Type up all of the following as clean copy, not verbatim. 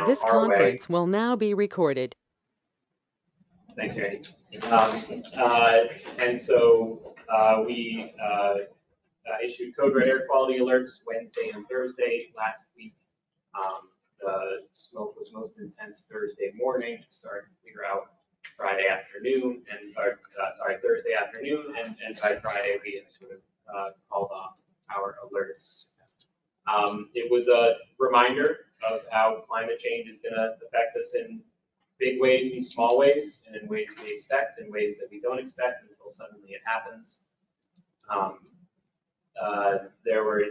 This our way. conference will now be recorded. Thanks, Randy. And so we issued code red air quality alerts Wednesday and Thursday last week. The smoke was most intense Thursday morning. It started to clear out Friday afternoon, Thursday afternoon, and by Friday we had sort of called off our alerts. It was a reminder of how climate change is going to affect us in big ways and small ways, and in ways we expect and ways that we don't expect until suddenly it happens. There were,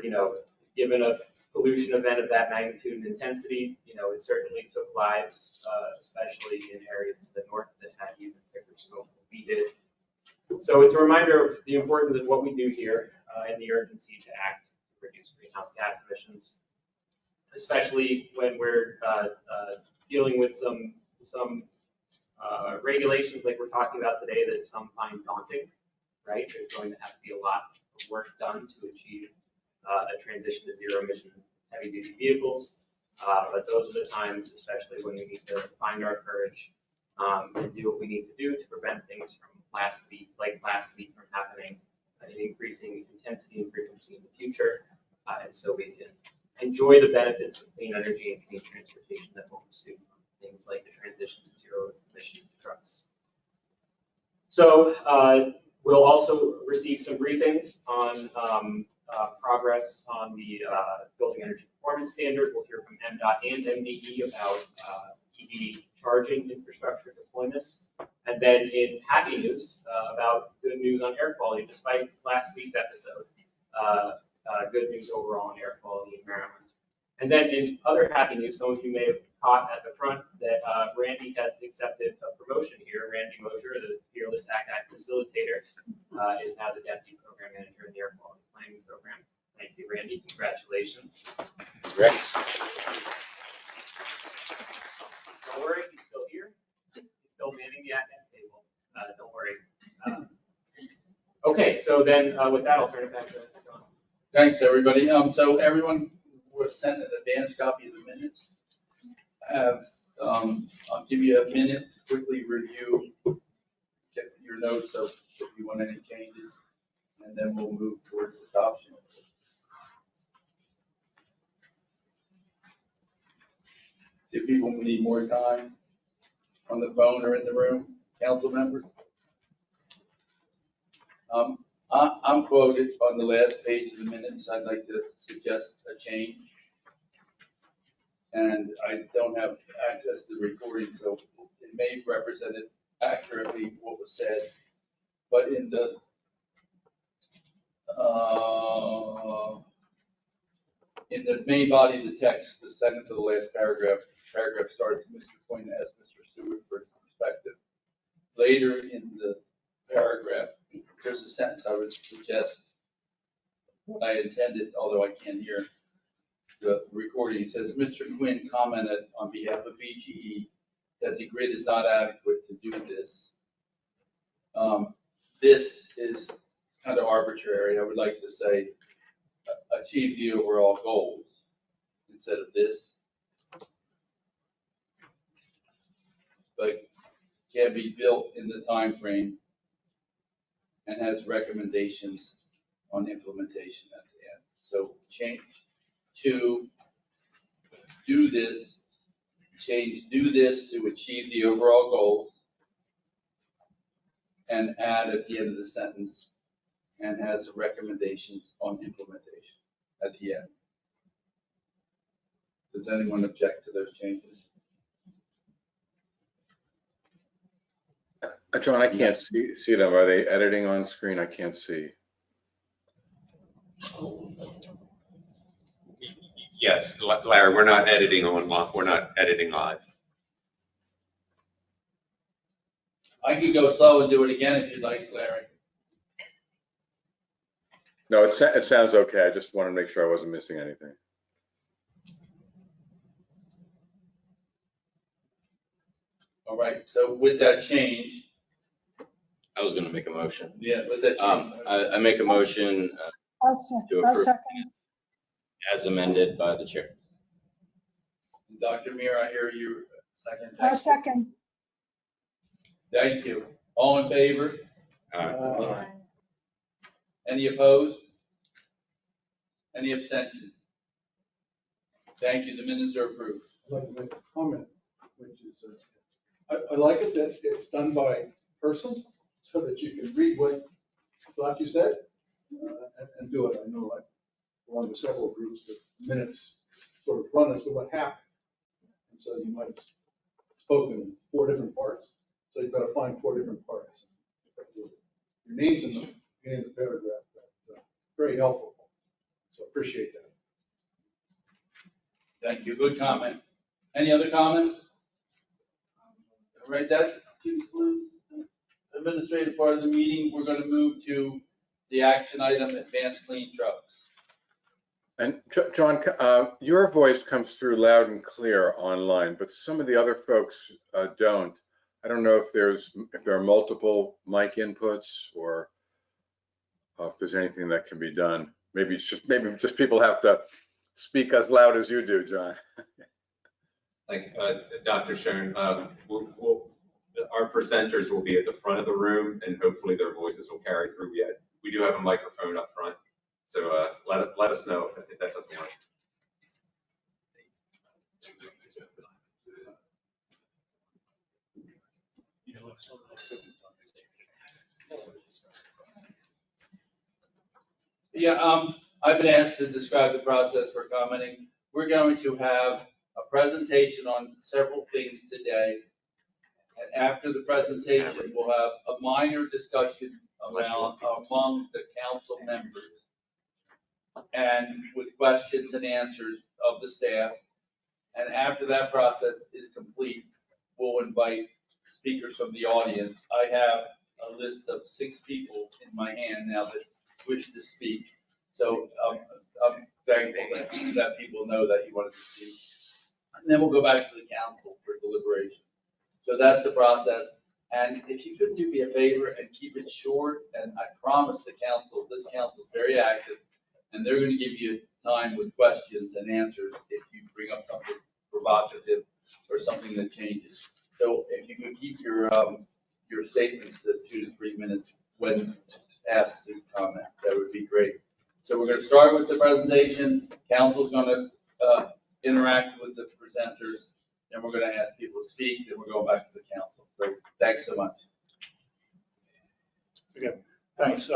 given a pollution event of that magnitude and intensity, it certainly took lives, especially in areas to the north that had even thicker smoke than we did. So it's a reminder of the importance of what we do here and the urgency to act to reduce greenhouse gas emissions, especially when we're dealing with some regulations like we're talking about today that some find daunting, right? There's going to have to be a lot of work done to achieve a transition to zero emission heavy-duty vehicles. But those are the times, especially when we need to find our courage and do what we need to do to prevent things from last week from happening in increasing intensity and frequency in the future. And so we can enjoy the benefits of clean energy and clean transportation that will ensue from things like the transition to zero emission trucks. So we'll also receive some briefings on progress on the building energy performance standard. We'll hear from MDOT and MDE about EV charging infrastructure deployments. And then in happy news, about good news on air quality, despite last week's episode, good news overall on air quality in Maryland. And then in other happy news, some of you may have caught at the front that Randy has accepted a promotion here. Randy Mosier, the fearless AQCAC facilitator, is now the deputy program manager in the air quality planning program. Thank you, Randy. Congratulations. Congrats. Don't worry, he's still here. He's still manning the AQCAC table. Don't worry. Okay, so then with that, I'll turn it back to John. Thanks, everybody. So everyone was sent an advance copy of the minutes. I'll give you a minute to quickly review, get your notes of if you want any changes, and then we'll move towards adoption. Do people need more time on the phone or in the room, council members? I'm quoted on the last page of the minutes. I'd like to suggest a change. And I don't have access to the recording, so it may represent it accurately what was said. But in the main body of the text, the second to the last paragraph starts, Mr. Quinn asked Mr. Stewart for his perspective. Later in the paragraph, there's a sentence I would suggest what I intended, although I can't hear the recording. It says, Mr. Quinn commented on behalf of BGE that the grid is not adequate to do this. This is kind of arbitrary. I would like to say achieve the overall goals instead of this. But can be built in the time frame and has recommendations on implementation at the end. So change to do this, do this to achieve the overall goals, and add at the end of the sentence, and has recommendations on implementation at the end. Does anyone object to those changes? John, I can't see them. Are they editing on screen? I can't see. Yes, Larry, we're not editing live. I could go slow and do it again if you'd like, Larry. No, it sounds okay. I just want to make sure I wasn't missing anything. All right, so with that change. I was going to make a motion. Yeah, with that change. I make a motion to approve as amended by the chair. And Dr. Mir, I hear you second. A second. Thank you. All in favor? Aye. Any opposed? Any abstentions? Thank you. The minutes are approved. I'd like to make a comment, which is, I like it that it's done by person so that you can read what Doc you said and do it. I know I belong to several groups that minutes sort of run as to what happened. And so you might have spoken in 4 different parts. So you've got to find 4 different parts. Your names in the beginning of the paragraph. That's very helpful. So appreciate that. Thank you. Good comment. Any other comments? All right, that concludes the administrative part of the meeting. We're going to move to the action item, advanced clean trucks. And John, your voice comes through loud and clear online, but some of the other folks don't. I don't know if there are multiple mic inputs or if there's anything that can be done. Maybe just people have to speak as loud as you do, John. Like Dr. Schoen, our presenters will be at the front of the room, and hopefully their voices will carry through yet. We do have a microphone up front, so let us know if that doesn't work. Yeah, I've been asked to describe the process for commenting. We're going to have a presentation on several things today. And after the presentation, we'll have a minor discussion among the council members and with questions and answers of the staff. And after that process is complete, we'll invite speakers from the audience. I have a list of 6 people in my hand now that wish to speak. So I'm thankful that people know that you wanted to speak. And then we'll go back to the council for deliberation. So that's the process. And if you could do me a favor and keep it short, and I promise the council, this council is very active, and they're going to give you time with questions and answers if you bring up something provocative or something that changes. So if you could keep your statements to 2 to 3 minutes when asked to comment, that would be great. So we're going to start with the presentation. Council's going to interact with the presenters, and we're going to ask people to speak, then we're going back to the council. So thanks so much. Okay, thanks.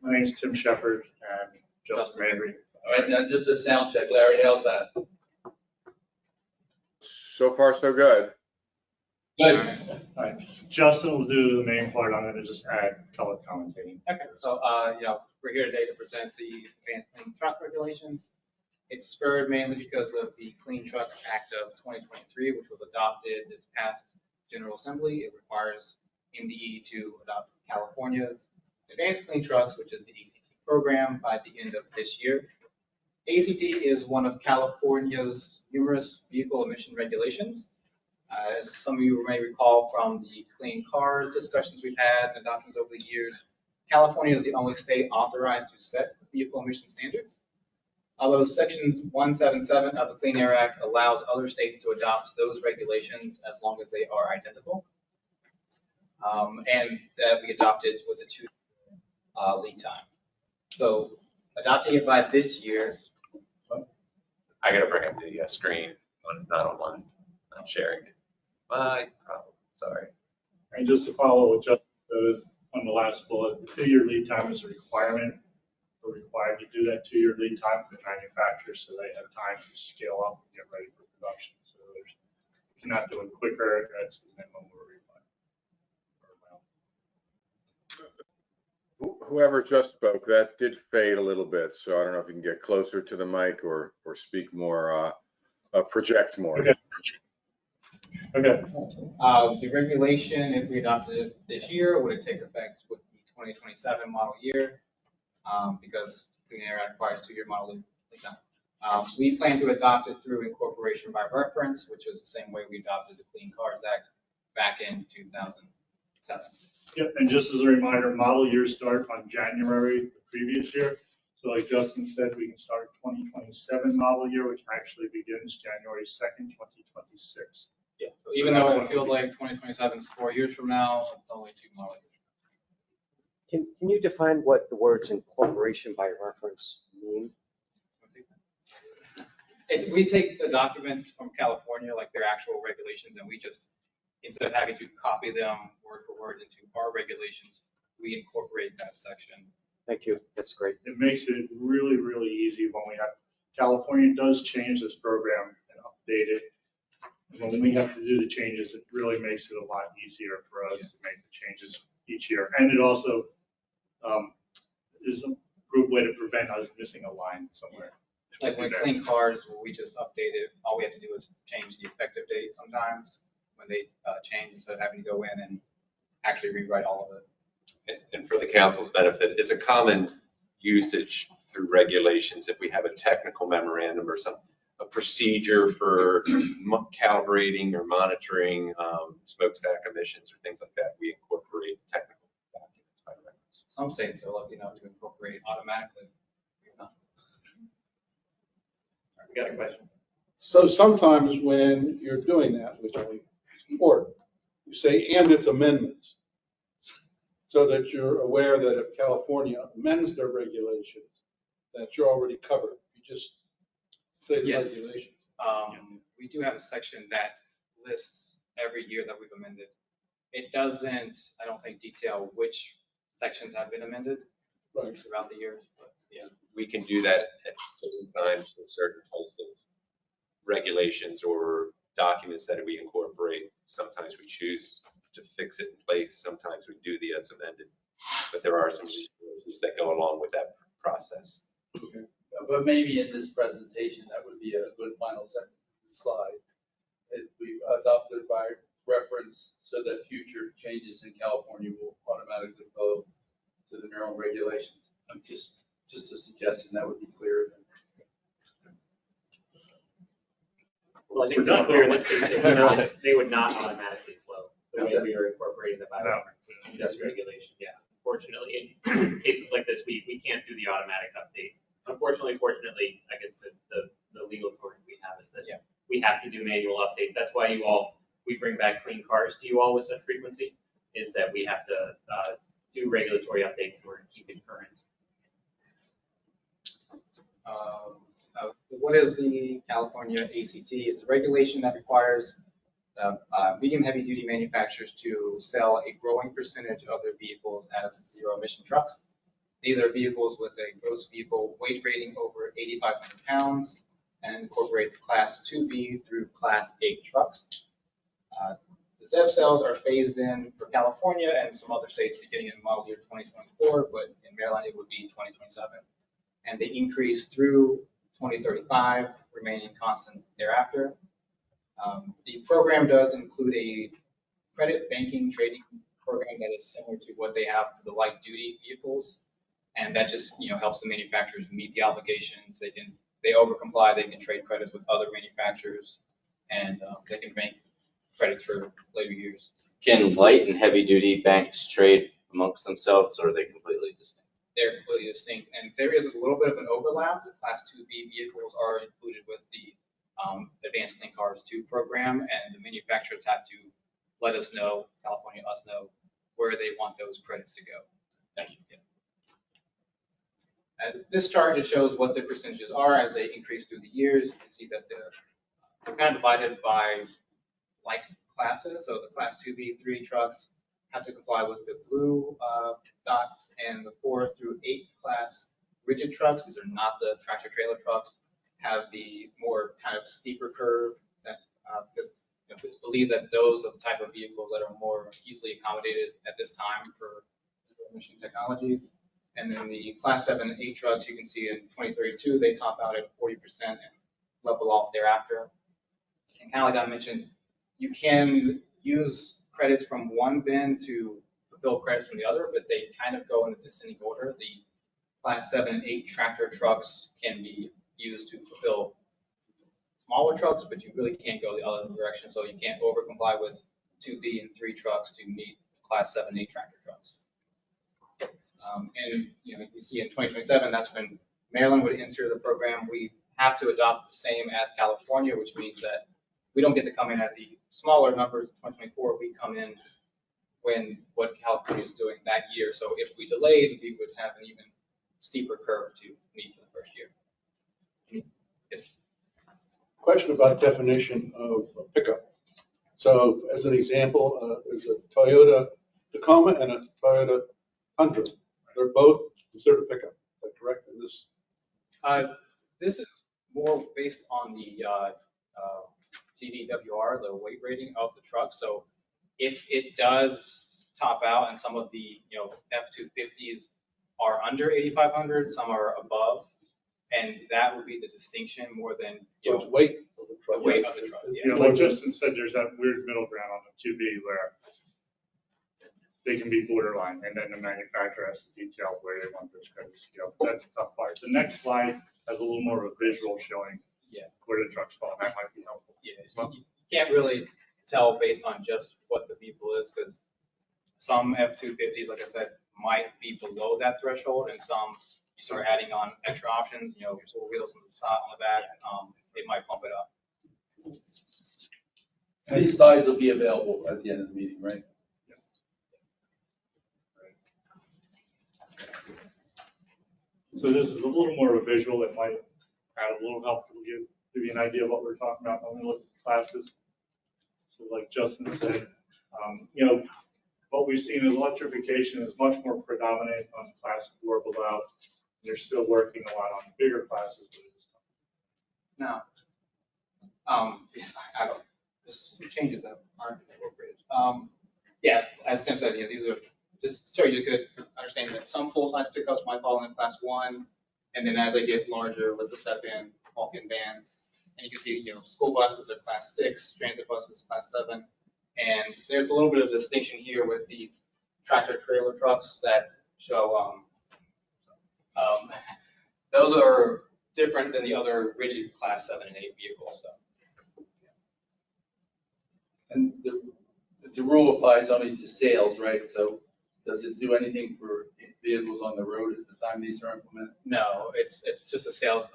My name's Tim Shepard and Justin Mabry. All right, now just a sound check. Larry, how's that? So far, so good. Good. All right. Justin will do the main part. I'm going to just add color commentating. Okay, so, we're here today to present the advanced clean truck regulations. It's spurred mainly because of the Clean Truck Act of 2023, which was adopted this past General Assembly. It requires MDE to adopt California's advanced clean trucks, which is the ACT program, by the end of this year. ACT is one of California's numerous vehicle emission regulations. As some of you may recall from the clean cars discussions we've had and adoptions over the years, California is the only state authorized to set vehicle emission standards. Although Section 177 of the Clean Air Act allows other states to adopt those regulations as long as they are identical, and that we adopted with a 2-year lead time. So adopting it by this year's. I got to bring up the screen, not online. I'm sharing. My problem. Sorry. And just to follow what Justin says on the last bullet, the 2-year lead time is a requirement. We're required to do that 2-year lead time for the manufacturers so they have time to scale up and get ready for production. So you cannot do it quicker. That's the minimum we're required. Whoever just spoke, that did fade a little bit. So I don't know if you can get closer to the mic or speak more, project more. Okay. Okay. The regulation, if we adopted it this year, would it take effect with the 2027 model year? Because Clean Air Act requires 2-year model lead time. We plan to adopt it through incorporation by reference, which is the same way we adopted the Clean Cars Act back in 2007. Yep, and just as a reminder, model years start on January the previous year. So like Justin said, we can start 2027 model year, which actually begins January 2nd, 2026. Yeah. So even though it feels like 2027 is 4 years from now, it's only 2 model years. Can you define what the words incorporation by reference mean? We take the documents from California, like their actual regulations, and we just, instead of having to copy them word for word into our regulations, we incorporate that section. Thank you. That's great. It makes it really, really easy when we have, California does change this program and update it. When we have to do the changes, it really makes it a lot easier for us to make the changes each year. And it also is a good way to prevent us missing a line somewhere. Like when clean cars, we just update it. All we have to do is change the effective date sometimes when they change, instead of having to go in and actually rewrite all of it. And for the council's benefit, it's a common usage through regulations. If we have a technical memorandum or a procedure for calibrating or monitoring smokestack emissions or things like that, we incorporate technical documents by reference. Some states are lucky enough to incorporate automatically. We got a question. So sometimes when you're doing that, which I support, you say, and its amendments, so that you're aware that if California amends their regulations, that you're already covered. You just say the Yes. regulations. We do have a section that lists every year that we've amended. It doesn't, I don't think, detail which sections have been amended Right. throughout the years, but yeah. We can do that at certain times with certain types of regulations or documents that we incorporate. Sometimes we choose to fix it in place. Sometimes we do the as amended. But there are some issues that go along with that process. Okay. But maybe in this presentation, that would be a good final sentence of the slide. We adopted by reference so that future changes in California will automatically follow to the Maryland regulations. Just a suggestion that would be clear. Well, I think to be clear, in this case, they would not automatically flow the way we are incorporating the by reference in this regulation. Yeah. Unfortunately, in cases like this, we can't do the automatic update. Unfortunately, fortunately, I guess the legal authority we have is that we have to do manual updates. That's why we bring back clean cars to you all with such frequency, is that we have to do regulatory updates in order to keep it current. What is the California ACT? It's a regulation that requires medium heavy duty manufacturers to sell a growing percentage of their vehicles as zero emission trucks. These are vehicles with a gross vehicle weight rating over 8,500 pounds and incorporates Class 2B through Class 8 trucks. The ZEV sales are phased in for California and some other states beginning in model year 2024, but in Maryland it would be 2027. And they increase through 2035, remaining constant thereafter. The program does include a credit banking trading program that is similar to what they have for the light duty vehicles. And that just helps the manufacturers meet the obligations. They over comply, they can trade credits with other manufacturers, and they can bank credits for later years. Can light and heavy duty banks trade amongst themselves, or are they completely distinct? They're completely distinct, and there is a little bit of an overlap. The Class 2B vehicles are included with the Advanced Clean Cars 2 program, and the manufacturers have to let us know, California, us know, where they want those credits to go. Thank you. This chart just shows what the percentages are as they increase through the years. You can see that they're kind of divided by like classes. So the Class 2B3 trucks have to comply with the blue dots, and the 4 through 8 class rigid trucks, these are not the tractor trailer trucks, have the more kind of steeper curve that because it's believed that those are the type of vehicles that are more easily accommodated at this time for zero emission technologies. And then the Class 7 and 8 trucks, you can see in 2032, they top out at 40% and level off thereafter. And kind of like I mentioned, you can use credits from one bin to fulfill credits from the other, but they kind of go in a descending order. The Class 7 and 8 tractor trucks can be used to fulfill smaller trucks, but you really can't go the other direction. So you can't over comply with 2B and 3 trucks to meet Class 7 and 8 tractor trucks. And you see in 2027, that's when Maryland would enter the program. We have to adopt the same as California, which means that we don't get to come in at the smaller numbers in 2024. We come in when what California is doing that year. So if we delayed, we would have an even steeper curve to meet for the first year. Yes. Question about definition of pickup. So as an example, there's a Toyota Tacoma and a Toyota Tundra. They're both considered a pickup. Is that correct in this? This is more based on the TDWR, the weight rating of the truck. So if it does top out and some of the F-250s are under 8,500, some are above, and that would be the distinction more than So it's weight of the truck. the weight of the truck. You know, like Justin said, there's that weird middle ground on the 2B where they can be borderline, and then the manufacturer has to detail where they want this credit scale. That's the tough part. The next slide has a little more of a visual showing where the trucks fall. That might be helpful. Yeah, you can't really tell based on just what the vehicle is, because some F-250s, like I said, might be below that threshold, and some you start adding on extra options, four wheels on the side, on the back, it might bump it up. And these slides will be available at the end of the meeting, right? So this is a little more of a visual that might add a little help to give you an idea of what we're talking about when we look at classes. So like Justin said, what we've seen is electrification is much more predominant on class 4 below. They're still working a lot on bigger classes. Now, yes, there's some changes that aren't appropriate. Yeah, as Tim said, these are just so you could understand that some full-size pickups might fall in class 1, and then as they get larger, with the step-in, walk-in vans, and you can see, school buses are class 6, transit buses class 7, and there's a little bit of distinction here with these tractor-trailer trucks that show. Those are different than the other rigid class 7 and 8 vehicles. So. And the rule applies only to sales, right? So does it do anything for vehicles on the road at the time these are implemented? No, it's just a sales.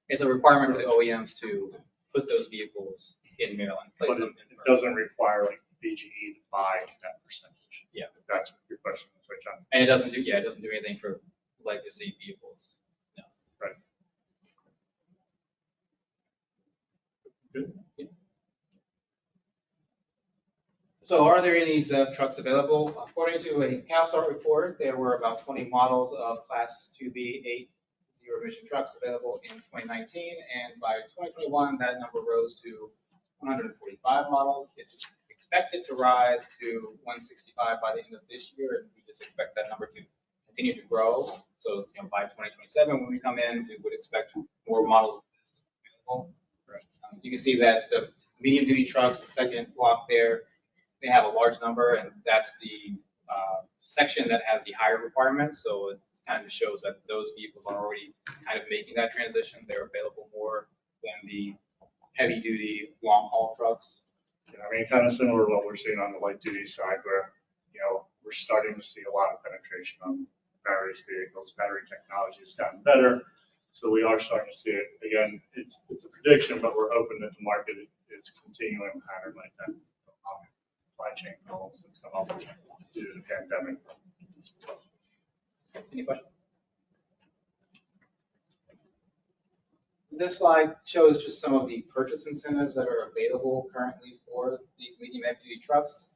It's a requirement for the OEMs to put those vehicles in Maryland. But it doesn't require like BGE to buy that percentage. Yeah. If that's what your question is, right, John? And it doesn't do anything for legacy vehicles. No. Right. Good. Yeah. So are there any ZEV trucks available? According to a CalSTART report, there were about 20 models of Class 2B8 zero-emission trucks available in 2019, and by 2021, that number rose to 145 models. It's expected to rise to 165 by the end of this year, and we just expect that number to continue to grow. So by 2027, when we come in, we would expect more models available. You can see that the medium-duty trucks, the second block there, they have a large number, and that's the section that has the higher requirements. So it kind of shows that those vehicles are already kind of making that transition. They're available more than the heavy-duty long-haul trucks. Yeah, I mean, kind of similar to what we're seeing on the light-duty side, where we're starting to see a lot of penetration on various vehicles. Battery technology has gotten better, so we are starting to see it. Again, it's a prediction, but we're hoping that the market is continuing pattern like that. Supply chain problems that come up due to the pandemic. Any questions? This slide shows just some of the purchase incentives that are available currently for these medium heavy-duty trucks.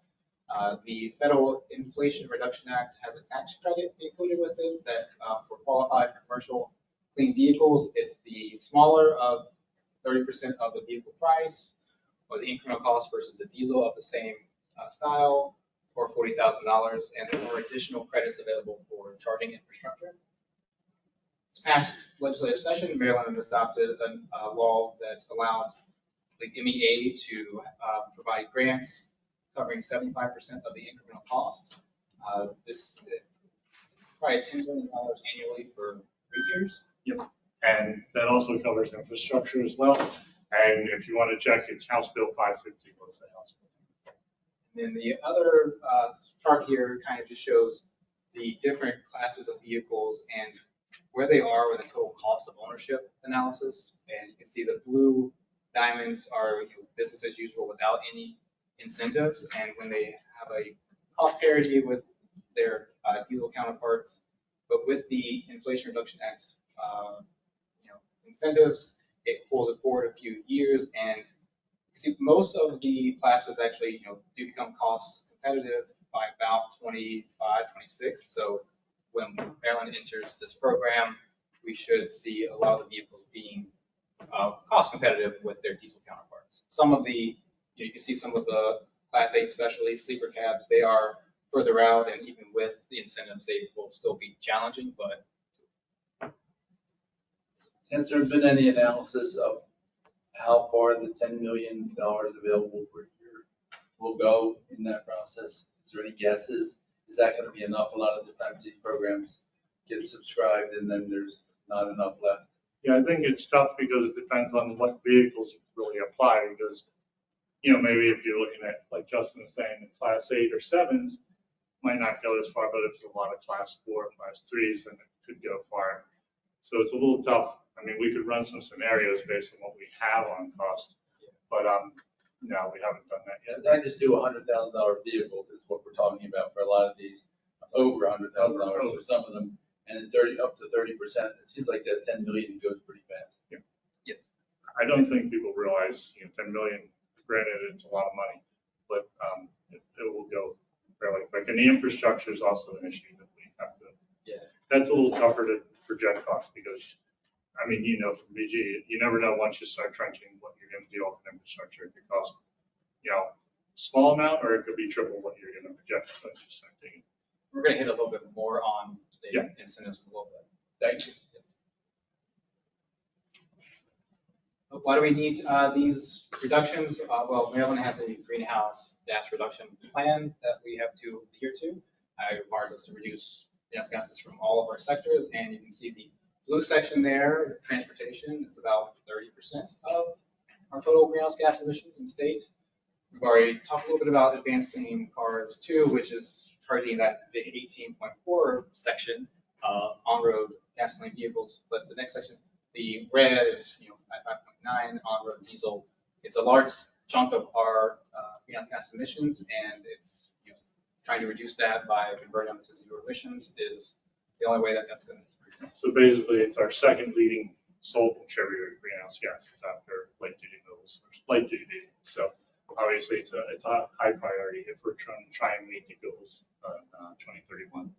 The Federal Inflation Reduction Act has a tax credit included with it that for qualified commercial clean vehicles, it's the smaller of 30% of the vehicle price, or the incremental cost versus the diesel of the same style, or $40,000, and there are additional credits available for charging infrastructure. This past legislative session, Maryland adopted a law that allows the MEA to provide grants covering 75% of the incremental cost. This is probably $10 million annually for 3 years. Yep. And that also covers infrastructure as well. And if you want to check, it's House Bill 550 was the House Bill. And then the other chart here kind of just shows the different classes of vehicles and where they are with the total cost of ownership analysis. And you can see the blue diamonds are business as usual without any incentives. And when they have a cost parity with their diesel counterparts, but with the Inflation Reduction Act's incentives, it pulls it forward a few years. And you see most of the classes actually do become cost competitive by about 25, 26. So when Maryland enters this program, we should see a lot of the vehicles being cost competitive with their diesel counterparts. Some of the, you can see some of the Class 8 specialty sleeper cabs, they are further out, and even with the incentives, they will still be challenging, but. Has there been any analysis of how far the $10 million available per year will go in that process? Is there any guesses? Is that going to be enough? A lot of the times these programs get subscribed and then there's not enough left. Yeah, I think it's tough because it depends on what vehicles really apply, because, maybe if you're looking at, like Justin was saying, Class 8 or 7s, might not go as far, but if there's a lot of Class 4, Class 3s, then it could go far. So it's a little tough. I mean, we could run some scenarios based on what we have on cost, but no, we haven't done that yet. I just do a $100,000 vehicle is what we're talking about for a lot of these, over $100,000 for some of them, and up to 30%. It seems like that 10 million goes pretty fast. Yeah. Yes. I don't think people realize 10 million. Granted, it's a lot of money, but it will go fairly quick. And the infrastructure is also an issue that we have to. Yeah. That's a little tougher to project costs because. I mean, from BG, you never know once you start trenching what you're going to deal with infrastructure. It could cost, small amount, or it could be triple what you're going to project once you start digging. We're going to hit a little bit more on the incentives in a little bit. Thank you. Why do we need these reductions? Well, Maryland has a greenhouse gas reduction plan that we have to adhere to. It requires us to reduce greenhouse gases from all of our sectors, and you can see the blue section there, transportation, is about 30% of our total greenhouse gas emissions in state. We've already talked a little bit about advanced clean cars too, which is targeting that big 18.4 section, on-road gasoline vehicles. But the next section, the red is 5.9 on-road diesel. It's a large chunk of our greenhouse gas emissions, and it's trying to reduce that by converting them to zero emissions is the only way that that's going to. So basically, it's our second leading sold contributor to greenhouse gases after light-duty vehicles or light-duty diesel. So obviously, it's a high priority if we're trying to try and meet the goals of 2031.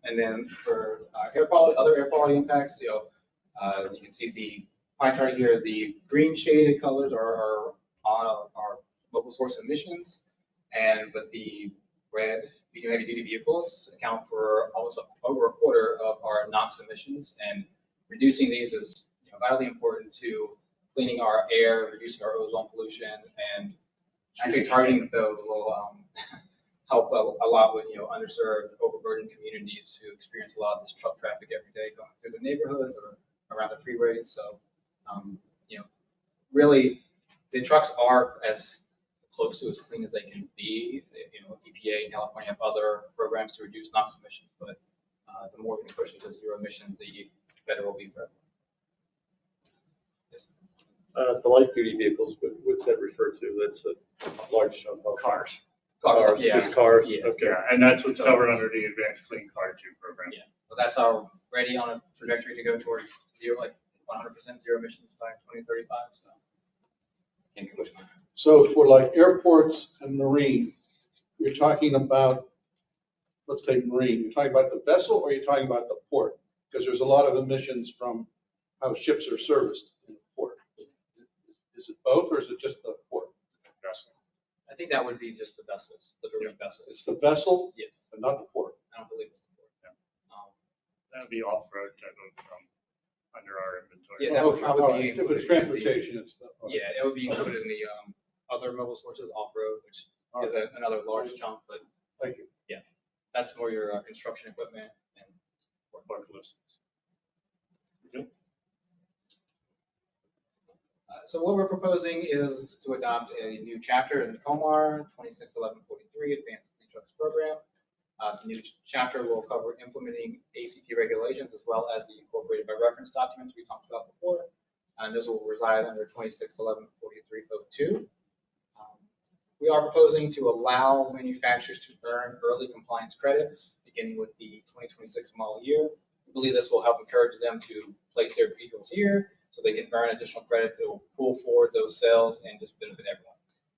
And then for air quality, other air quality impacts, you can see the pie chart here. The green shaded colors are on our local source emissions, but the red medium heavy duty vehicles account for almost over a quarter of our NOx emissions, and reducing these is vitally important to cleaning our air, reducing our ozone pollution, and actually targeting those will help a lot with underserved, overburdened communities who experience a lot of this truck traffic every day going through the neighborhoods or around the freeways. So really the trucks are as close to as clean as they can be. EPA and California have other programs to reduce NOx emissions, but the more we can push into zero emission, the better it will be for everyone. Yes. The light duty vehicles, what's that refer to? That's a large chunk of Cars. Cars, Yeah. just cars? Yeah. Okay. Yeah, and that's what's covered under the Advanced Clean Car 2 program. Yeah. So that's already on a trajectory to go towards zero, like 100% zero emissions by 2035. So can't be much more. So for like airports and marine, you're talking about, let's take marine, you're talking about the vessel or you're talking about the port? Because there's a lot of emissions from how ships are serviced in the port. Is it both or is it just the port? Vessel. I think that would be just the vessels, the marine vessels. It's the vessel, Yes. but not the port. I don't believe it's the port. That would be off-road type of under our inventory. Yeah, that would Okay, probably all be right. If included it's in the- transportation, it's the. Yeah, it would be included in the other mobile sources off-road, which is another large chunk, but Thank you. that's more your construction equipment and Forklifts. so what we're proposing is to adopt a new chapter in the COMAR 261143 Advanced Clean Trucks Program. The new chapter will cover implementing ACT regulations as well as the incorporated by reference documents we talked about before. And those will reside under 2611-4302. We are proposing to allow manufacturers to earn early compliance credits beginning with the 2026 model year. We believe this will help encourage them to place their vehicles here so they can earn additional credits. It will pull forward those sales and just benefit everyone.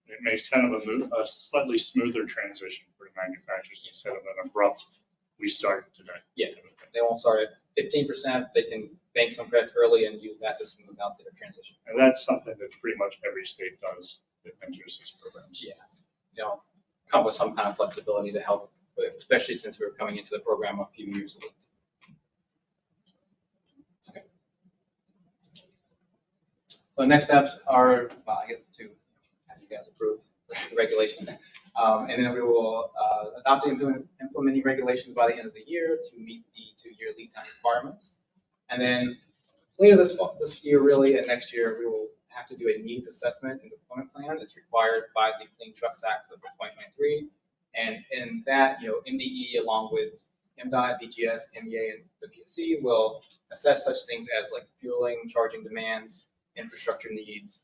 It makes kind of a slightly smoother transition for the manufacturers instead of an abrupt, we started today. Yeah, they won't start at 15%. They can bank some credits early and use that to smooth out their transition. And that's something that pretty much every state does that enters these programs. Yeah, come with some kind of flexibility to help, especially since we're coming into the program a few years late. Okay. So next steps are, well, I guess to have you guys approve the regulation. And then we will adopt the implementing regulations by the end of the year to meet the 2-year lead time requirements. And then later this year, really, and next year, we will have to do a needs assessment and deployment plan. It's required by the Clean Trucks Act of 2023. And in that, MDE along with MDOT, DGS, MEA, and the PSC will assess such things as like fueling, charging demands, infrastructure needs,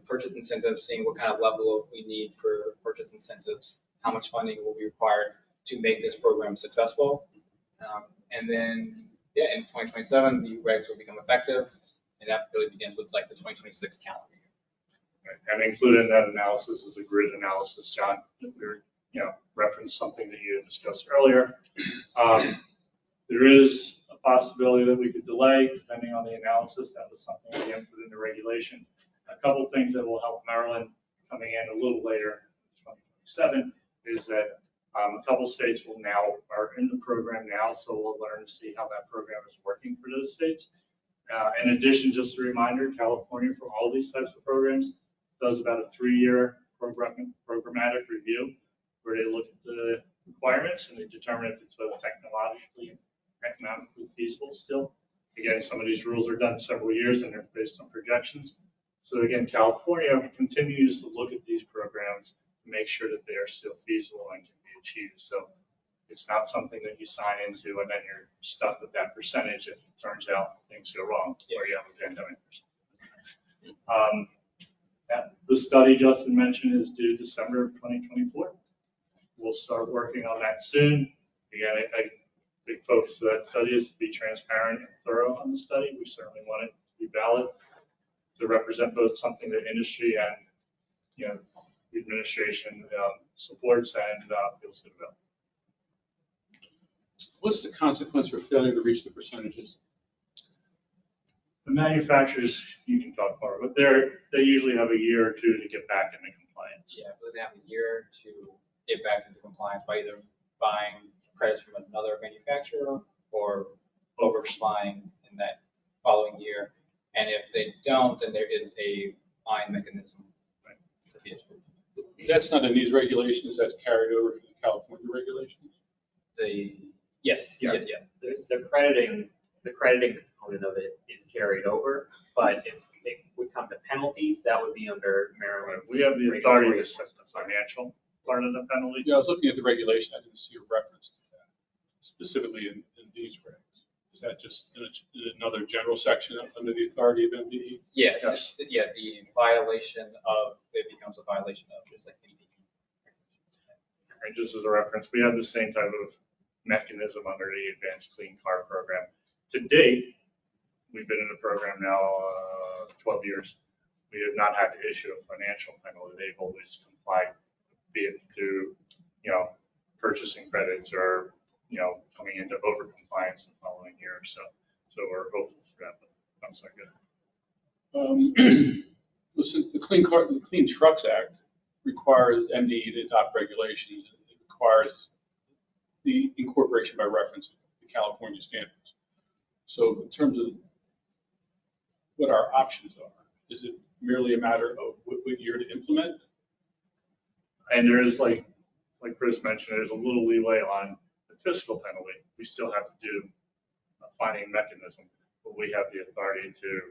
purchase incentives, seeing what kind of level we need for purchase incentives, how much funding will be required to make this program successful. And then, in 2027, the regs will become effective, and that really begins with like the 2026 calendar year. Right. And included in that analysis is a grid analysis, John. We referenced something that you discussed earlier. There is a possibility that we could delay depending on the analysis. That was something again put in the regulation. A couple things that will help Maryland coming in a little later, 2027, is that a couple states are in the program now, so we'll learn to see how that program is working for those states. In addition, just a reminder, California for all these types of programs does about a 3-year programmatic review where they look at the requirements and they determine if it's both technologically and economically feasible still. Again, some of these rules are done several years and they're based on projections. So again, California continues to look at these programs to make sure that they are still feasible and can be achieved. So it's not something that you sign into and then you're stuck with that percentage if it turns out things go wrong or you have a pandemic or something. The study Justin mentioned is due December of 2024. We'll start working on that soon. Again, a big focus of that study is to be transparent and thorough on the study. We certainly want it to be valid, to represent both something that industry and the administration supports and feels good about. What's the consequence for failure to reach the percentages? The manufacturers, you can talk more, but they usually have a year or two to get back into compliance. Yeah, but they have a year to get back into compliance by either buying credits from another manufacturer or oversupplying in that following year. And if they don't, then there is a fine mechanism to be approved. That's not in these regulations, that's carried over from the California regulations? Yes. The crediting component of it is carried over, but if it would come to penalties, that would be under Maryland. We have the authority to set the financial part of the penalty. Yeah, I was looking at the regulation, I didn't see a reference to that, specifically in these regs. Is that just in another general section under the authority of MDE? Yes. The violation of, it becomes a violation of, just like MDE. And just as a reference, we have the same type of mechanism under the Advanced Clean Car Program. To date, we've been in the program now 12 years. We have not had to issue a financial penalty. They've always complied, be it through, purchasing credits or, coming into over-compliance the following year. So we're hopeful for that, but that's not good. Listen, the Clean Trucks Act requires MDE to adopt regulations. It requires the incorporation by reference of the California standards. So in terms of what our options are, is it merely a matter of what year to implement? And there is, like Chris mentioned, there's a little leeway on the fiscal penalty. We still have to do a fining mechanism, but we have the authority to,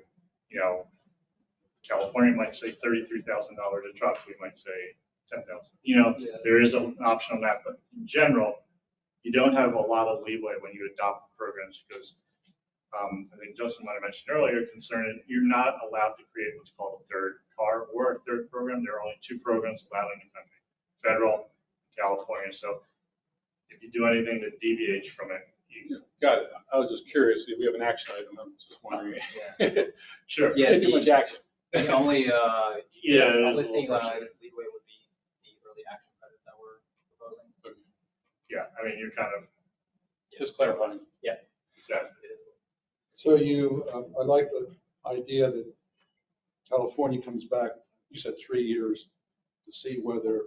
California might say $33,000 a truck. We might say 10,000. There is an option on that, but in general, you don't have a lot of leeway when you adopt programs because I think Justin might have mentioned earlier, concerning you're not allowed to create what's called a third car or a third program. There are only 2 programs allowed in the country, federal, California. So if you do anything that deviates from it, you Got it. I was just curious if we have an action item. I'm just wondering. sure. Yeah, Can't do much action. The only, Yeah, it is a only little thing I frustrating. guess leeway would be the early action credits that we're proposing. Yeah, I mean, you're kind of, Just clarifying. exactly. It is. So I like the idea that California comes back, you said 3 years, to see whether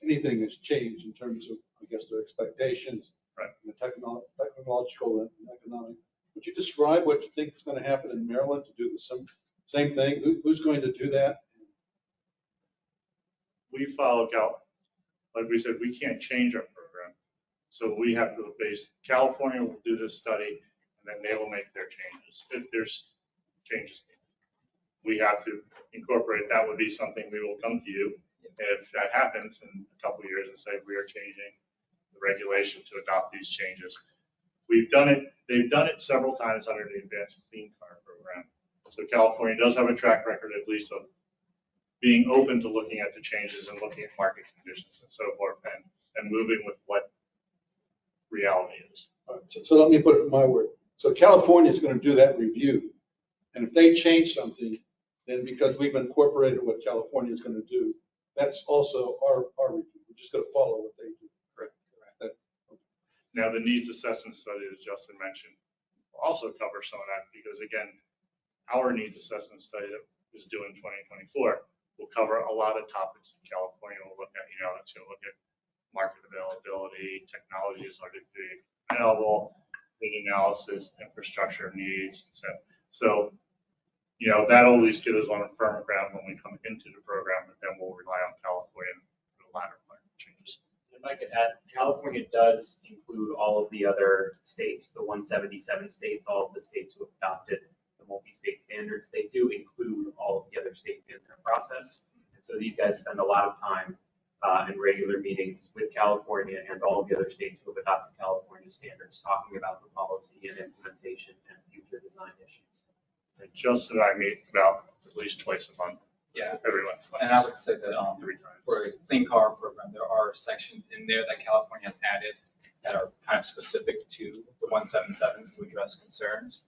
anything has changed in terms of, I guess, their expectations. Right. The technological and economic. Would you describe what you think is going to happen in Maryland to do the same thing? Who's going to do that? We follow like we said, we can't change our program. So we have to base, California will do this study and then they will make their changes. If there's changes needed, we have to incorporate, that would be something we will come to you if that happens in a couple of years and say we are changing the regulation to adopt these changes. We've done it, they've done it several times under the Advanced Clean Car Program. So California does have a track record at least of being open to looking at the changes and looking at market conditions and so forth and moving with what reality is. All right, so let me put it in my word. So California is going to do that review. And if they change something, then because we've incorporated what California is going to do, that's also our review. We're just going to follow what they do. Correct. That, Now, the needs assessment study, as Justin mentioned, will also cover some of that because, again, our needs assessment study that is due in 2024 will cover a lot of topics that California will look at. It's going to look at market availability, technologies like the available, data analysis, infrastructure needs, etc. So, that'll at least get us on a firm ground when we come into the program, but then we'll rely on California for the latter part of changes. If I could add, California does include all of the other states, the 177 states, all of the states who have adopted the multi-state standards. They do include all of the other states in their process. And so these guys spend a lot of time in regular meetings with California and all of the other states who have adopted California standards, talking about the policy and implementation and future design issues. And Justin and I meet about at least twice a month. Yeah. Every month. And I would say that 3 times. for a clean car program, there are sections in there that California has added that are kind of specific to the 177s to address concerns.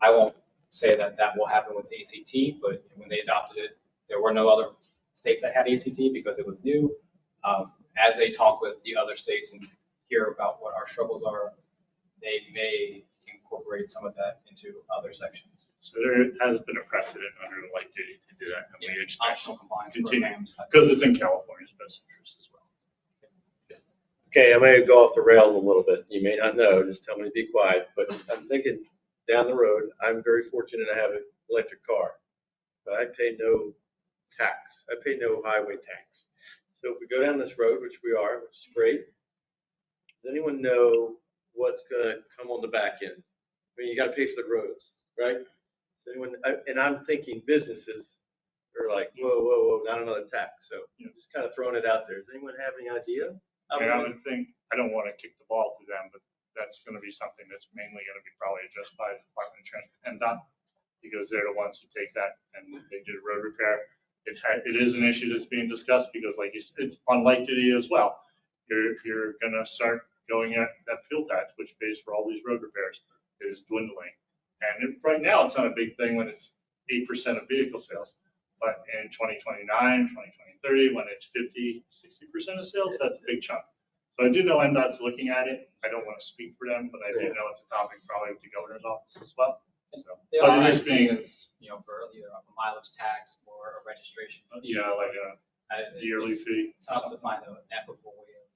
I won't say that that will happen with ACT, but when they adopted it, there were no other states that had ACT because it was new. As they talk with the other states and hear about what our struggles are, they may incorporate some of that into other sections. So there has been a precedent under the light duty to do that, and we expect Optional compliance continue programs. because it's in California's best interest as well. Okay, I may go off the rails a little bit. You may not know, just tell me to be quiet, but I'm thinking down the road, I'm very fortunate to have an electric car, but I pay no tax. I pay no highway tax. So if we go down this road, which we are, which is great, does anyone know what's gonna come on the back end? I mean, you gotta pay for the roads, right? Does anyone, and I'm thinking businesses are like, whoa, not another tax. So just kind of throwing it out there. Does anyone have any idea? I mean, I would think, I don't want to kick the ball to them, but that's going to be something that's mainly going to be probably addressed by the Department of Transportation, because they're the ones who take that and they do the road repair. It is an issue that's being discussed because, like you said, it's on light duty as well. You're going to start going at that fuel tax, which pays for all these road repairs, is dwindling. And right now, it's not a big thing when it's 8% of vehicle sales. But in 2029, 2030, when it's 50, 60% of sales, that's a big chunk. So I do know NDOT's looking at it. I don't want to speak for them, but I do know it's a topic probably with the governor's office as well. So, There but are it is being, ideas, for either a mileage tax or a registration fee. yeah, like a yearly It's fee. tough to find an equitable way of,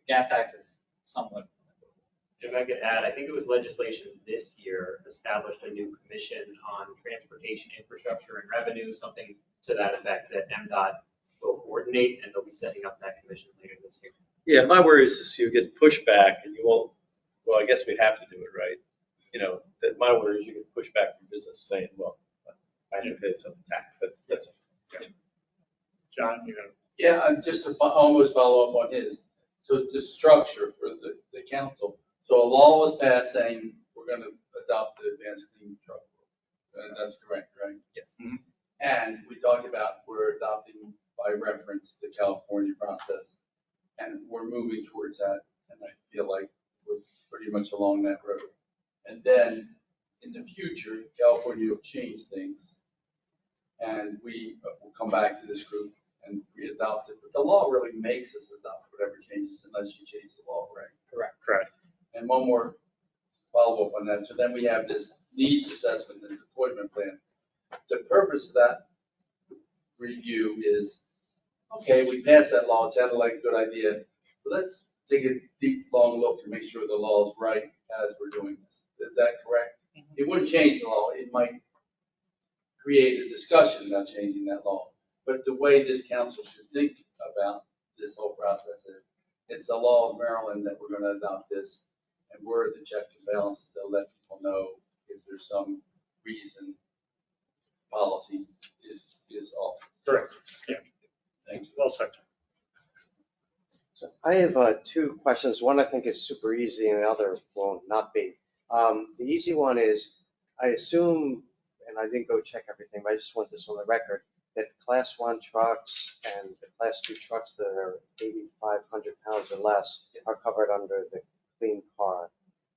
the gas tax is somewhat. If I could add, I think it was legislation this year established a new commission on transportation infrastructure and revenue, something to that effect that MDOT will coordinate, and they'll be setting up that commission later this year. Yeah, my worry is you get pushback and you won't, well, I guess we'd have to do it, right? That my worry is you get pushback from business saying, well, I have to pay some tax. That's John, you know, Yeah, just to almost follow up on his, So the structure for the council, so a law was passed saying we're going to adopt the advanced clean truck rule. That's correct, right? Yes. And we talked about we're adopting by reference the California process, and we're moving towards that. And I feel like we're pretty much along that road. And then in the future, California will change things, and we will come back to this group and re-adopt it. But the law really makes us adopt whatever changes unless you change the law, right? Correct. And one more follow-up on that. So then we have this needs assessment and deployment plan. The purpose of that review is, okay, we passed that law, it sounded like a good idea, but let's take a deep, long look and make sure the law is right as we're doing this. Is that correct? It wouldn't change the law. It might create a discussion about changing that law. But the way this council should think about this whole process is, it's a law of Maryland that we're going to adopt this, and we're the check and balance to let people know if there's some reason policy is off. Correct. Yeah. Thank you. Well said. So I have two questions. One I think is super easy and the other will not be. The easy one is, I assume, and I didn't go check everything, but I just want this on the record, that Class 1 trucks and the Class 2 trucks that are 8,500 pounds or less are covered under the clean car.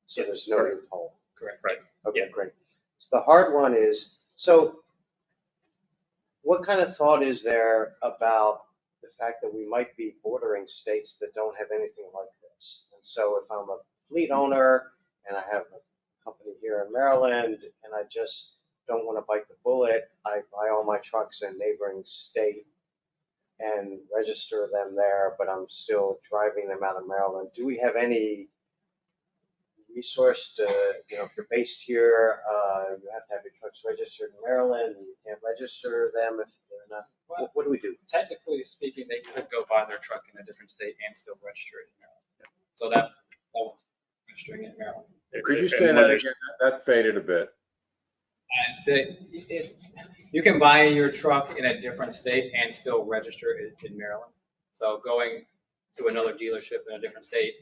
So there's no loophole. Correct. Right. Okay, great. So the hard one is, so what kind of thought is there about the fact that we might be bordering states that don't have anything like this? And so if I'm a fleet owner and I have a company here in Maryland and I just don't want to bite the bullet, I buy all my trucks in a neighboring state and register them there, but I'm still driving them out of Maryland. Do we have any resource to, if you're based here, you have to have your trucks registered in Maryland, and you can't register them if they're not, what do we do? Technically speaking, they could go buy their truck in a different state and still register it in Maryland. So that was registering it in Maryland. Could you say that again? That faded a bit. You can buy your truck in a different state and still register it in Maryland. So going to another dealership in a different state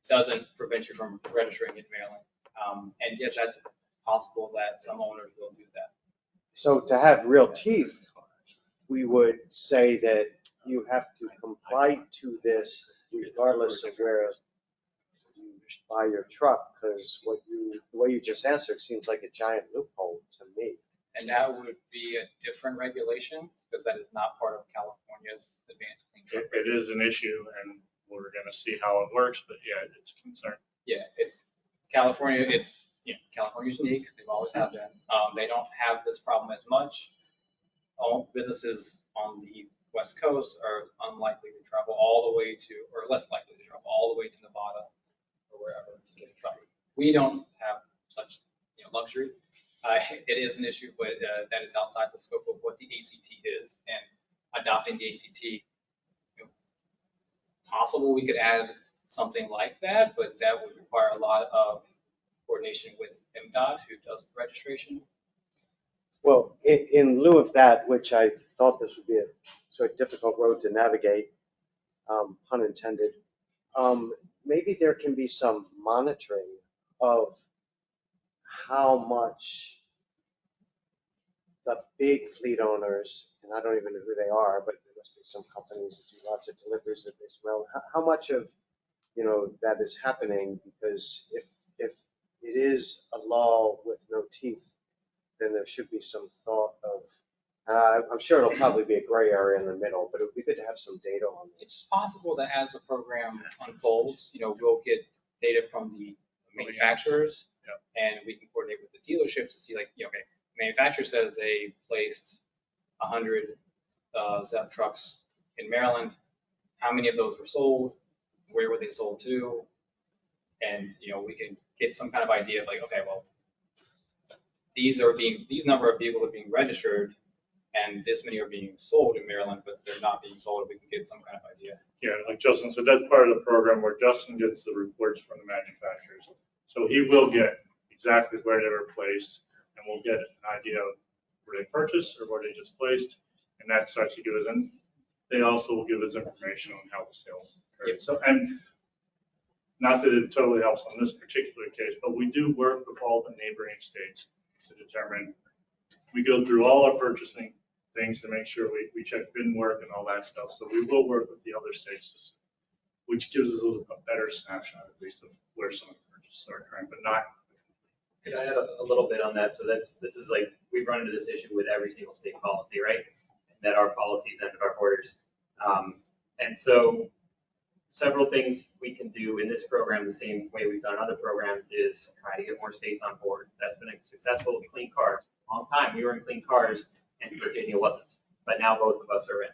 doesn't prevent you from registering it in Maryland. And yes, that's possible that some owners will do that. So to have real teeth, we would say that you have to comply to this regardless of where you buy your truck, because the way you just answered seems like a giant loophole to me. And that would be a different regulation because that is not part of California's advanced clean truck. It is an issue, and we're going to see how it works, but yeah, it's a concern. Yeah, it's California. California's unique. They've always have been. They don't have this problem as much. All businesses on the West Coast are unlikely to travel all the way to, or less likely to travel all the way to Nevada or wherever to get a truck. We don't have such luxury. It is an issue, but that is outside the scope of what the ACT is, and adopting the ACT. Possible we could add something like that, but that would require a lot of coordination with MDOT, who does the registration. Well, in lieu of that, which I thought this would be a sort of difficult road to navigate, pun intended, maybe there can be some monitoring of how much the big fleet owners, and I don't even know who they are, but there must be some companies that do lots of deliveries at this road, how much of that is happening, because if it is a law with no teeth, then there should be some thought of, I'm sure it'll probably be a gray area in the middle, but it would be good to have some data on this. It's possible that as the program unfolds, we'll get data from the manufacturers, and we can coordinate with the dealerships to see, like, okay, manufacturer says they placed 100 ZEP trucks in Maryland. How many of those were sold? Where were they sold to? And we can get some kind of idea of, like, okay, well, these number of vehicles are being registered, and this many are being sold in Maryland, but they're not being sold. We can get some kind of idea. Yeah, like Justin said, that's part of the program where Justin gets the reports from the manufacturers. So he will get exactly where they were placed, and we'll get an idea of where they purchased or where they just placed, and that starts to give us they also will give us information on how the sales occurred. So, and not that it totally helps on this particular case, but we do work with all the neighboring states to determine, we go through all our purchasing things to make sure we check bin work and all that stuff. So we will work with the other states, which gives us a better snapshot at least of where some of the purchases are occurring, but not. Could I add a little bit on that? So this is like, we've run into this issue with every single state policy, right? That our policies enter our borders. And so several things we can do in this program, the same way we've done other programs, is try to get more states on board. That's been successful with clean cars. A long time we were in clean cars and Virginia wasn't, but now both of us are in.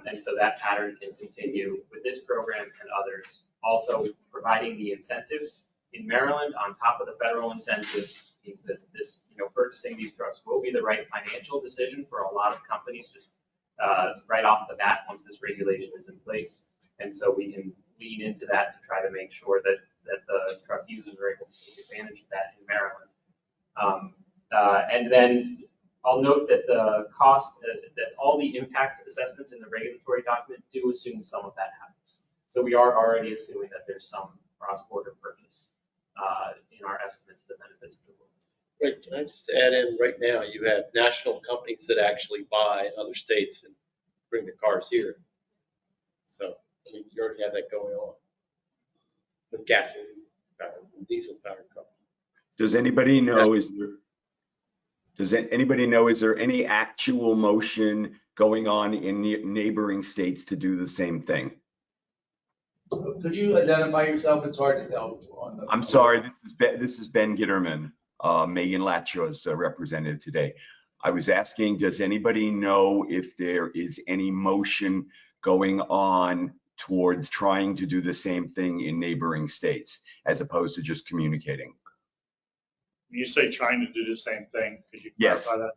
And so that pattern can continue with this program and others. Also providing the incentives in Maryland on top of the federal incentives means that this, purchasing these trucks will be the right financial decision for a lot of companies just right off the bat once this regulation is in place. And so we can lean into that to try to make sure that the truck users are able to take advantage of that in Maryland. And then I'll note that the cost, that all the impact assessments in the regulatory document do assume some of that happens. So we are already assuming that there's some cross-border purchase in our estimates of the benefits of the rule. Right, can I just add in, right now, you have national companies that actually buy in other states and bring the cars here. So, I mean, you already have that going on with gasoline powered and diesel powered cars. Does anybody know, is there any actual motion going on in neighboring states to do the same thing? Could you identify yourself? It's hard to tell. I'm sorry, this is Ben Gitterman, Megan Latchaw's representative today. I was asking, does anybody know if there is any motion going on towards trying to do the same thing in neighboring states, as opposed to just communicating? When you say trying to do the same thing, could you Yes. clarify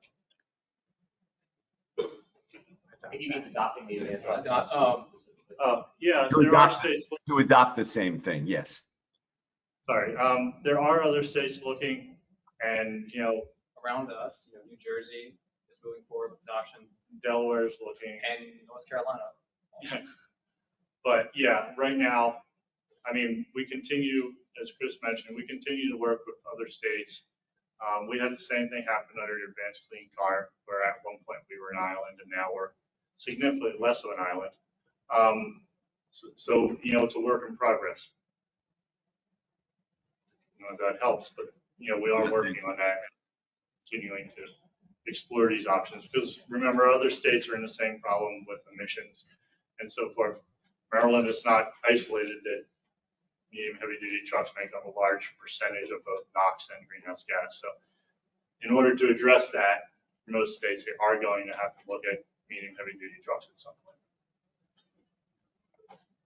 that? I think he means adopting the advanced. Yeah, To there are states. to adopt the same thing, yes. Sorry, there are other states looking, and Around us, New Jersey is moving forward with adoption, Delaware is looking. and North Carolina. But yeah, right now, I mean, we continue, as Chris mentioned, we continue to work with other states. We had the same thing happen under the advanced clean car, where at one point we were an island and now we're significantly less of an island. So it's a work in progress. That helps, but we are working on that, continuing to explore these options, because remember, other states are in the same problem with emissions and so forth. Maryland is not isolated that medium heavy duty trucks make up a large percentage of both NOx and greenhouse gas. So in order to address that, most states, they are going to have to look at medium heavy duty trucks at some point.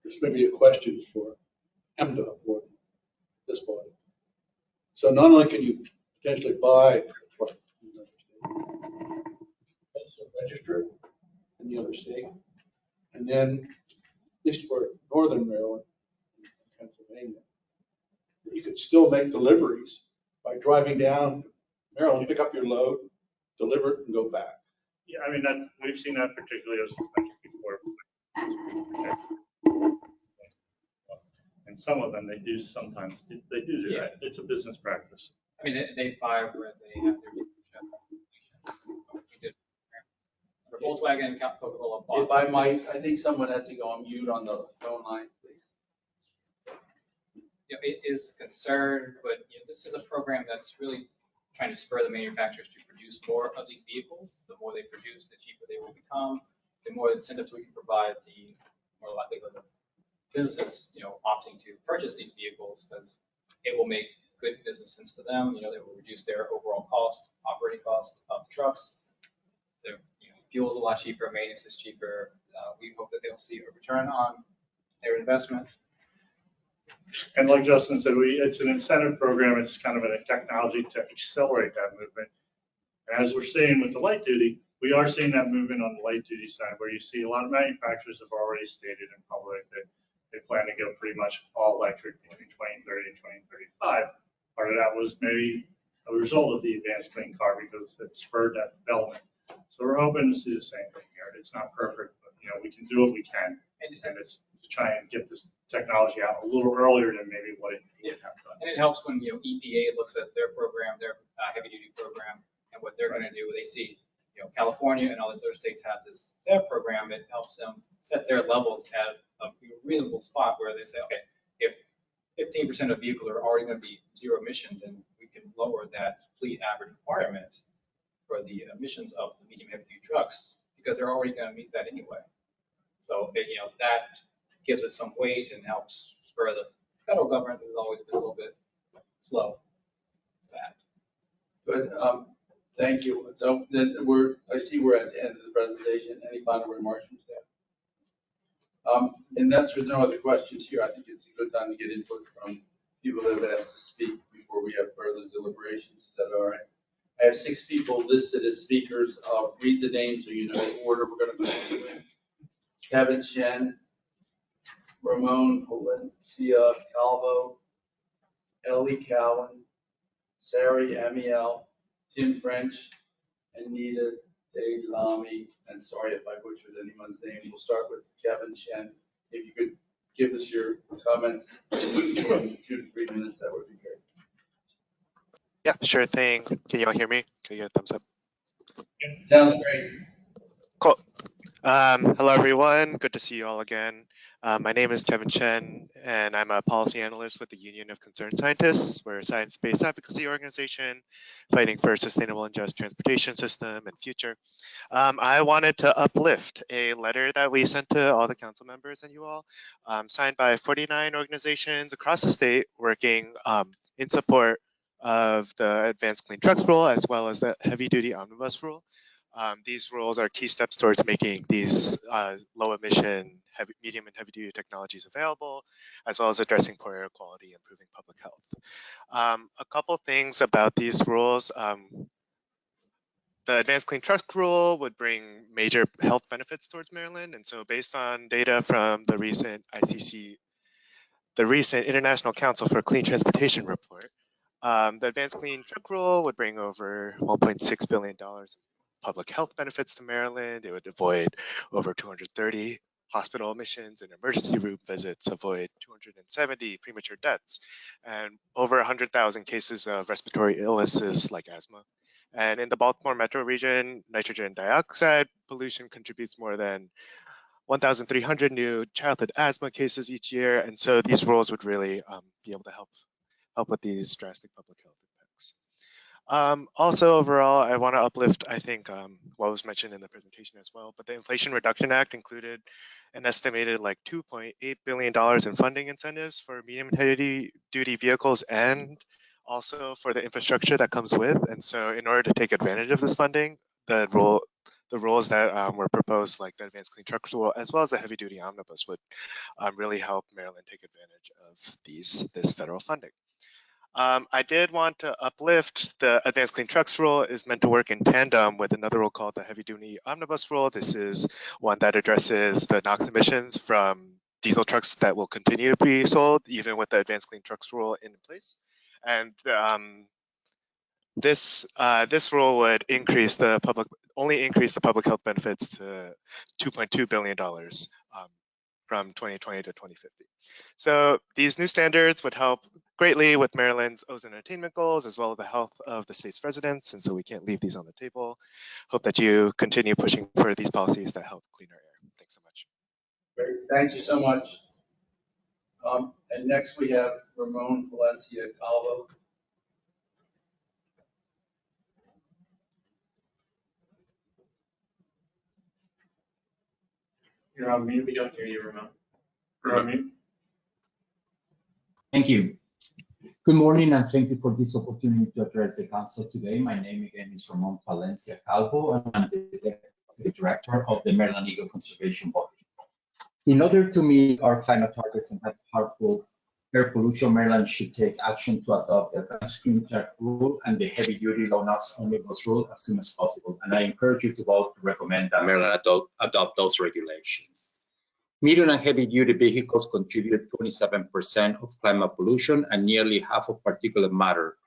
This may be a question for MDOT or this body. So not only can you potentially buy a truck in another state, also register it in the other state, and then, at least for northern Maryland and Pennsylvania, you could still make deliveries by driving down Maryland, pick up your load, deliver it, and go back. Yeah, I mean, we've seen that particularly as before. And some of them, they do sometimes, they do that. It's a business practice. I mean, they fire where they have their for Volkswagen and Coca-Cola. If I might, I think someone has to go on mute on the phone line, please. It is a concern, but this is a program that's really trying to spur the manufacturers to produce more of these vehicles. The more they produce, the cheaper they will become. The more incentives we can provide, the more likelihood of businesses, opting to purchase these vehicles, because it will make good business sense to them. They will reduce their overall cost, operating cost of the trucks. Their fuel is a lot cheaper, maintenance is cheaper. We hope that they'll see a return on their investment. And like Justin said, it's an incentive program. It's kind of a technology to accelerate that movement. And as we're seeing with the light duty, we are seeing that movement on the light duty side, where you see a lot of manufacturers have already stated in public that they plan to go pretty much all electric between 2030 and 2035. Part of that was maybe a result of the advanced clean car, because it spurred that development. So we're hoping to see the same thing here. It's not perfect, but we can do what we can. And it's to try and get this technology out a little earlier than maybe what it would have done. And it helps when, EPA looks at their program, their heavy duty program, and what they're gonna do. They see, California and all these other states have this SAF program. It helps them set their levels at a reasonable spot where they say, okay, if 15% of vehicles are already gonna be zero emission, then we can lower that fleet average requirement for the emissions of the medium heavy duty trucks, because they're already gonna meet that anyway. So, that gives it some weight and helps spur the federal government, who's always been a little bit slow. That. Good, thank you. So then I see we're at the end of the presentation. Any final remarks from staff? And that's, there's no other questions here. I think it's a good time to get input from people that have asked to speak before we have further deliberations. Is that all right? I have 6 people listed as speakers. I'll read the names so you know the order we're going to go through. Kevin Shen, Ramon Valencia Calvo, Ellie Cowan, Sari Amiel, Tim French, Anita De Lamy, and sorry if I butchered anyone's name. We'll start with Kevin Shen. If you could give us your comments in 2 to 3 minutes, that would be great. Yeah, sure thing. Can you all hear me? Can you get a thumbs up? Sounds great. Cool. Hello, everyone. Good to see you all again. My name is Kevin Chen, and I'm a policy analyst with the Union of Concerned Scientists. We're a science-based advocacy organization fighting for a sustainable and just transportation system and future. I wanted to uplift a letter that we sent to all the council members and you all, signed by 49 organizations across the state working in support of the Advanced Clean Trucks Rule as well as the Heavy Duty Omnibus Rule. These rules are key steps towards making these low emission, medium and heavy duty technologies available, as well as addressing poor air quality, improving public health. A couple things about these rules. The Advanced Clean Trucks Rule would bring major health benefits towards Maryland. And so based on data from the recent ICC, the recent International Council for Clean Transportation report, the Advanced Clean Truck Rule would bring over $1.6 billion public health benefits to Maryland. It would avoid over 230 hospital admissions and emergency room visits, avoid 270 premature deaths, and over 100,000 cases of respiratory illnesses like asthma. And in the Baltimore metro region, nitrogen dioxide pollution contributes more than 1,300 new childhood asthma cases each year. And so these rules would really be able to help with these drastic public health impacts. Also, overall, I want to uplift, I think, what was mentioned in the presentation as well, but the Inflation Reduction Act included an estimated like $2.8 billion in funding incentives for medium and heavy duty vehicles and also for the infrastructure that comes with. And so in order to take advantage of this funding, the rules that were proposed, like the Advanced Clean Trucks Rule, as well as the Heavy Duty Omnibus, would really help Maryland take advantage of this federal funding. I did want to uplift the Advanced Clean Trucks Rule is meant to work in tandem with another rule called the Heavy Duty Omnibus Rule. This is one that addresses the NOx emissions from diesel trucks that will continue to be sold even with the Advanced Clean Trucks Rule in place. And this rule would only increase the public health benefits to $2.2 billion from 2020 to 2050. So these new standards would help greatly with Maryland's ozone attainment goals, as well as the health of the state's residents. And so we can't leave these on the table. Hope that you continue pushing for these policies that help clean our air. Thanks so much. Great, thank you so much. And next we have Ramon Valencia Calvo. You're on mute. We don't hear you, Ramon. You're on mute. Thank you. Good morning, and thank you for this opportunity to address the council today. My name again is Ramon Valencia Calvo, and I'm the Deputy Director of the Maryland Eagle Conservation Board. In order to meet our climate targets and have harmful air pollution, Maryland should take action to adopt the Advanced Clean Truck Rule and the Heavy Duty Low NOx Omnibus Rule as soon as possible. And I encourage you to vote to recommend that Maryland adopt those regulations. Medium and heavy duty vehicles contribute 27% of climate pollution and nearly half of particulate matter,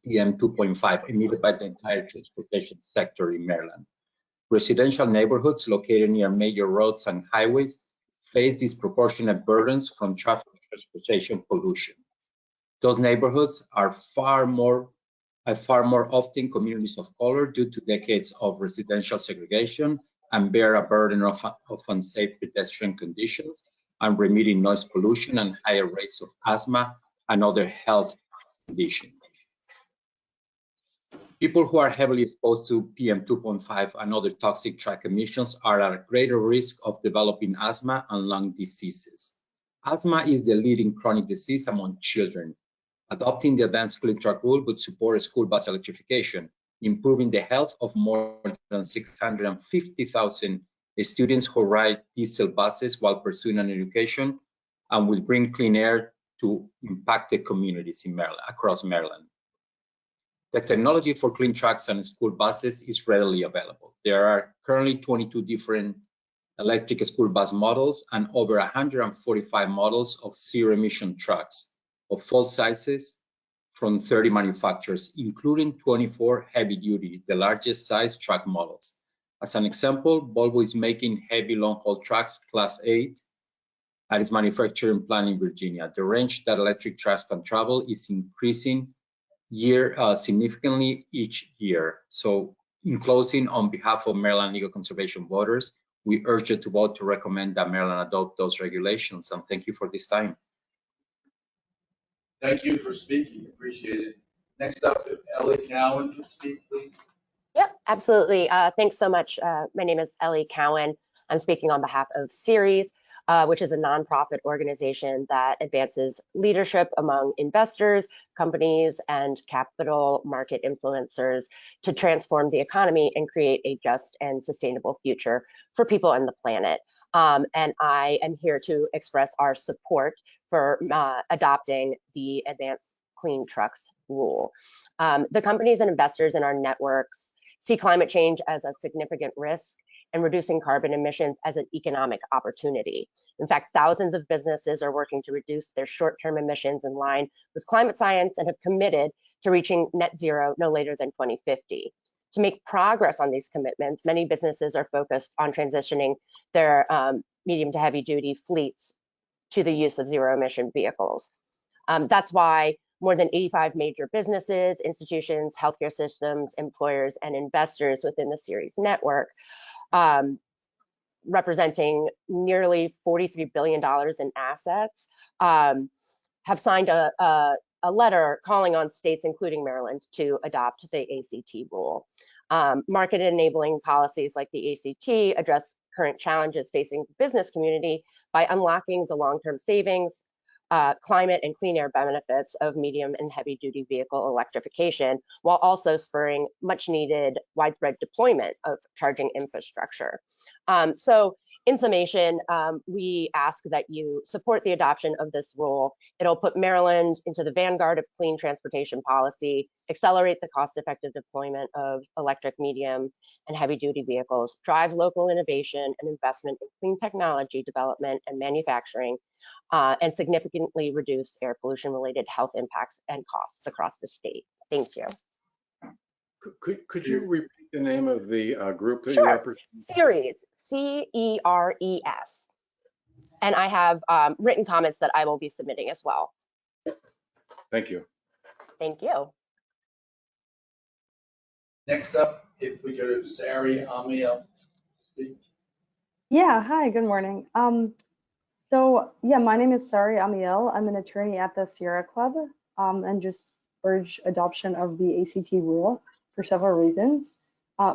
PM 2.5, emitted by the entire transportation sector in Maryland. Residential neighborhoods located near major roads and highways face disproportionate burdens from traffic and transportation pollution. Those neighborhoods are far more often communities of color due to decades of residential segregation and bear a burden of unsafe pedestrian conditions, unremitting noise pollution, and higher rates of asthma and other health conditions. People who are heavily exposed to PM 2.5 and other toxic track emissions are at greater risk of developing asthma and lung diseases. Asthma is the leading chronic disease among children. Adopting the advanced clean truck rule would support school bus electrification, improving the health of more than 650,000 students who ride diesel buses while pursuing an education, and will bring clean air to impacted communities in Maryland, across Maryland. The technology for clean trucks and school buses is readily available. There are currently 22 different electric school bus models and over 145 models of zero-emission trucks of all sizes from 30 manufacturers, including 24 heavy-duty, the largest size truck models. As an example, Volvo is making heavy long-haul trucks Class 8 at its manufacturing plant in Virginia. The range that electric trucks can travel is increasing significantly each year. So in closing, on behalf of Maryland Legal Conservation voters, we urge you to vote to recommend that Maryland adopt those regulations, and thank you for this time. Thank you for speaking, appreciate it. Next up, if Ellie Cowan could speak, please. Yep, absolutely. Thanks so much. My name is Ellie Cowan. I'm speaking on behalf of Ceres, which is a nonprofit organization that advances leadership among investors, companies, and capital market influencers to transform the economy and create a just and sustainable future for people and the planet. And I am here to express our support for adopting the Advanced Clean Trucks rule. The companies and investors in our networks see climate change as a significant risk and reducing carbon emissions as an economic opportunity. In fact, thousands of businesses are working to reduce their short-term emissions in line with climate science and have committed to reaching net zero no later than 2050. To make progress on these commitments, many businesses are focused on transitioning their medium to heavy duty fleets to the use of zero emission vehicles. That's why more than 85 major businesses, institutions, healthcare systems, employers, and investors within the Ceres network, representing nearly $43 billion in assets, have signed a letter calling on states, including Maryland, to adopt the ACT rule. Market enabling policies like the ACT address current challenges facing the business community by unlocking the long-term savings, climate and clean air benefits of medium and heavy duty vehicle electrification, while also spurring much needed widespread deployment of charging infrastructure. So in summation, we ask that you support the adoption of this rule. It'll put Maryland into the vanguard of clean transportation policy, accelerate the cost-effective deployment of electric, medium, and heavy-duty vehicles, drive local innovation and investment in clean technology development and manufacturing, and significantly reduce air pollution-related health impacts and costs across the state. Thank you. Could you repeat the name of the group that Sure. you represent? Ceres, C-E-R-E-S. And I have written comments that I will be submitting as well. Thank you. Thank you. Next up, if we go to Sari Amiel, speak. Yeah, hi, good morning. My name is Sari Amiel. I'm an attorney at the Sierra Club, and just urge adoption of the ACT rule for several reasons.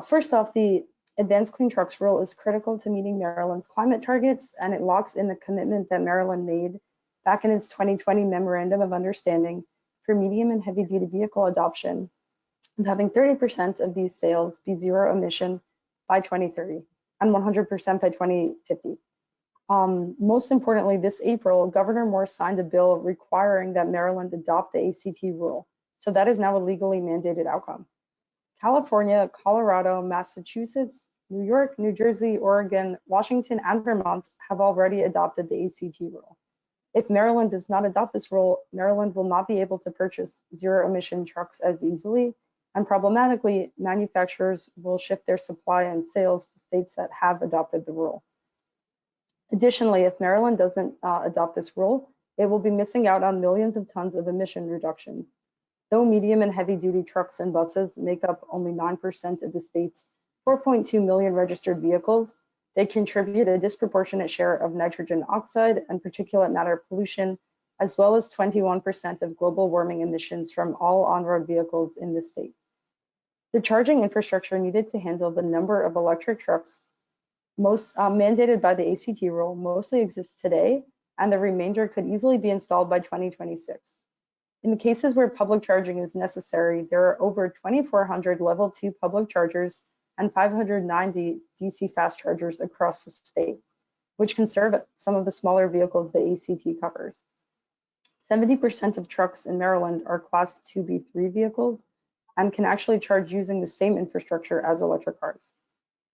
First off, the Advanced Clean Trucks rule is critical to meeting Maryland's climate targets, and it locks in the commitment that Maryland made back in its 2020 Memorandum of Understanding for medium and heavy duty vehicle adoption, of having 30% of these sales be zero emission by 2030 and 100% by 2050. Most importantly, this April, Governor Moore signed a bill requiring that Maryland adopt the ACT rule. So that is now a legally mandated outcome. California, Colorado, Massachusetts, New York, New Jersey, Oregon, Washington, and Vermont have already adopted the ACT rule. If Maryland does not adopt this rule, Maryland will not be able to purchase zero emission trucks as easily, And problematically, manufacturers will shift their supply and sales to states that have adopted the rule. Additionally, if Maryland doesn't adopt this rule, it will be missing out on millions of tons of emission reductions. Though medium and heavy duty trucks and buses make up only 9% of the state's 4.2 million registered vehicles, they contribute a disproportionate share of nitrogen oxide and particulate matter pollution, as well as 21% of global warming emissions from all on-road vehicles in the state. The charging infrastructure needed to handle the number of electric trucks most mandated by the ACT rule mostly exists today, and the remainder could easily be installed by 2026. In the cases where public charging is necessary, there are over 2,400 level 2 public chargers and 590 DC fast chargers across the state, which can serve some of the smaller vehicles the ACT covers. 70% of trucks in Maryland are Class 2B3 vehicles and can actually charge using the same infrastructure as electric cars,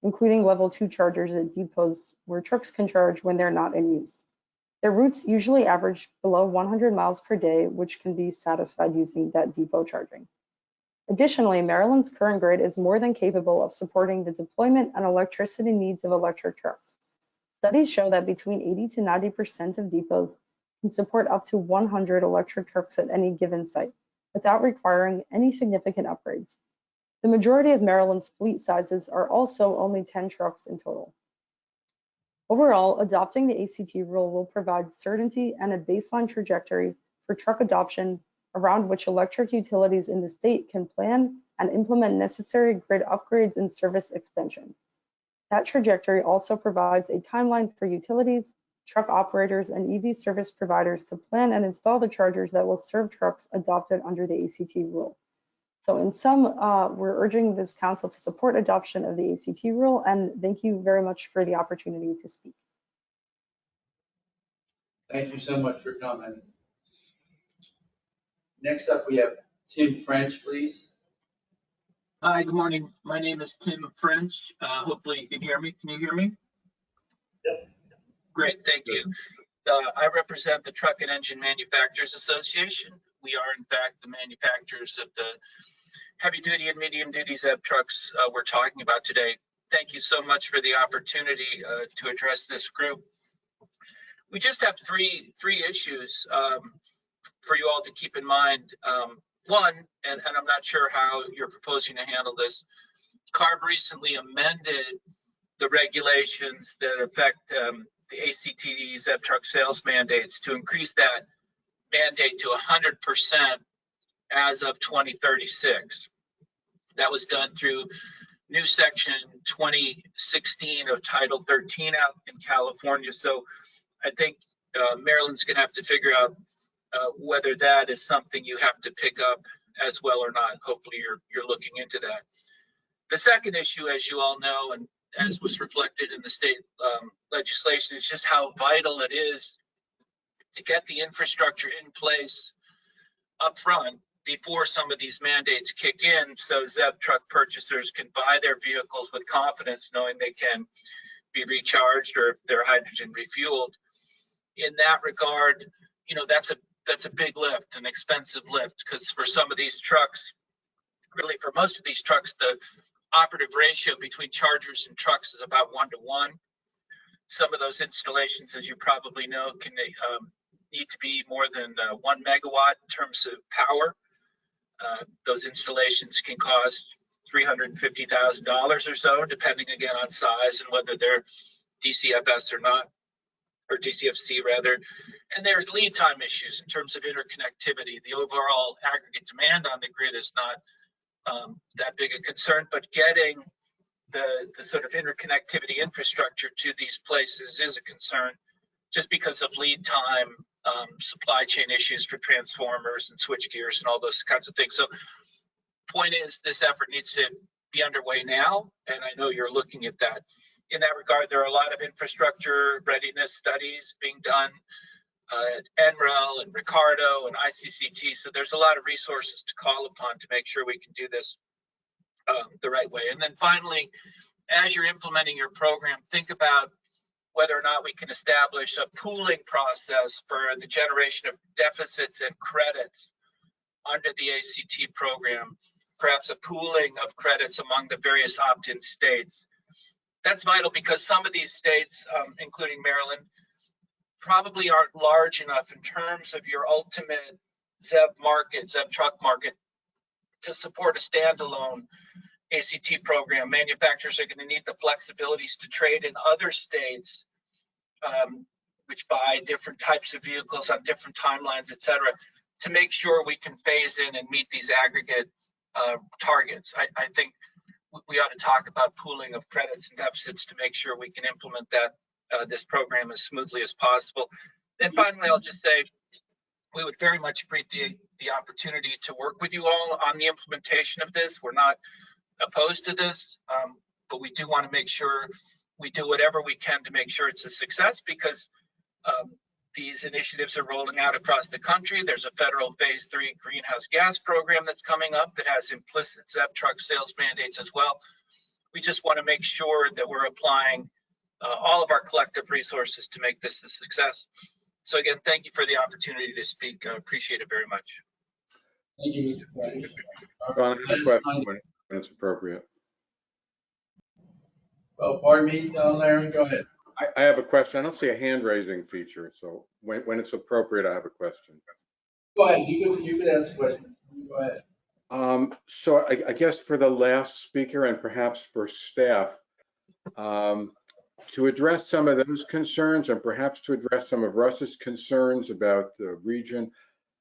including level 2 chargers at depots where trucks can charge when they're not in use. Their routes usually average below 100 miles per day, which can be satisfied using that depot charging. Additionally, Maryland's current grid is more than capable of supporting the deployment and electricity needs of electric trucks. Studies show that between 80 to 90% of depots can support up to 100 electric trucks at any given site without requiring any significant upgrades. The majority of Maryland's fleet sizes are also only 10 trucks in total. Overall, adopting the ACT rule will provide certainty and a baseline trajectory for truck adoption around which electric utilities in the state can plan and implement necessary grid upgrades and service extensions. That trajectory also provides a timeline for utilities, truck operators, and EV service providers to plan and install the chargers that will serve trucks adopted under the ACT rule. So in sum, we're urging this council to support adoption of the ACT rule, and thank you very much for the opportunity to speak. Thank you so much for coming. Next up, we have Tim French, please. Hi, good morning. My name is Tim French. Hopefully you can hear me. Can you hear me? Yep. Great, thank you. I represent the Truck and Engine Manufacturers Association. We are, in fact, the manufacturers of the heavy duty and medium duty ZEB trucks we're talking about today. Thank you so much for the opportunity to address this group. We just have three issues for you all to keep in mind. One, and I'm not sure how you're proposing to handle this, CARB recently amended the regulations that affect the ACT ZEB truck sales mandates to increase that mandate to 100% as of 2036. That was done through new section 2016 of Title 13 out in California. So I think Maryland's going to have to figure out whether that is something you have to pick up as well or not. Hopefully you're looking into that. The second issue, as you all know, and as was reflected in the state legislation, is just how vital it is to get the infrastructure in place up front before some of these mandates kick in, so ZEB truck purchasers can buy their vehicles with confidence, knowing they can be recharged or if they're hydrogen refueled. In that regard, you know, that's a big lift, an expensive lift, because for some of these trucks, really for most of these trucks, the operative ratio between chargers and trucks is about 1-to-1. Some of those installations, as you probably know, can need to be more than 1 megawatt in terms of power. Those installations can cost $350,000 or so, depending again on size and whether they're DCFS or not, or DCFC rather. And there's lead time issues in terms of interconnectivity. The overall aggregate demand on the grid is not that big a concern, but getting the sort of interconnectivity infrastructure to these places is a concern, just because of lead time, supply chain issues for transformers and switch gears and all those kinds of things. So point is, this effort needs to be underway now, and I know you're looking at that. In that regard, there are a lot of infrastructure readiness studies being done at NREL and Ricardo and ICCT, so there's a lot of resources to call upon to make sure we can do this the right way. And then finally, as you're implementing your program, think about whether or not we can establish a pooling process for the generation of deficits and credits under the ACT program. perhaps a pooling of credits among the various opt-in states. That's vital because some of these states, including Maryland, probably aren't large enough in terms of your ultimate ZEV market, ZEV truck market, to support a standalone ACT program. Manufacturers are going to need the flexibilities to trade in other states, which buy different types of vehicles on different timelines, et cetera, to make sure we can phase in and meet these aggregate targets. I think we ought to talk about pooling of credits and deficits to make sure we can implement that this program as smoothly as possible. And finally, I'll just say we would very much appreciate the opportunity to work with you all on the implementation of this. We're not opposed to this, but we do want to make sure we do whatever we can to make sure it's a success, because these initiatives are rolling out across the country. There's a federal phase 3 greenhouse gas program that's coming up that has implicit ZEV truck sales mandates as well. We just want to make sure that we're applying all of our collective resources to make this a success. So again, thank you for the opportunity to speak. I appreciate it very much. Thank you, Mr. French. Ron, I have a question when it's appropriate. Well, pardon me, Larry, go ahead. I have a question. I don't see a hand raising feature, so when it's appropriate, I have a question. Go ahead, you could ask a question. Go ahead. So I guess for the last speaker and perhaps for staff, to address some of those concerns and perhaps to address some of Russ's concerns about the region,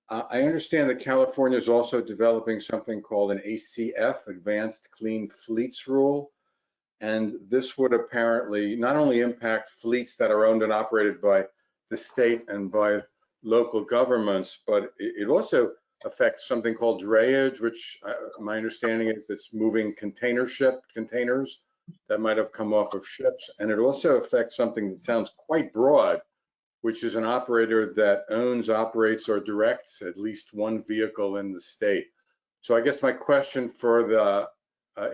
I understand that California is also developing something called an ACF, Advanced Clean Fleets Rule. And this would apparently not only impact fleets that are owned and operated by the state and by local governments, but it also affects something called drayage, which my understanding is it's moving containers that might have come off of ships. And it also affects something that sounds quite broad, which is an operator that owns, operates, or directs at least one vehicle in the state. So I guess my question for the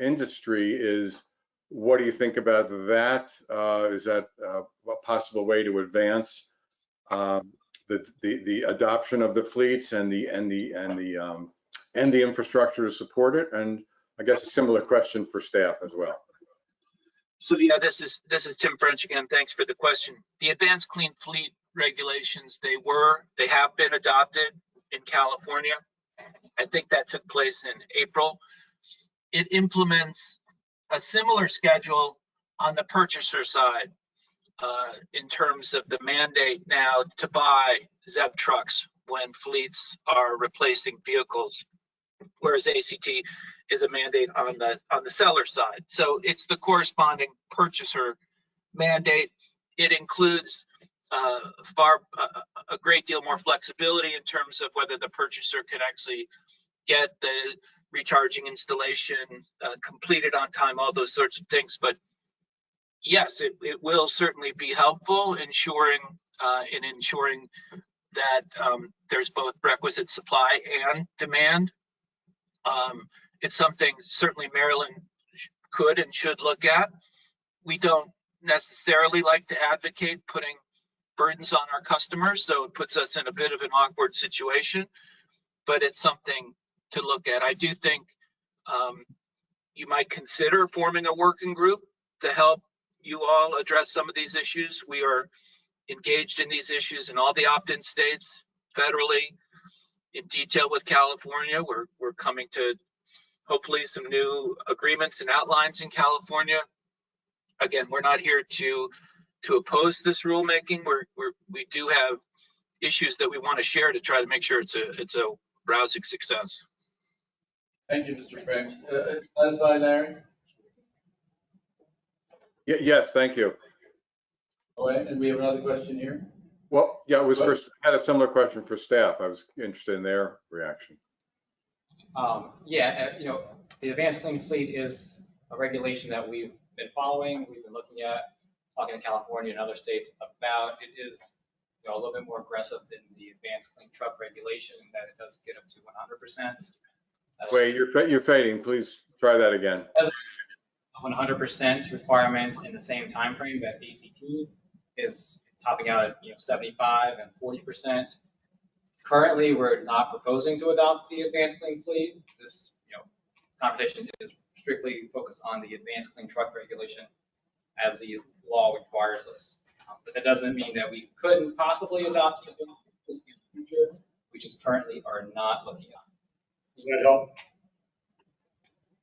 industry is, what do you think about that? Is that a possible way to advance the adoption of the fleets and the infrastructure to support it? And I guess a similar question for staff as well. So yeah, this is Tim French again. Thanks for the question. The Advanced Clean Fleet regulations, they have been adopted in California. I think that took place in April. It implements a similar schedule on the purchaser side in terms of the mandate now to buy ZEV trucks when fleets are replacing vehicles, whereas ACT is a mandate on the seller side. So it's the corresponding purchaser mandate. It includes a great deal more flexibility in terms of whether the purchaser can actually get the recharging installation completed on time, all those sorts of things. But yes, it will certainly be helpful in ensuring that there's both requisite supply and demand. It's something certainly Maryland could and should look at. We don't necessarily like to advocate putting burdens on our customers, so it puts us in a bit of an awkward situation, but it's something to look at. I do think you might consider forming a working group to help you all address some of these issues. We are engaged in these issues in all the opt-in states, federally, in detail with California. We're coming to hopefully some new agreements and outlines in California. Again, we're not here to oppose this rulemaking. We do have issues that we want to share to try to make sure it's a rousing success. Thank you, Mr. French. Satisfied, Larry? Yes, thank you. All right, and we have another question here. Well, yeah, I had a similar question for staff. I was interested in their reaction. The Advanced Clean Fleet is a regulation that we've been following. We've been looking at, talking to California and other states about. It is a little bit more aggressive than the Advanced Clean Truck regulation, in that it does get up to 100%. Wait, you're fading. Please try that again. As a 100% requirement in the same time frame that ACT is topping out at 75 and 40%. Currently, we're not proposing to adopt the Advanced Clean Fleet. This conversation is strictly focused on the advanced clean truck regulation as the law requires us. But that doesn't mean that we couldn't possibly adopt the advanced clean in the future. We just currently are not looking at it. Does that help?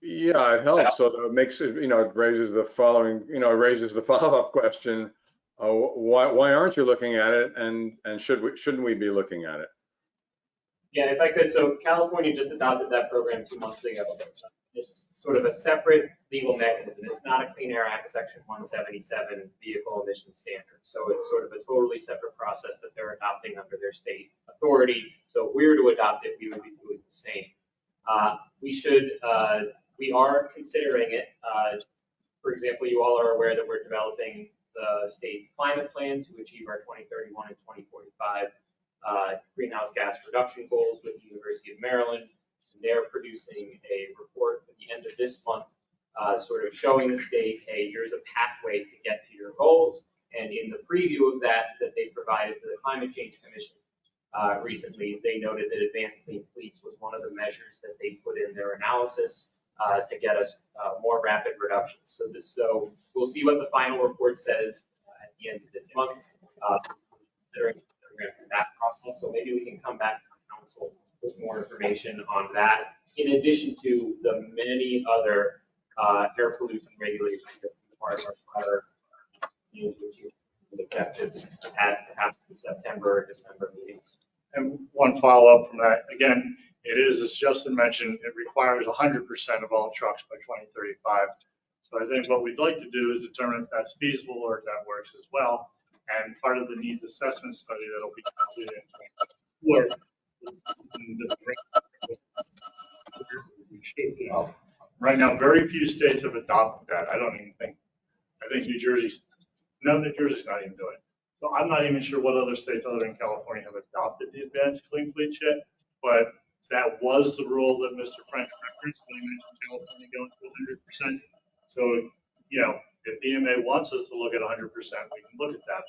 Yeah, it helps. So it makes it, it raises the following, it raises the follow-up question. Why aren't you looking at it? And shouldn't we be looking at it? Yeah, if I could. So California just adopted that program 2 months ago. It's sort of a separate legal mechanism. It's not a Clean Air Act Section 177 vehicle emission standard. So it's sort of a totally separate process that they're adopting under their state authority. So if we were to adopt it, we would be doing the same. We are considering it. For example, you all are aware that we're developing the state's climate plan to achieve our 2031 and 2045 greenhouse gas reduction goals with the University of Maryland. They're producing a report at the end of this month, sort of showing the state, hey, here's a pathway to get to your goals. And in the preview of that they provided to the Climate Change Commission recently, they noted that advanced clean fleets was one of the measures that they put in their analysis to get us more rapid reductions. So we'll see what the final report says at the end of this month, considering that process. So maybe we can come back to the council with more information on that, in addition to the many other air pollution regulations that require our objectives at perhaps the September or December meetings. And one follow-up from that, again, it is, as Justin mentioned, it requires 100% of all trucks by 2035. So I think what we'd like to do is determine if that's feasible or if that works as well. And part of the needs assessment study that'll be completed in 2024. Right now, very few states have adopted that. I think New Jersey's not even doing it. So I'm not even sure what other states other than California have adopted the advanced clean fleet yet, but that was the rule that Mr. Frank referenced when he mentioned California going to 100%. So, if EMA wants us to look at 100%, we can look at that.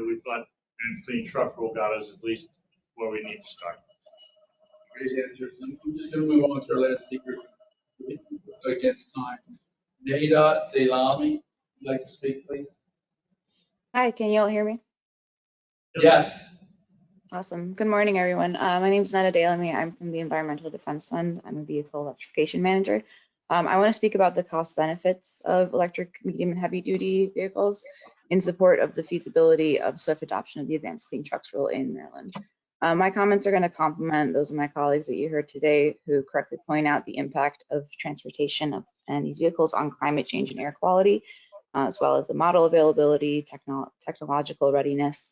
We thought advanced clean truck rule got us at least where we need to start. Great answers. I'm just going to move on to our last speaker against time. Nada Delami, would you like to speak, please? Hi, can you all hear me? Yes. Awesome. Good morning, everyone. My name is Nada Delami. I'm from the Environmental Defense Fund. I'm a vehicle electrification manager. I want to speak about the cost benefits of electric, medium, and heavy duty vehicles in support of the feasibility of swift adoption of the advanced clean trucks rule in Maryland. My comments are going to complement those of my colleagues that you heard today, who correctly point out the impact of transportation and these vehicles on climate change and air quality, as well as the model availability, technological readiness.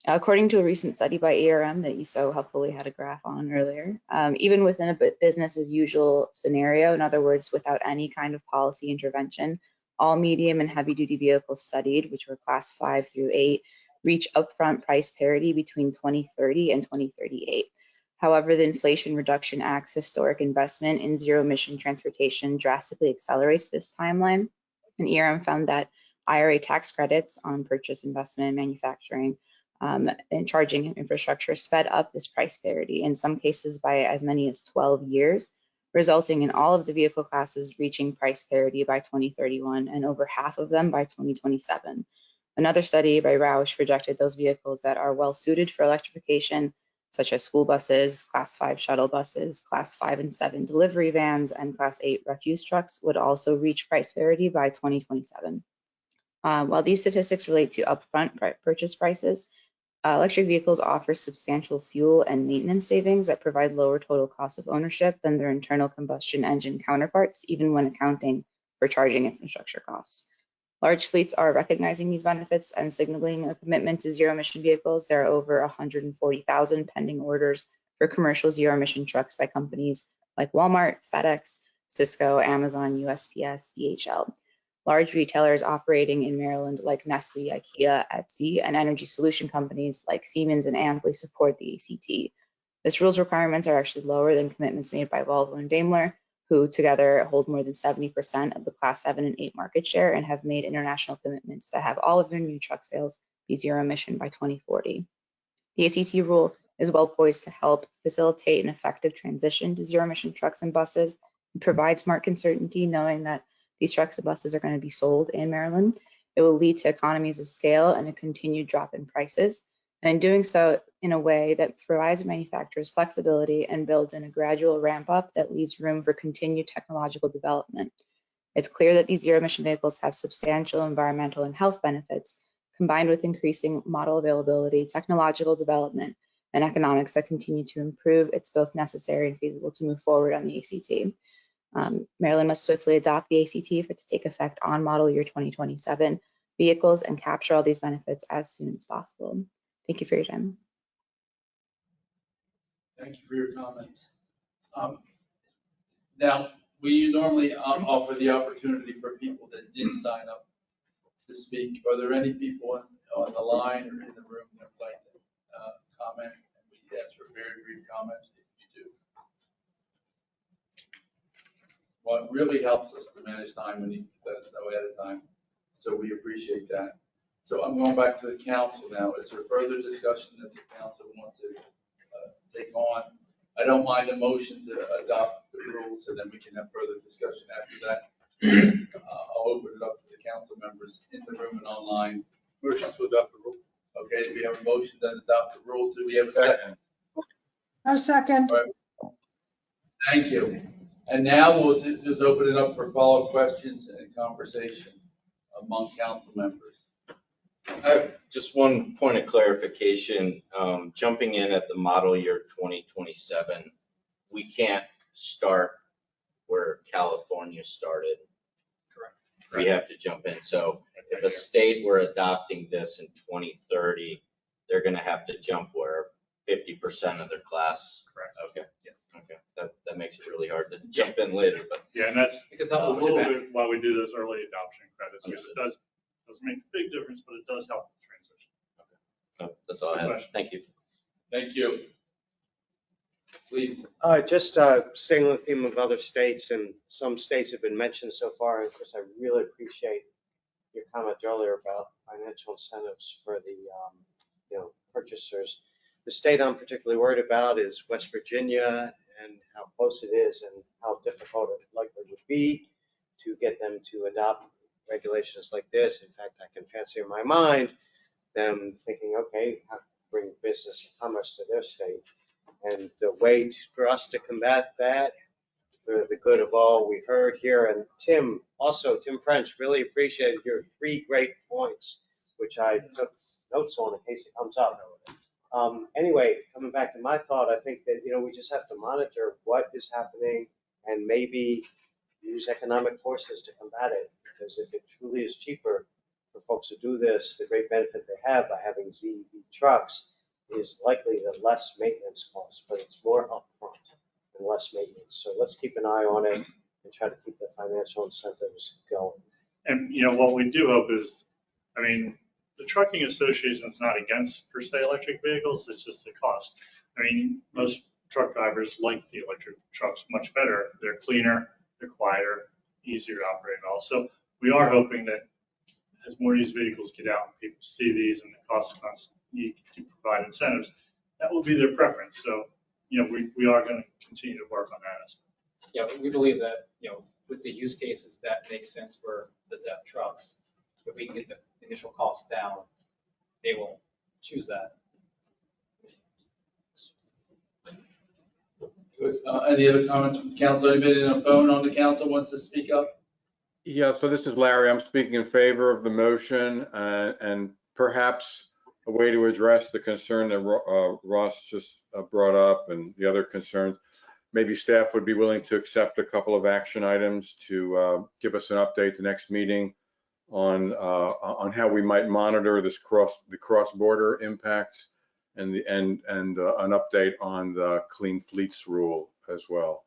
According to a recent study by ARM that you so helpfully had a graph on earlier, even within a business as usual scenario, in other words, without any kind of policy intervention, all medium and heavy duty vehicles studied, which were class 5 through 8, reach upfront price parity between 2030 and 2038. However, the Inflation Reduction Act's historic investment in zero emission transportation drastically accelerates this timeline. And ERM found that IRA tax credits on purchase, investment, and manufacturing and charging infrastructure sped up this price parity, in some cases by as many as 12 years, resulting in all of the vehicle classes reaching price parity by 2031 and over half of them by 2027. Another study by Roush projected those vehicles that are well suited for electrification, such as school buses, class 5 shuttle buses, class 5 and 7 delivery vans, and class 8 refuse trucks, would also reach price parity by 2027. While these statistics relate to upfront purchase prices, electric vehicles offer substantial fuel and maintenance savings that provide lower total cost of ownership than their internal combustion engine counterparts, even when accounting for charging infrastructure costs. Large fleets are recognizing these benefits and signaling a commitment to zero emission vehicles. There are over 140,000 pending orders for commercial zero emission trucks by companies like Walmart, FedEx, Cisco, Amazon, USPS, DHL. Large retailers operating in Maryland like Nestle, IKEA, Etsy, and energy solution companies like Siemens and Amply support the ACT. This rule's requirements are actually lower than commitments made by Volvo and Daimler, who together hold more than 70% of the class 7 and 8 market share and have made international commitments to have all of their new truck sales be zero emission by 2040. The ACT rule is well poised to help facilitate an effective transition to zero emission trucks and buses, provide smart certainty knowing that these trucks and buses are going to be sold in Maryland. It will lead to economies of scale and a continued drop in prices. And in doing so in a way that provides manufacturers flexibility and builds in a gradual ramp up that leaves room for continued technological development. It's clear that these zero emission vehicles have substantial environmental and health benefits, combined with increasing model availability, technological development, and economics that continue to improve. It's both necessary and feasible to move forward on the ACT. Maryland must swiftly adopt the ACT for it to take effect on model year 2027 vehicles and capture all these benefits as soon as possible. Thank you for your time. Thank you for your comments. Now, we normally offer the opportunity for people that didn't sign up to speak. Are there any people on the line or in the room that would like to comment? And we ask for very brief comments if you do. Well, it really helps us to manage time when you let us know ahead of time. So we appreciate that. So I'm going back to the council now. Is there further discussion that the council wants to take on? I don't mind a motion to adopt the rules, and then we can have further discussion after that. I'll open it up to the council members in the room and online. Motion to adopt the rule. Okay, do we have a motion to adopt the rule? Do we have a second? A second. All right. Thank you. And now we'll just open it up for follow-up questions and conversation among council members. I have just one point of clarification. Jumping in at the model year 2027, we can't start where California started. Correct. We have to jump in. So if a state were adopting this in 2030, they're going to have to jump where 50% of their class. Correct. Okay. Yes. Okay. That makes it really hard to jump in later, but Yeah, and that's It's a a tough little pushback. bit why we do those early adoption credits, because it doesn't make a big difference, but it does help the transition. that's all I have. Thank you. Thank you. Please. Just staying on the theme of other states, and some states have been mentioned so far. Of course, I really appreciate your comment earlier about financial incentives for the purchasers. The state I'm particularly worried about is West Virginia, and how close it is and how difficult it likely would be to get them to adopt regulations like this. In fact, I can fancy in my mind them thinking, okay, how to bring business and commerce to their state. And the way for us to combat that, for the good of all we heard here, and Tim French, really appreciated your 3 great points, which I took notes on in case it comes up. Anyway, coming back to my thought, I think that, we just have to monitor what is happening and maybe use economic forces to combat it. Because if it truly is cheaper for folks to do this, the great benefit they have by having ZEV trucks is likely the less maintenance costs, but it's more upfront and less maintenance. So let's keep an eye on it and try to keep the financial incentives going. And, what we do hope is, the Trucking Association is not against per se electric vehicles, it's just the cost. Most truck drivers like the electric trucks much better. They're cleaner, they're quieter, easier to operate and all. So we are hoping that as more of these vehicles get out and people see these and the cost need to provide incentives, that will be their preference. So, we are going to continue to work on that aspect. Yeah, we believe that, with the use cases that make sense for the ZEP trucks, if we can get the initial cost down, they will choose that. Good. Any other comments from the council? Anybody on the phone on the council wants to speak up? Yeah, so this is Larry. I'm speaking in favor of the motion, and perhaps a way to address the concern that Ross just brought up and the other concerns. Maybe staff would be willing to accept a couple of action items to give us an update the next meeting on how we might monitor this cross-border impacts and an update on the clean fleets rule as well.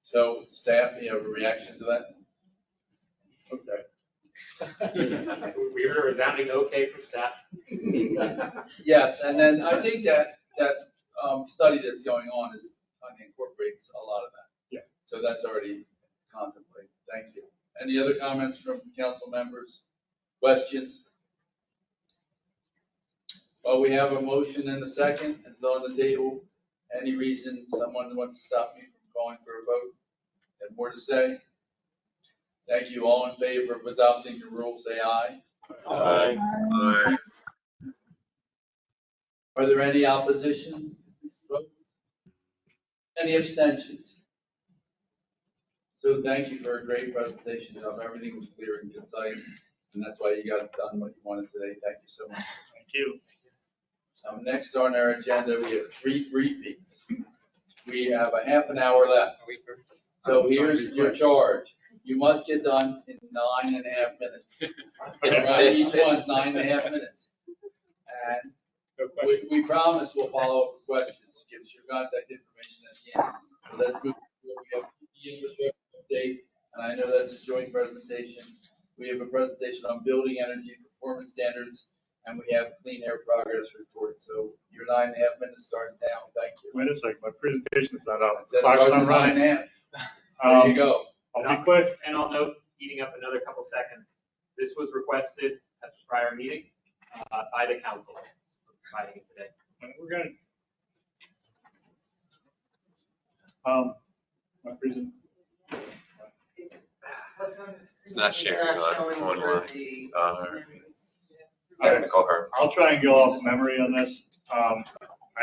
So staff, you have a reaction to that? Okay. We heard a resounding okay from staff. Yes, and then I think that study that's going on incorporates a lot of that. Yeah. So that's already contemplated. Thank you. Any other comments from council members? Questions? Well, we have a motion and a second. It's on the table. Any reason someone wants to stop me from calling for a vote? Have more to say? Thank you. All in favor of adopting the rule, say aye. Aye. Aye. Are there any opposition? Any abstentions? So thank you for a great presentation, Jeff. Everything was clear and concise, and that's why you got it done what you wanted today. Thank you so much. Thank you. Next on our agenda, we have 3 briefings. We have a half an hour left. So here's your charge. You must get done in 9.5 minutes. Right? Each one's 9.5 minutes. And we promise we'll follow up with questions. Give us your contact information at the end. So let's move. We have the infrastructure update, and I know that's a joint presentation. We have a presentation on building energy performance standards, and we have a clean air progress report. So your 9.5 minutes starts now. Thank you. Wait a second, my presentation's not up. Instead of Clock's starting not at running. 9.5. There you go. I'll be quick. And I'll note, eating up another couple seconds, this was requested at the prior meeting by the council. Providing it today. We're going my presentation. It's not sharing online. Technical hurdle. I'll try and go off memory on this. I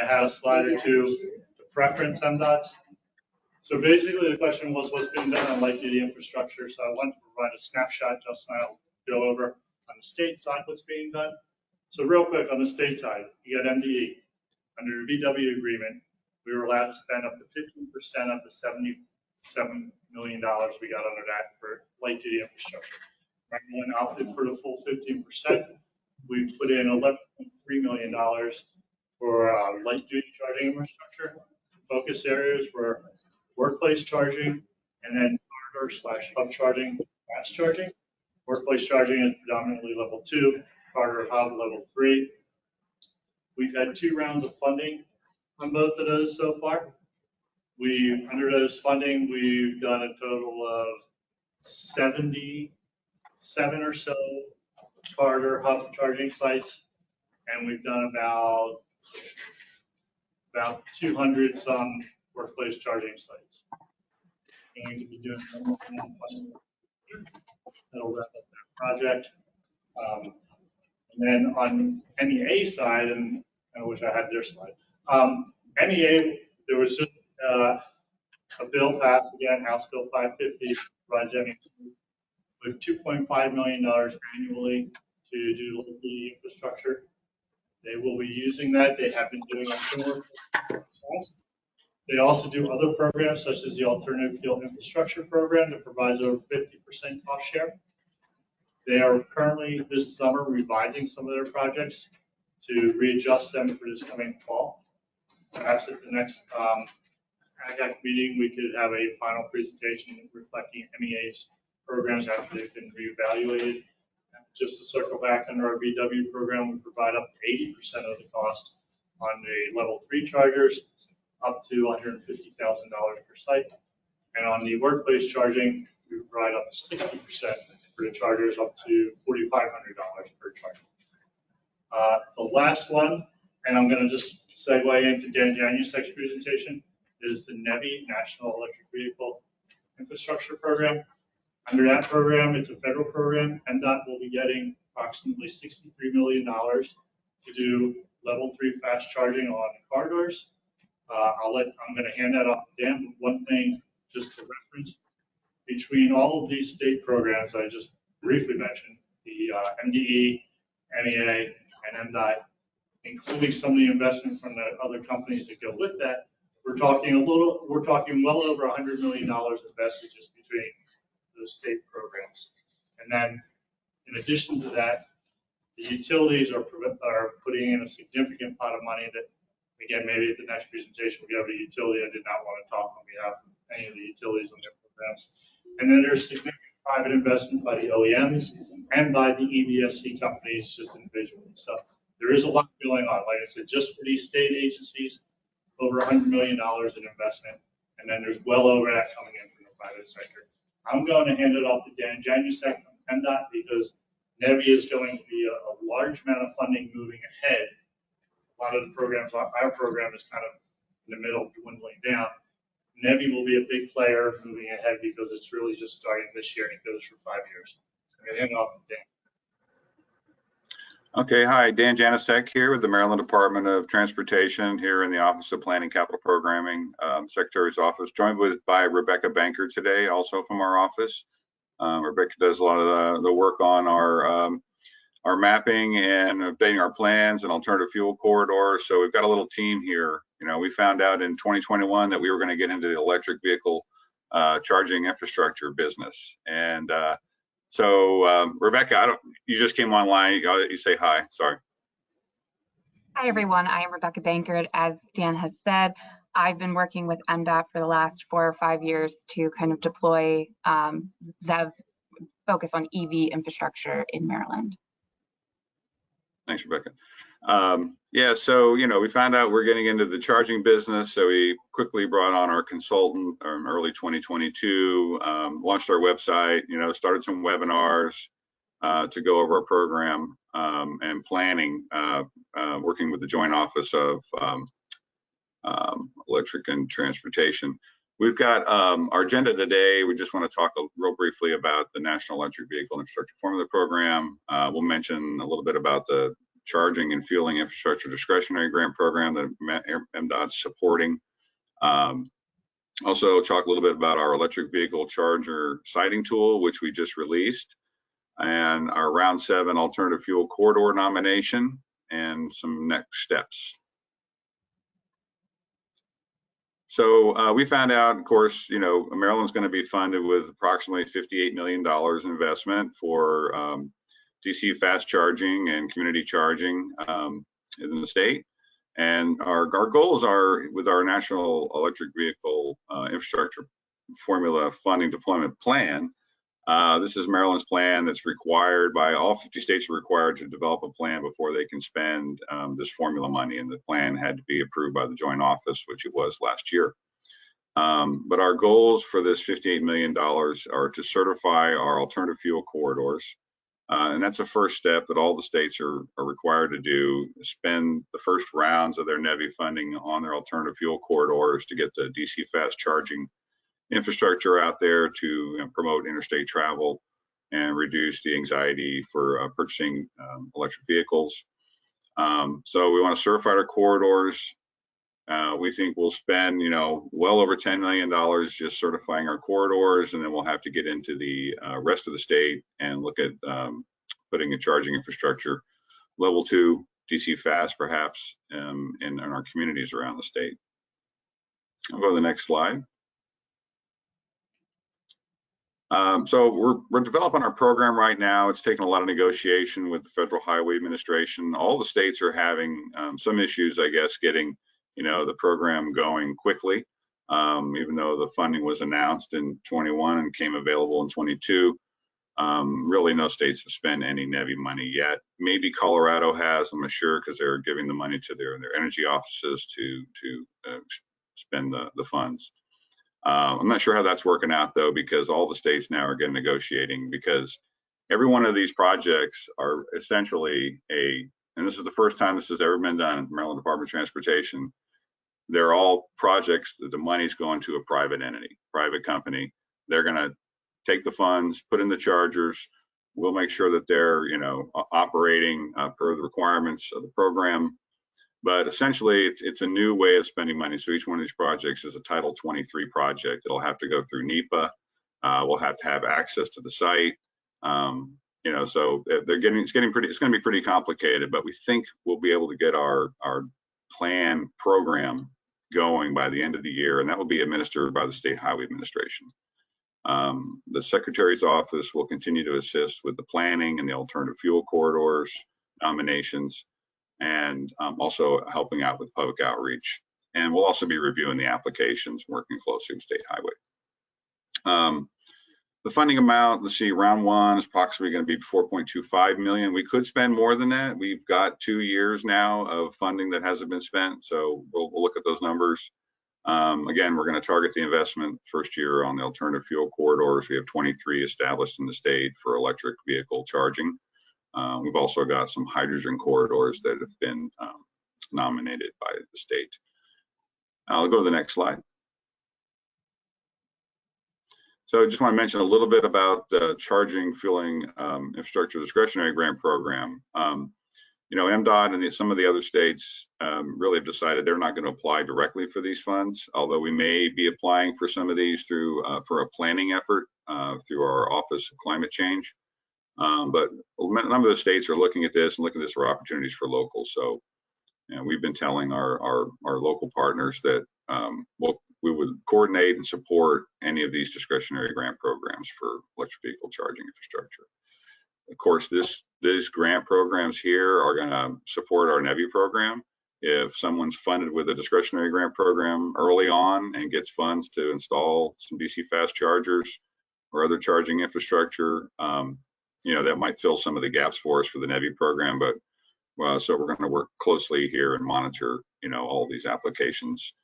had a slide or two to preference MDOTs. So basically the question was what's been done on light duty infrastructure. So I wanted to provide a snapshot just now, go over on the state side what's being done. So real quick on the state side, you got MDE. Under the VW agreement, we were allowed to spend up to 15% of the $77 million we got under that for light duty infrastructure. Everyone opted for the full 15%. We put in $11.3 million for light duty charging infrastructure. Focus areas were workplace charging and then corridor/hub charging, fast charging. Workplace charging is predominantly level 2, corridor hub level 3. We've had 2 rounds of funding on both of those so far. Under those funding, we've done a total of 77 or so corridor hub charging sites, and we've done about 200 some workplace charging sites. Going to be doing that'll wrap up that project. And then on MEA side, and I wish I had their slide. MEA, there was just a bill passed again, House Bill 550, provides MEA with $2.5 million annually to do local infrastructure. They will be using that. They have been doing similar. They also do other programs such as the Alternative Fuel Infrastructure Program that provides over 50% cost share. They are currently this summer revising some of their projects to readjust them for this coming fall. Perhaps at the next AQCAC meeting, we could have a final presentation reflecting MEA's programs after they've been reevaluated. Just to circle back, under our VW program, we provide up to 80% of the cost on the level 3 chargers, up to $150,000 per site. And on the workplace charging, we provide up to 60% for the chargers, up to $4,500 per charger. The last one, and I'm going to just segue into Dan Janusek's presentation, is the NEVI, National Electric Vehicle Infrastructure Program. Under that program, it's a federal program. MDOT will be getting approximately $63 million to do level 3 fast charging on corridors. I'm going to hand that off to Dan. One thing just to reference, between all of these state programs I just briefly mentioned, the MDE, MEA, and MDOT, including some of the investment from the other companies that go with that, we're talking well over $100 million invested just between those state programs. And then in addition to that, the utilities are putting in a significant pot of money that, again, maybe at the next presentation, we have a utility. I did not want to talk on behalf of any of the utilities on their programs. And then there's significant private investment by the OEMs and by the EVSC companies just individually. So there is a lot going on. Like I said, just for these state agencies, over $100 million in investment. And then there's well over that coming in from the private sector. I'm going to hand it off to Dan Janusek from MDOT because NEVI is going to be a large amount of funding moving ahead a lot of the programs, our program is kind of in the middle, dwindling down. NEVI will be a big player moving ahead because it's really just starting this year and it goes for 5 years. I'm going to hand off to Dan. Okay, hi, Dan Janistek here with the Maryland Department of Transportation here in the Office of Planning Capital Programming, Secretary's Office, joined by Rebecca Banker today, also from our office. Rebecca does a lot of the work on our mapping and updating our plans and alternative fuel corridors. So we've got a little team here. You know, we found out in 2021 that we were going to get into the electric vehicle charging infrastructure business. And so Rebecca, you just came online. You say hi. Sorry. Hi, everyone. I am Rebecca Bankert. As Dan has said, I've been working with MDOT for the last 4 or 5 years to kind of deploy ZEV, focus on EV infrastructure in Maryland. Thanks, Rebecca. Yeah, so, you know, we found out we're getting into the charging business, so we quickly brought on our consultant in early 2022, launched our website, you know, started some webinars to go over our program and planning, working with the Joint Office of Electric and Transportation. We've got our agenda today. We just want to talk real briefly about the National Electric Vehicle Infrastructure Formula Program. We'll mention a little bit about the Charging and Fueling Infrastructure Discretionary Grant Program that MDOT's supporting. Also talk a little bit about our electric vehicle charger siting tool, which we just released, and our Round 7 alternative fuel corridor nomination and some next steps. So we found out, of course, you know, Maryland's going to be funded with approximately $58 million investment for DC fast charging and community charging in the state. And our goals are with our National Electric Vehicle Infrastructure Formula Funding Deployment Plan. This is Maryland's plan that's required by all 50 states are required to develop a plan before they can spend this formula money. And the plan had to be approved by the Joint Office, which it was last year. But our goals for this $58 million are to certify our alternative fuel corridors. And that's a first step that all the states are required to do, spend the first rounds of their NEVI funding on their alternative fuel corridors to get the DC fast charging infrastructure out there to promote interstate travel and reduce the anxiety for purchasing electric vehicles. So we want to certify our corridors. We think we'll spend, you know, well over $10 million just certifying our corridors, and then we'll have to get into the rest of the state and look at putting a charging infrastructure, level 2 DC fast, perhaps, in our communities around the state. I'll go to the next slide. So we're developing our program right now. It's taken a lot of negotiation with the Federal Highway Administration. All the states are having some issues, I guess, getting, you know, the program going quickly, even though the funding was announced in 21 and came available in 22. Really, no states have spent any NEVI money yet. Maybe Colorado has, I'm not sure, because they're giving the money to their energy offices to spend the funds. I'm not sure how that's working out, though, because all the states now are getting negotiating, because every one of these projects are essentially and this is the first time this has ever been done in the Maryland Department of Transportation. They're all projects that the money's going to a private entity, private company. They're going to take the funds, put in the chargers. We'll make sure that they're, you know, operating per the requirements of the program. But essentially, it's a new way of spending money. So each one of these projects is a Title 23 project. It'll have to go through NEPA. We'll have to have access to the site. You know, so it's going to be pretty complicated. But we think we'll be able to get our plan program going by the end of the year, and that will be administered by the State Highway Administration. The Secretary's Office will continue to assist with the planning and the alternative fuel corridors nominations, and also helping out with public outreach. And we'll also be reviewing the applications, working closely with State Highway. The funding amount, let's see, round 1 is approximately going to be $4.25 million. We could spend more than that. We've got 2 years now of funding that hasn't been spent, so we'll look at those numbers. Again, we're going to target the investment first year on the alternative fuel corridors. We have 23 established in the state for electric vehicle charging. We've also got some hydrogen corridors that have been nominated by the state. I'll go to the next slide. So I just want to mention a little bit about the charging fueling infrastructure discretionary grant program. You know, MDOT and some of the other states really have decided they're not going to apply directly for these funds, although we may be applying for some of these through for a planning effort through our Office of Climate Change. But a number of the states are looking at this and looking at this for opportunities for locals. So, you know, we've been telling our local partners that we would coordinate and support any of these discretionary grant programs for electric vehicle charging infrastructure. Of course, these grant programs here are going to support our NEVI program. If someone's funded with a discretionary grant program early on and gets funds to install some DC fast chargers or other charging infrastructure, you know, that might fill some of the gaps for us for the NEVI program. But so we're going to work closely here and monitor, you know, all these applications.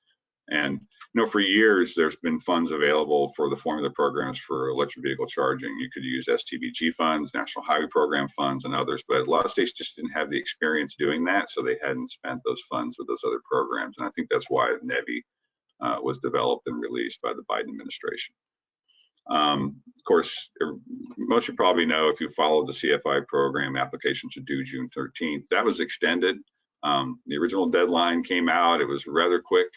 And, you know, for years, there's been funds available for the formula programs for electric vehicle charging. You could use STBG funds, National Highway Program funds, and others, but a lot of states just didn't have the experience doing that, so they hadn't spent those funds with those other programs. And I think that's why NEVI was developed and released by the Biden administration. Of course, most of you probably know, if you followed the CFI program, applications are due June 13th. That was extended. The original deadline came out. It was rather quick.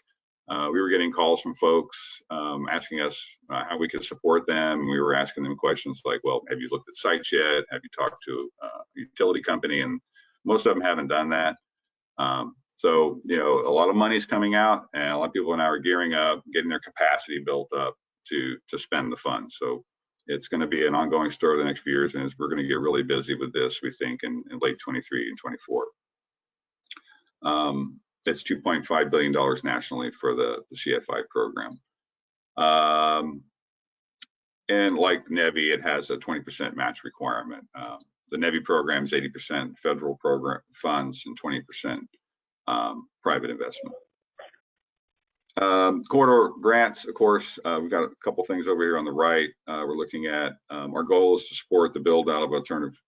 We were getting calls from folks asking us how we could support them. We were asking them questions like, well, have you looked at sites yet? Have you talked to a utility company? And most of them haven't done that. So, you know, a lot of money is coming out, and a lot of people now are gearing up, getting their capacity built up to spend the funds. So it's going to be an ongoing story the next few years, and we're going to get really busy with this, we think, in late 23 and 24. It's $2.5 billion nationally for the CFI program. And like NEVI, it has a 20% match requirement. The NEVI program is 80% federal program funds and 20% private investment. Corridor grants, of course, we've got a couple things over here on the right. We're looking at our goal is to support the build out of alternative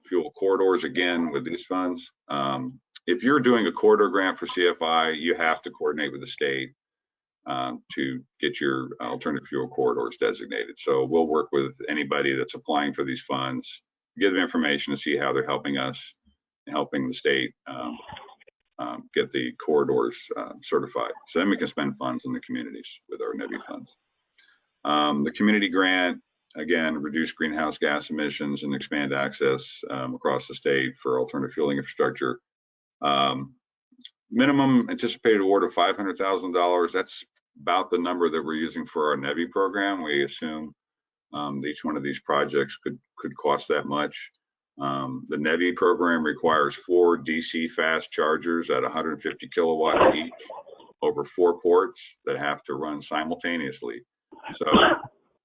fuel corridors again with these funds. If you're doing a corridor grant for CFI, you have to coordinate with the state to get your alternative fuel corridors designated. So we'll work with anybody that's applying for these funds, give them information to see how they're helping us and helping the state get the corridors certified. So then we can spend funds in the communities with our NEVI funds. The community grant, again, reduce greenhouse gas emissions and expand access across the state for alternative fueling infrastructure. Minimum anticipated award of $500,000. That's about the number that we're using for our NEVI program. We assume each one of these projects could cost that much. The NEVI program requires 4 DC fast chargers at 150 kilowatts each over 4 ports that have to run simultaneously. So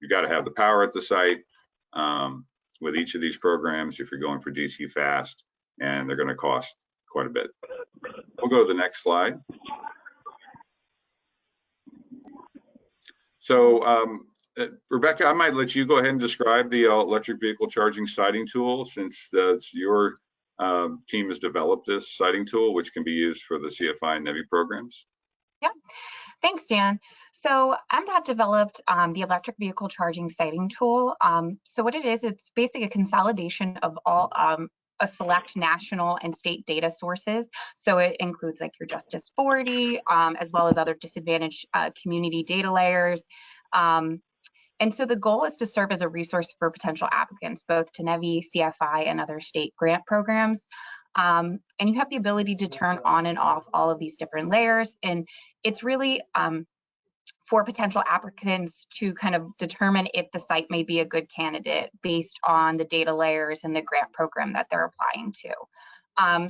you got to have the power at the site with each of these programs if you're going for DC fast, and they're going to cost quite a bit. We'll go to the next slide. So Rebecca, I might let you go ahead and describe the electric vehicle charging siting tool, since your team has developed this siting tool, which can be used for the CFI and NEVI programs. Yeah, thanks, Dan. So MDOT developed the electric vehicle charging siting tool. So what it is, it's basically a consolidation of all a select national and state data sources. So it includes like your Justice 40, as well as other disadvantaged community data layers. And so the goal is to serve as a resource for potential applicants, both to NEVI, CFI, and other state grant programs. And you have the ability to turn on and off all of these different layers. And it's really for potential applicants to kind of determine if the site may be a good candidate based on the data layers and the grant program that they're applying to.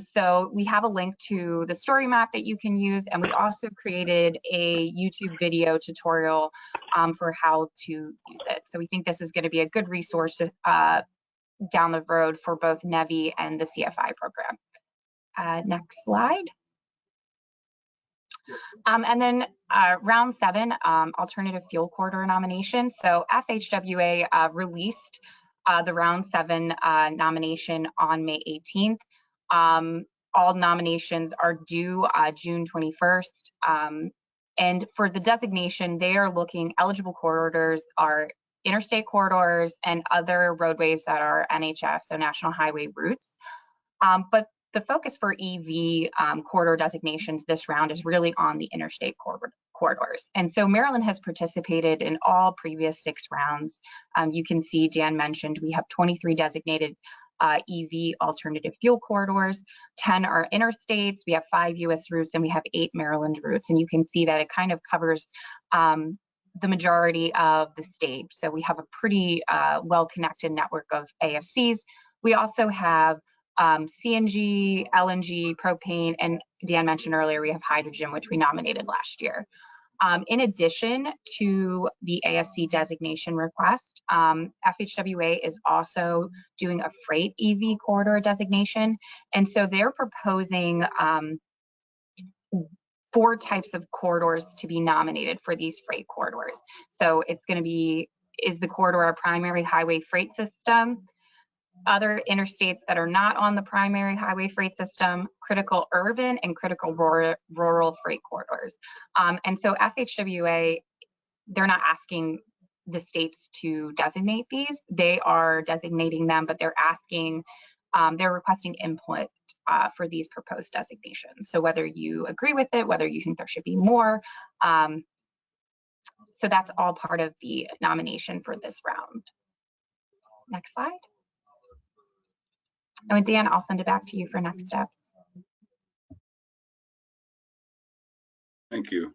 So we have a link to the story map that you can use, and we also created a YouTube video tutorial for how to use it. So we think this is going to be a good resource down the road for both NEVI and the CFI program. Next slide. And then round 7, alternative fuel corridor nomination. So FHWA released the round 7 nomination on May 18th. all nominations are due June 21st. And for the designation, they are looking, eligible corridors are interstate corridors and other roadways that are NHS, so National Highway routes. But the focus for EV corridor designations this round is really on the interstate corridors. And so Maryland has participated in all previous 6 rounds. You can see Dan mentioned we have 23 designated EV alternative fuel corridors, 10 are interstates, we have 5 US routes, and we have 8 Maryland routes. And you can see that it kind of covers the majority of the state. So we have a pretty well-connected network of AFCs. We also have CNG, LNG, propane, and Dan mentioned earlier, we have hydrogen, which we nominated last year. In addition to the AFC designation request, FHWA is also doing a freight EV corridor designation. And so they're proposing 4 types of corridors to be nominated for these freight corridors. So it's going to be, is the corridor a primary highway freight system? Other interstates that are not on the primary highway freight system, critical urban and critical rural freight corridors. And so FHWA, they're not asking the states to designate these. They are designating them, but they're asking, they're requesting input for these proposed designations. So whether you agree with it, whether you think there should be more. So that's all part of the nomination for this round. Next slide. And with Dan, I'll send it back to you for next steps. Thank you.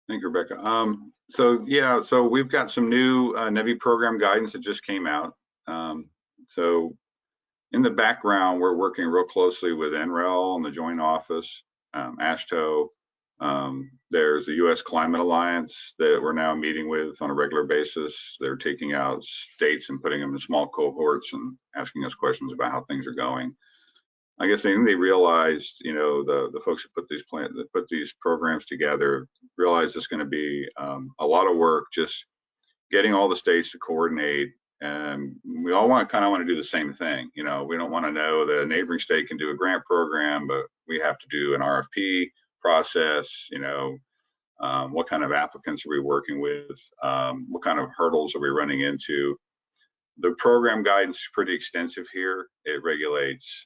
Thank you, Rebecca. So we've got some new NEVI program guidance that just came out. So in the background, we're working real closely with NREL and the Joint Office, AASHTO. There's a U.S. Climate Alliance that we're now meeting with on a regular basis. They're taking out states and putting them in small cohorts and asking us questions about how things are going. I guess they realized, you know, the folks that put these programs together realized it's going to be a lot of work just getting all the states to coordinate. And we all kind of want to do the same thing. You know, we don't want to know that a neighboring state can do a grant program, but we have to do an RFP process. You know, what kind of applicants are we working with? What kind of hurdles are we running into? The program guidance is pretty extensive here. It regulates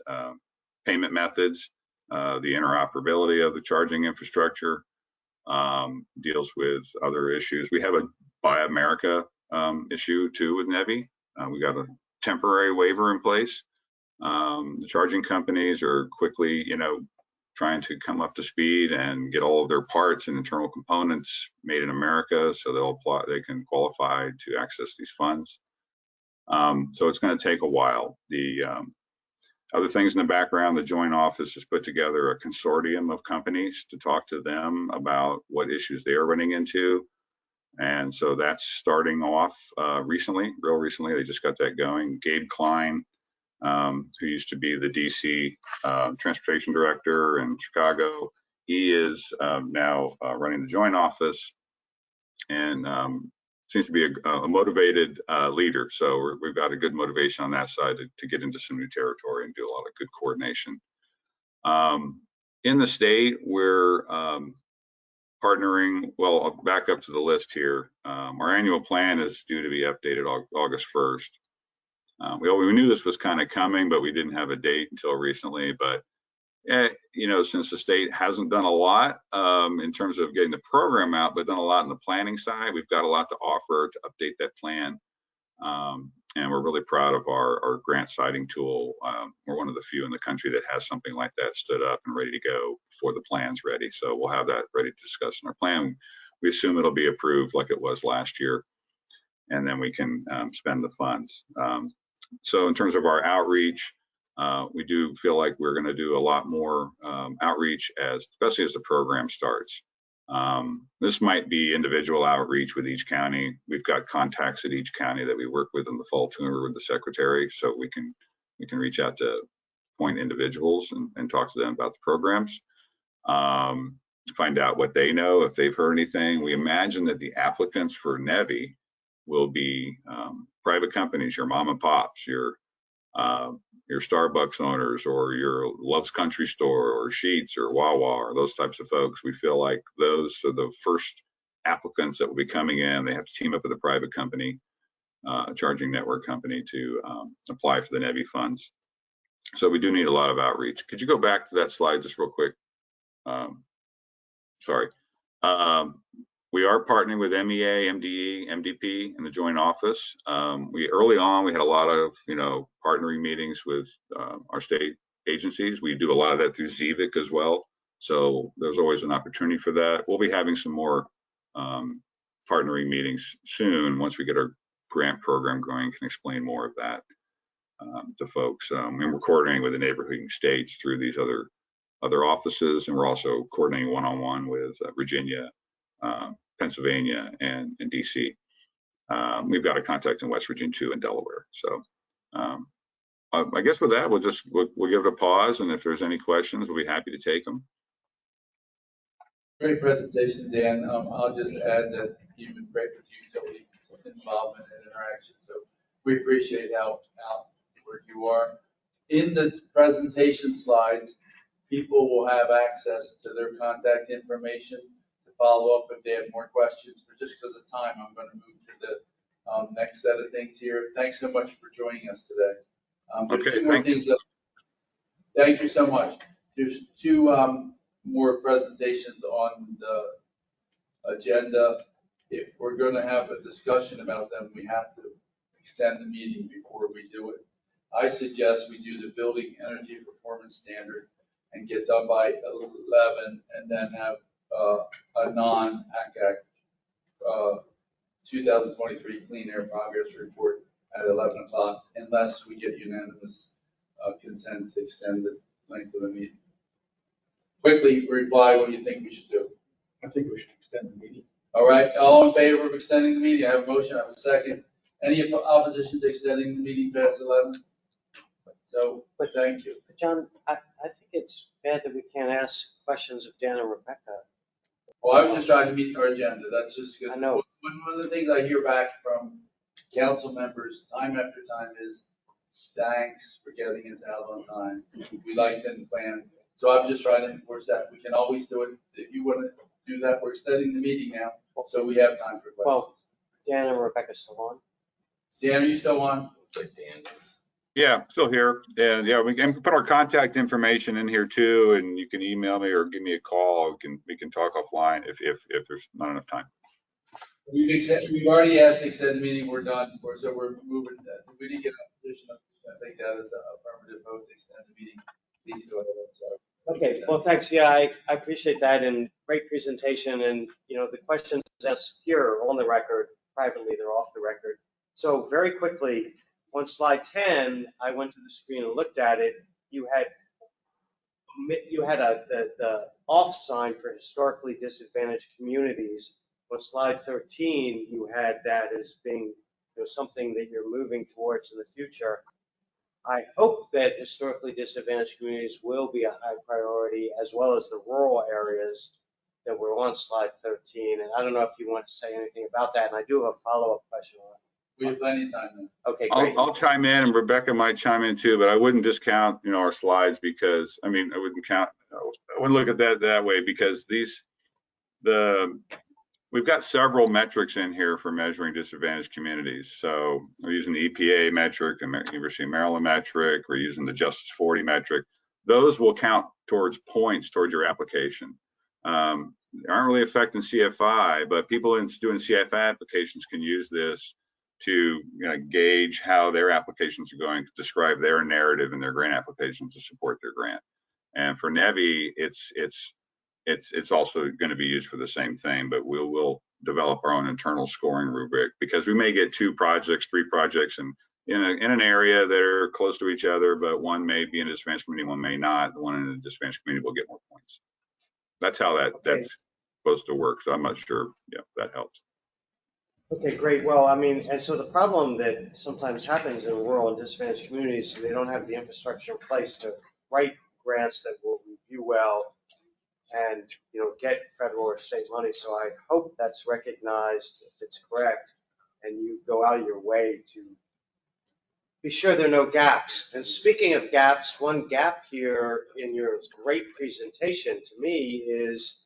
payment methods, the interoperability of the charging infrastructure, deals with other issues. We have a Buy America issue too with NEVI. We got a temporary waiver in place. The charging companies are quickly, you know, trying to come up to speed and get all of their parts and internal components made in America, so they can qualify to access these funds. So it's going to take a while. The other things in the background, the Joint Office has put together a consortium of companies to talk to them about what issues they are running into. And so that's starting off real recently. They just got that going. Gabe Klein, who used to be the DC transportation director in Chicago, he is now running the Joint Office and seems to be a motivated leader. So we've got a good motivation on that side to get into some new territory and do a lot of good coordination. In the state, we're partnering, well, I'll back up to the list here. Our annual plan is due to be updated August 1st. We knew this was kind of coming, but we didn't have a date until recently. But you know, since the state hasn't done a lot in terms of getting the program out, but done a lot in the planning side, we've got a lot to offer to update that plan. And we're really proud of our grant citing tool. We're one of the few in the country that has something like that stood up and ready to go before the plan's ready. So we'll have that ready to discuss in our plan. We assume it'll be approved like it was last year, and then we can spend the funds. So in terms of our outreach, we do feel like we're going to do a lot more outreach, especially as the program starts. This might be individual outreach with each county. We've got contacts at each county that we work with in the fall tour with the secretary, so we can reach out to point individuals and talk to them about the programs. Find out what they know, if they've heard anything. We imagine that the applicants for NEVI will be private companies, your mom and pops, your your Starbucks owners or your Love's Country Store or Sheetz or Wawa or those types of folks. We feel like those are the first applicants that will be coming in. They have to team up with a private company, a charging network company to apply for the NEVI funds. So we do need a lot of outreach. Could you go back to that slide just real quick? Sorry. We are partnering with MEA, MDE, MDP in the joint office. Early on, we had a lot of, partnering meetings with our state agencies. We do a lot of that through ZVIC as well. So there's always an opportunity for that. We'll be having some more partnering meetings soon once we get our grant program going. Can explain more of that to folks. And we're coordinating with the neighboring states through these other offices, and we're also coordinating one-on-one with Virginia, Pennsylvania, and DC. We've got a contact in West Virginia too, and Delaware. So I guess with that, we'll give it a pause, and if there's any questions, we'll be happy to take them. Great presentation, Dan. I'll just add that you've been great with utility involvement and interaction. So we appreciate how where you are. In the presentation slides, people will have access to their contact information to follow up if they have more questions. But just because of time, I'm going to move to the next set of things here. Thanks so much for joining us today. There's two more things. Thank you so much. There's two more presentations on the agenda. If we're going to have a discussion about them, we have to extend the meeting before we do it. I suggest we do the building energy performance standard and get done by 11, and then have a non-AQCAC 2023 Clean Air Progress Report at 11 o'clock, unless we get unanimous consent to extend the length of the meeting. Quickly reply what you think we should do. I think we should extend the meeting. All right, all in favor of extending the meeting? I have a motion, I have a second. Any opposition to extending the meeting past 11? So, thank you. John, I think it's bad that we can't ask questions of Dan and Rebecca. Well, I was just trying to meet our agenda. That's just because I know. One of the things I hear back from council members time after time is, thanks for getting us out on time. We like to plan. So I'm just trying to enforce that. We can always do it. If you want to do that, we're extending the meeting now, so we have time for questions. Well, Dan and Rebecca still on? Dan, are you still on? Looks like Dan is. Yeah, still here. And yeah, we can put our contact information in here too, and you can email me or give me a call. We can talk offline if there's not enough time. We've already asked to extend the meeting. We're done. So we're moving. We didn't get an opposition. I think that is an affirmative vote to extend the meeting. Please go ahead. I'm sorry. Okay, well, thanks. Yeah, I appreciate that, and great presentation. And, the questions asked here are on the record. Privately, they're off the record. So very quickly, on slide 10, I went to the screen and looked at it. You had the off sign for historically disadvantaged communities. On slide 13, you had that as being something that you're moving towards in the future. I hope that historically disadvantaged communities will be a high priority, as well as the rural areas that were on slide 13. And I don't know if you want to say anything about that. And I do have a follow-up question on it. We have plenty of time then. Okay, great. I'll chime in, and Rebecca might chime in too, but I wouldn't discount, our slides, because I wouldn't look at that way, because we've got several metrics in here for measuring disadvantaged communities. So we're using the EPA metric, the University of Maryland metric, we're using the Justice 40 metric. Those will count towards points towards your application. Aren't really affecting CFI, but people doing CFI applications can use this to gauge how their applications are going, to describe their narrative in their grant applications to support their grant. And for NEVI, it's also going to be used for the same thing, but we'll develop our own internal scoring rubric, because we may get 2 projects, 3 projects in an area that are close to each other, but one may be in a disadvantaged community, one may not. The one in a disadvantaged community will get more points. That's how that's supposed to work. So I'm not sure. Yeah, that helps. Okay, great. Well, and so the problem that sometimes happens in rural and disadvantaged communities, they don't have the infrastructure in place to write grants that will review well and get federal or state money. So I hope that's recognized, if it's correct, and you go out of your way to be sure there are no gaps. And speaking of gaps, one gap here in your great presentation to me is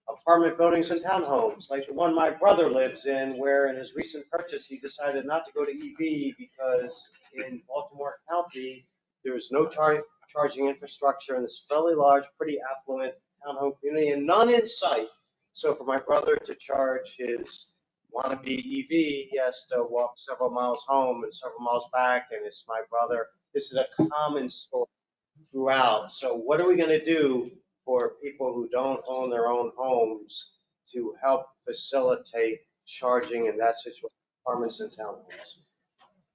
apartment buildings and townhomes, like the one my brother lives in, where in his recent purchase, he decided not to go to EV because in Baltimore County, there is no charging infrastructure in this fairly large, pretty affluent townhome community and none in sight. So for my brother to charge his wannabe EV, he has to walk several miles home and several miles back, and it's my brother. This is a common story throughout. So what are we going to do for people who don't own their own homes to help facilitate charging in that situation, apartments and townhomes?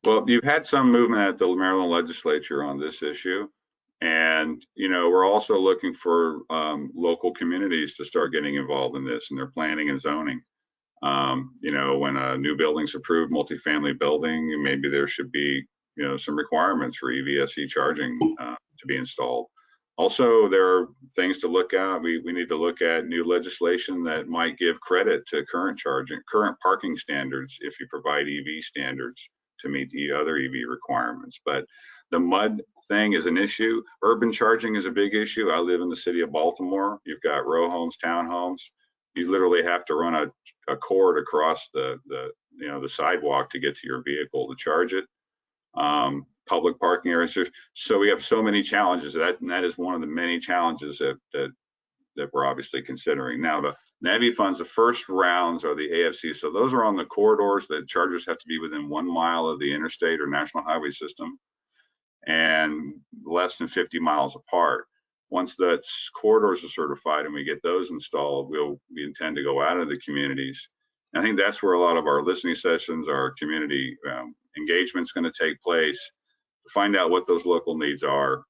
Well, you've had some movement at the Maryland legislature on this issue. And, you know, we're also looking for local communities to start getting involved in this in their planning and zoning. You know, when a new building's approved, multifamily building, maybe there should be, you know, some requirements for EVSE charging to be installed. Also, there are things to look at. We need to look at new legislation that might give credit to current parking standards if you provide EV standards to meet the other EV requirements. But the mud thing is an issue. Urban charging is a big issue. I live in the city of Baltimore. You've got row homes, townhomes. You literally have to run a cord across the sidewalk to get to your vehicle to charge it. Public parking areas. So we have so many challenges. And that is one of the many challenges that we're obviously considering. Now, the NEVI funds, the first rounds are the AFC. So those are on the corridors that chargers have to be within 1 mile of the interstate or national highway system and less than 50 miles apart. Once the corridors are certified and we get those installed, we intend to go out of the communities. And I think that's where a lot of our listening sessions, our community engagement is going to take place, to find out what those local needs are,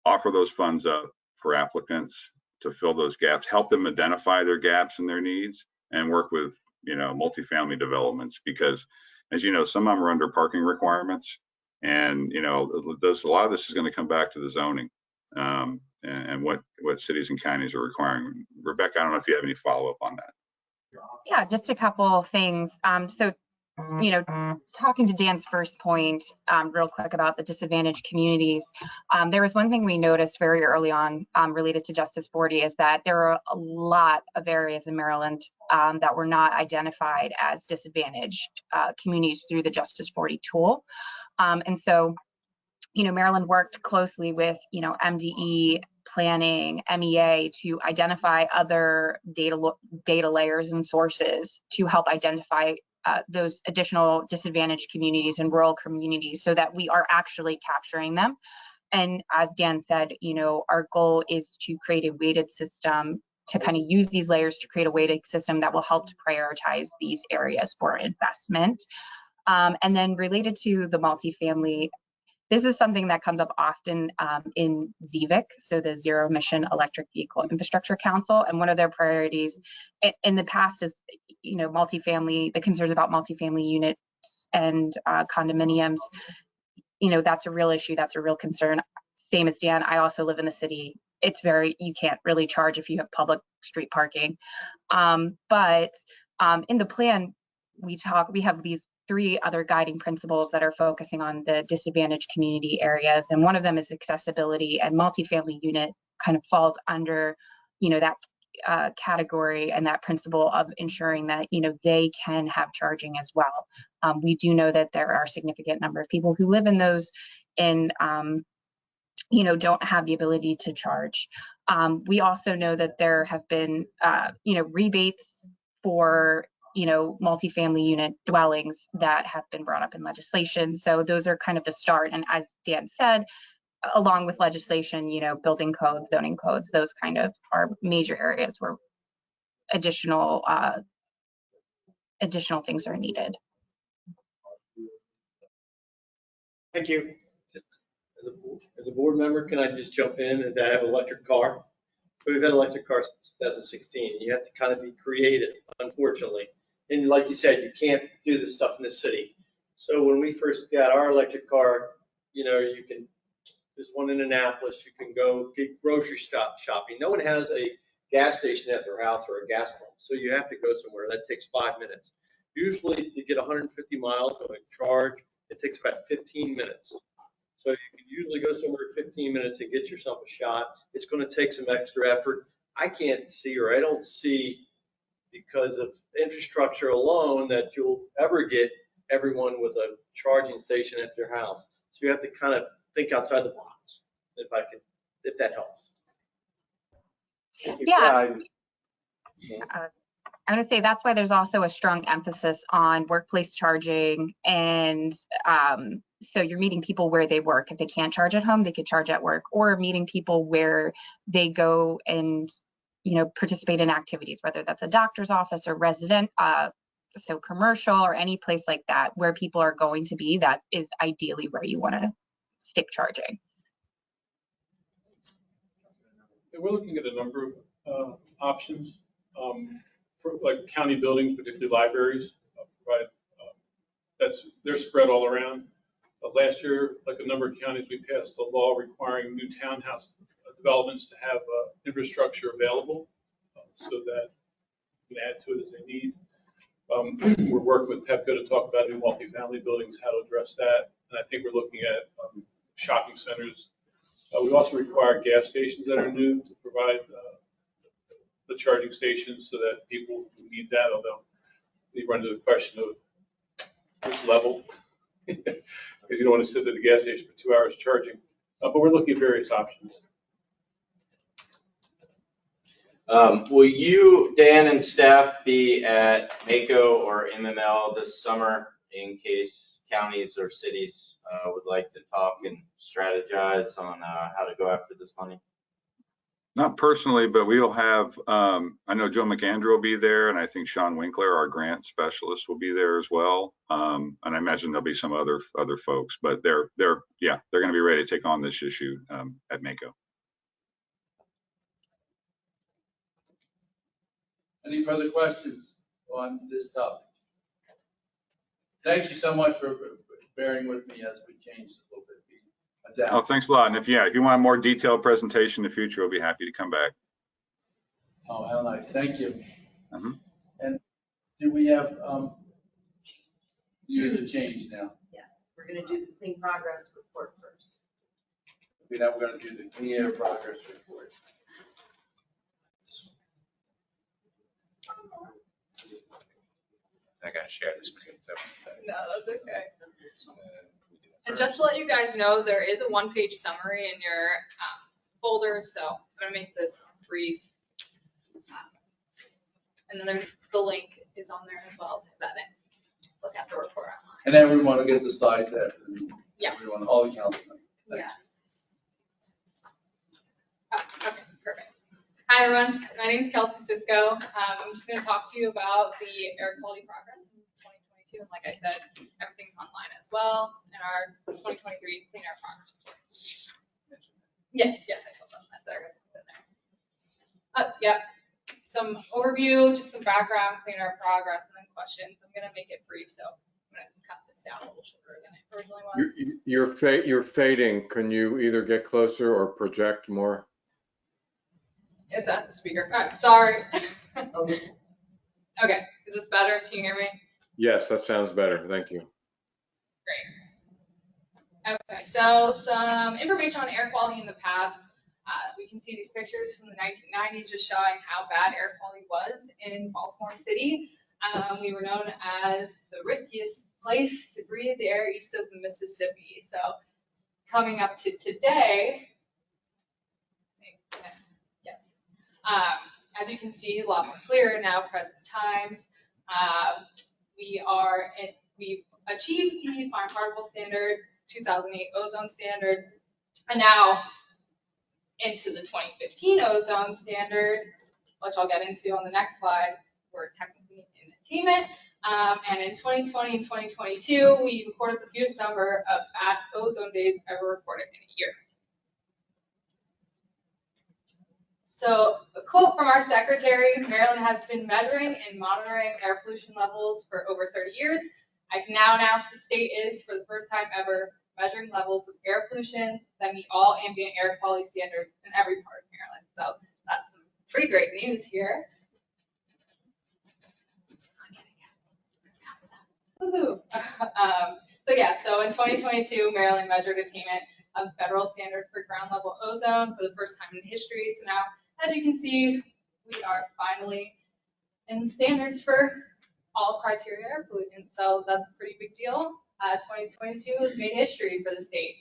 offer those funds up for applicants to fill those gaps, help them identify their gaps and their needs, and work with, you know, multifamily developments, because as you know, some of them are under parking requirements, and you know, a lot of this is going to come back to the zoning and what cities and counties are requiring. Rebecca, I don't know if you have any follow-up on that. Yeah, just a couple of things. So, you know, talking to Dan's first point, real quick about the disadvantaged communities, there was one thing we noticed very early on related to Justice 40 is that there are a lot of areas in Maryland that were not identified as disadvantaged communities through the Justice 40 tool. And so, you know, Maryland worked closely with, you know, MDE, planning, MEA to identify other data layers and sources to help identify those additional disadvantaged communities and rural communities so that we are actually capturing them. And as Dan said, you know, our goal is to create a weighted system to kind of use these layers to create a weighted system that will help to prioritize these areas for investment. And then related to the multifamily, this is something that comes up often in ZEVIC, so the Zero Emission Electric Vehicle Infrastructure Council, and one of their priorities in the past is, you know, multifamily, the concerns about multifamily units and condominiums. You know, that's a real issue, that's a real concern. Same as Dan, I also live in the city. You can't really charge if you have public street parking. But in the plan, we have these 3 other guiding principles that are focusing on the disadvantaged community areas. And one of them is accessibility, and multifamily unit kind of falls under, you know, that category and that principle of ensuring that, you know, they can have charging as well. We do know that there are a significant number of people who live in those and, you know, don't have the ability to charge. We also know that there have been, you know, rebates for, you know, multifamily unit dwellings that have been brought up in legislation. So those are kind of the start. And as Dan said, along with legislation, you know, building codes, zoning codes, those kind of are major areas where additional things are needed. Thank you. As a board member, can I just jump in and I have an electric car? So we've had electric cars since 2016. You have to kind of be creative, unfortunately. And like you said, you can't do this stuff in the city. So when we first got our electric car, you know, there's one in Annapolis, you can go get grocery shopping. No one has a gas station at their house or a gas pump. So you have to go somewhere. That takes 5 minutes. Usually to get 150 miles on a charge, It takes about 15 minutes. So you can usually go somewhere 15 minutes and get yourself a shot. It's going to take some extra effort. I can't see, or I don't see, because of infrastructure alone, that you'll ever get everyone with a charging station at their house. So you have to kind of think outside the box, if that helps. Yeah. I'm going to say that's why there's also a strong emphasis on workplace charging. And so you're meeting people where they work. If they can't charge at home, they could charge at work, or meeting people where they go and, you know, participate in activities, whether that's a doctor's office or resident, so commercial or any place like that where people are going to be. That is ideally where you want to stick charging. We're looking at a number of options. For like county buildings, particularly libraries, provide, they're spread all around. Last year, like a number of counties, we passed a law requiring new townhouse developments to have infrastructure available so that you can add to it as they need. We're working with PEPCO to talk about new multifamily buildings, how to address that. And I think we're looking at shopping centers. We also require gas stations that are new to provide the charging stations so that people who need that, although we run into the question of which level, because you don't want to sit at the gas station for 2 hours charging. But we're looking at various options. Will you, Dan, and staff be at MACO or MML this summer in case counties or cities would like to talk and strategize on how to go after this money? Not personally, but we'll have, I know Joe McAndrew will be there, and I think Sean Winkler, our grant specialist, will be there as well. And I imagine there'll be some other folks, but they're going to be ready to take on this issue at MACO. Any further questions on this topic? Thank you so much for bearing with me as we change a little bit. Oh, thanks a lot. And if you want a more detailed presentation in the future, we'll be happy to come back. Oh, how nice. Thank you. Mm-hmm. And do we have you to change now? Yes, we're going to do the clean progress report first. Okay, now we're going to do the clean air progress report. I got to share the screen. So no, that's okay. And just to let you guys know, there is a one-page summary in your folder, so I'm going to make this brief. And then the link is on there as well. Type that in. Look at the report online. And everyone will get the slides after the meeting. Yes. Everyone, all the councilmen. Yes. Oh, okay, perfect. Hi, everyone. My name is Kelsey Cisco. I'm just going to talk to you about the air quality progress in 2022. And like I said, everything's online as well in our 2023 Clean Air Progress Report. Yes, I told them that. They're in there. Yep. Some overview, just some background, Clean Air Progress, and then questions. I'm going to make it brief, so I'm going to cut this down a little shorter than it originally was. You're fading. Can you either get closer or project more? It's at the speaker. Oh, sorry. Okay, is this better? Can you hear me? Yes, that sounds better. Thank you. Great. Okay, so some information on air quality in the past. We can see these pictures from the 1990s just showing how bad air quality was in Baltimore City. We were known as the riskiest place to breathe the air east of the Mississippi. So coming up to today, yes, as you can see, a lot more clear now, present times. We've achieved the fine particle standard, 2008 ozone standard, and now into the 2015 ozone standard, which I'll get into on the next slide. We're technically in attainment. And in 2020 and 2022, we recorded the fewest number of bad ozone days ever recorded in a year. So a quote from our secretary: Maryland has been measuring and monitoring air pollution levels for over 30 years. I can now announce the state is, for the first time ever, measuring levels of air pollution that meet all ambient air quality standards in every part of Maryland. So that's some pretty great news here. So yeah, so in 2022, Maryland measured attainment of federal standard for ground level ozone for the first time in history. So now, as you can see, we are finally in standards for all criteria air pollutants. So that's a pretty big deal. 2022 made history for the state.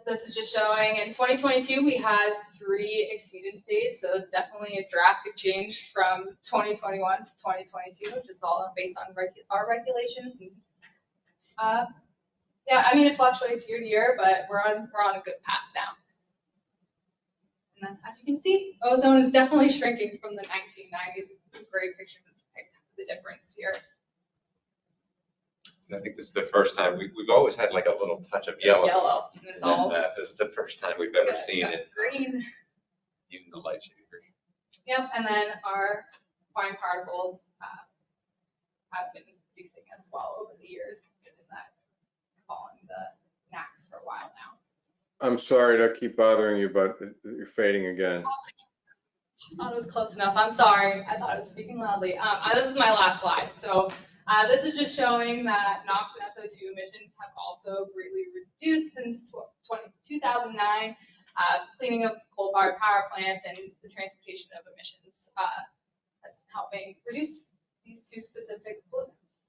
This is just showing in 2022 we had 3 exceedance days, so definitely a drastic change from 2021 to 2022, just all based on our regulations. And, yeah, I mean it fluctuates year to year, but we're on a good path now. And then, as you can see, ozone is definitely shrinking from the 1990s. It's a great picture to depict the difference here. And I think this is the first time, we've always had like a little touch of yellow. Yellow, and it's all. This is the first time we've ever seen it. Green. Even the light shade green. Yep, and then our fine particles have been reducing as well over the years, given that following the NACs for a while now. I'm sorry to keep bothering you, but you're fading again. I thought it was close enough. I'm sorry. I thought I was speaking loudly. This is my last slide. So this is just showing that NOx and SO2 emissions have also greatly reduced since 2009. Cleaning of coal-fired power plants and the transportation of emissions has been helping reduce these 2 specific pollutants.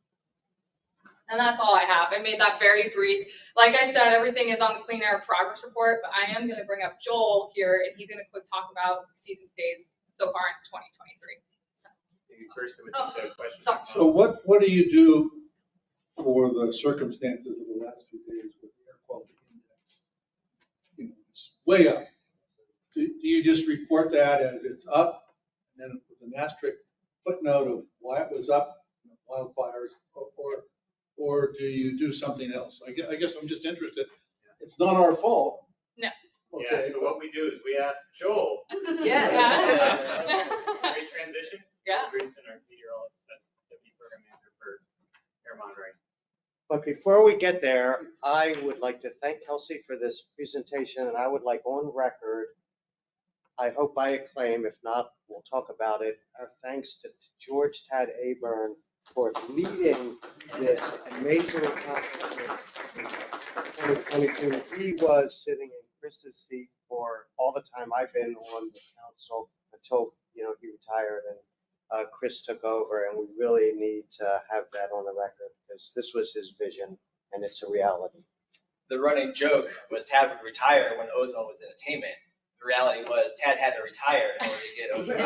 And that's all I have. I made that very brief. Like I said, everything is on the Clean Air Progress Report, but I am going to bring up Joel here, and he's going to quick talk about exceedance days so far in 2023. So, Maybe first with the question. So what do you do for the circumstances of the last few days with the air quality index? You know, it's way up. Do you just report that as it's up, and then with an asterisk footnote of why it was up, you know, wildfires, or do you do something else? I guess I'm just interested. It's not our fault. No. Okay. Yeah, so what we do is we ask Joel. Yeah. Great transition. Yeah. Grayson, our meteorologist, deputy program manager for air monitoring. But before we get there, I would like to thank Kelsey for this presentation, and I would like on record, I hope I acclaim, if not, we'll talk about it, our thanks to George Tad Aburn for leading this major accomplishment in 2022. He was sitting in Chris's seat for all the time I've been on the council until, you know, he retired and Chris took over, and we really need to have that on the record because this was his vision and it's a reality. The running joke was Tad would retire when ozone was in attainment. The reality was Tad had to retire in order to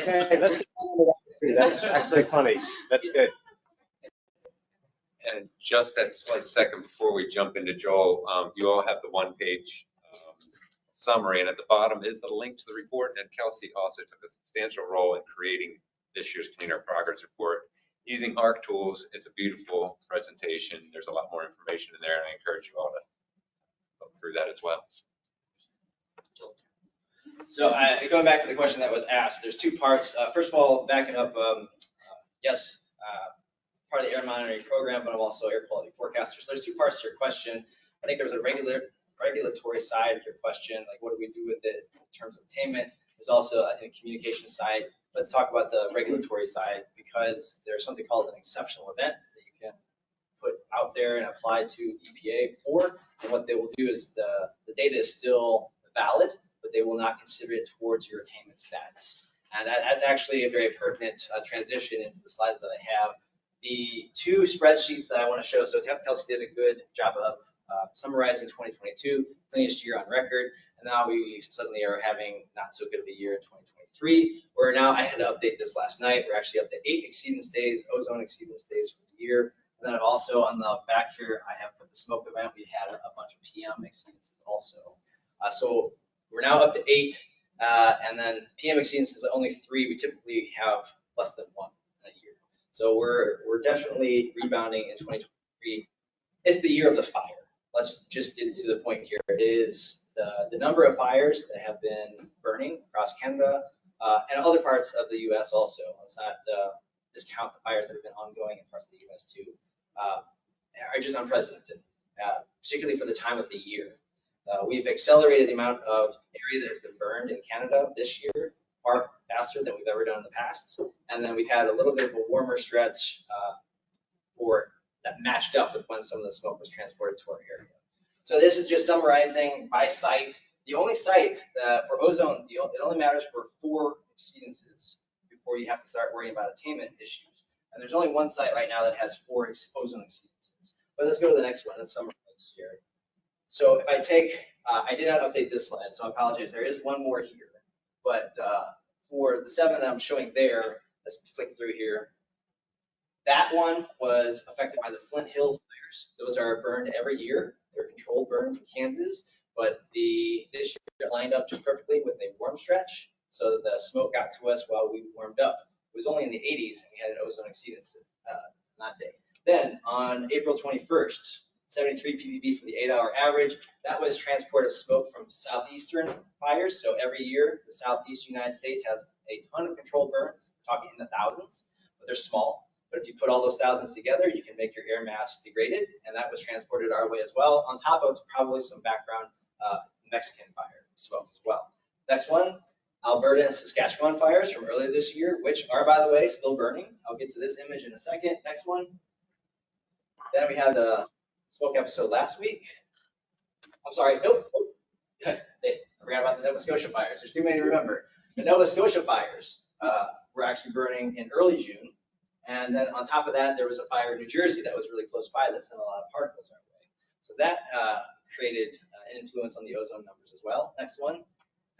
get ozone. Okay, that's actually funny. That's good. And just that slight second before we jump into Joel, you all have the 1-page summary, and at the bottom is the link to the report. And Kelsey also took a substantial role in creating this year's Clean Air Progress Report. Using ARC tools, it's a beautiful presentation. There's a lot more information in there, and I encourage you all to look through that as well. So going back to the question that was asked, there's 2 parts. First of all, backing up, yes, part of the air monitoring program, but I'm also air quality forecaster. So there's 2 parts to your question. I think there was a regulatory side of your question, like what do we do with it in terms of attainment. There's also, I think, communication side. Let's talk about the regulatory side because there's something called an exceptional event that you can put out there and apply to EPA for. And what they will do is the data is still valid, but they will not consider it towards your attainment status. And that's actually a very pertinent transition into the slides that I have. The 2 spreadsheets that I want to show, so Kelsey did a good job of summarizing 2022, cleanest year on record, and now we suddenly are having not so good of a year in 2023. We're now, I had to update this last night, we're actually up to 8 exceedance days, ozone exceedance days for the year. And then I've also on the back here, I have put the smoke event, we had a bunch of PM exceedances also. So we're now up to 8, and then PM exceedances are only 3. We typically have less than 1 in a year. So we're definitely rebounding in 2023. It's the year of the fire. Let's just get to the point here. It is the number of fires that have been burning across Canada and other parts of the U.S. also. Let's not discount the fires that have been ongoing in parts of the U.S. too. Are just unprecedented, particularly for the time of the year. We've accelerated the amount of area that has been burned in Canada this year far faster than we've ever done in the past. And then we've had a little bit of a warmer stretch that matched up with when some of the smoke was transported to our area. So this is just summarizing by site. The only site for ozone, it only matters for 4 exceedances before you have to start worrying about attainment issues. And there's only one site right now that has 4 ozone exceedances. But let's go to the next one. Let's summarize here. So if I take, I did not update this slide, so I apologize. There is one more here. But for the 7 that I'm showing there, let's click through here. That one was affected by the Flint Hill fires. Those are burned every year. They're controlled burns in Kansas, but this year lined up just perfectly with a warm stretch, so that the smoke got to us while we warmed up. It was only in the 80s, and we had an ozone exceedance that day. Then on April 21st, 73 ppb for the 8-hour average. That was transport of smoke from southeastern fires. So every year, the southeast United States has a ton of controlled burns, talking in the thousands, but they're small. But if you put all those thousands together, you can make your air mass degraded, and that was transported our way as well, on top of probably some background Mexican fire smoke as well. Next one, Alberta and Saskatchewan fires from earlier this year, which are, by the way, still burning. I'll get to this image in a second. Next one. Then we had the smoke episode last week. I'm sorry, nope. I forgot about the Nova Scotia fires. There's too many to remember. The Nova Scotia fires were actually burning in early June. And then on top of that, there was a fire in New Jersey that was really close by that sent a lot of particles our way. So that created an influence on the ozone numbers as well. Next one.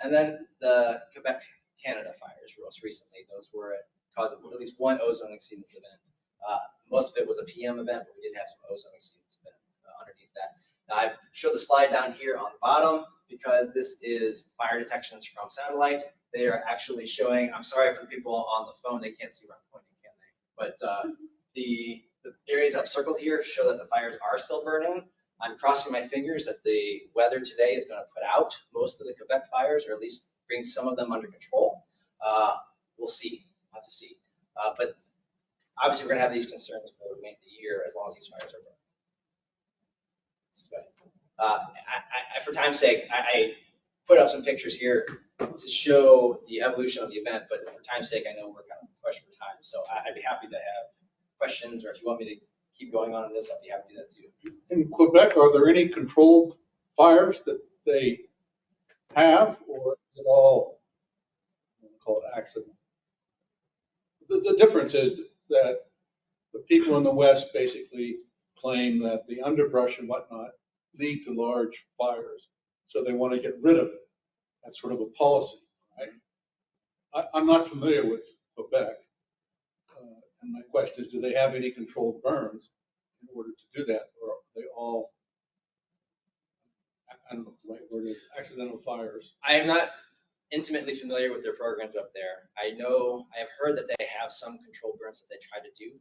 And then the Quebec, Canada fires most recently. Those were a cause of at least one ozone exceedance event. Most of it was a PM event, but we did have some ozone exceedance event underneath that. Now I showed the slide down here on the bottom because this is fire detections from satellite. They are actually showing, I'm sorry for the people on the phone, they can't see where I'm pointing, can they? But the areas I've circled here show that the fires are still burning. I'm crossing my fingers that the weather today is going to put out most of the Quebec fires, or at least bring some of them under control. We'll see. We'll have to see. But obviously, we're going to have these concerns for the remainder of the year as long as these fires are burning. For time's sake, I put up some pictures here to show the evolution of the event, but for time's sake, I know we're kind of pushed for time. So I'd be happy to have questions, or if you want me to keep going on this, I'd be happy to do that too. In Quebec, are there any controlled fires that they have, or is it all, we'll call it accident? The difference is that the people in the West basically claim that the underbrush and whatnot lead to large fires, so they want to get rid of it. That's sort of a policy, right? I'm not familiar with Quebec, and my question is, do they have any controlled burns in order to do that, or are they all, I don't know the right word is, accidental fires? I am not intimately familiar with their programs up there. I have heard that they have some controlled burns that they try to do.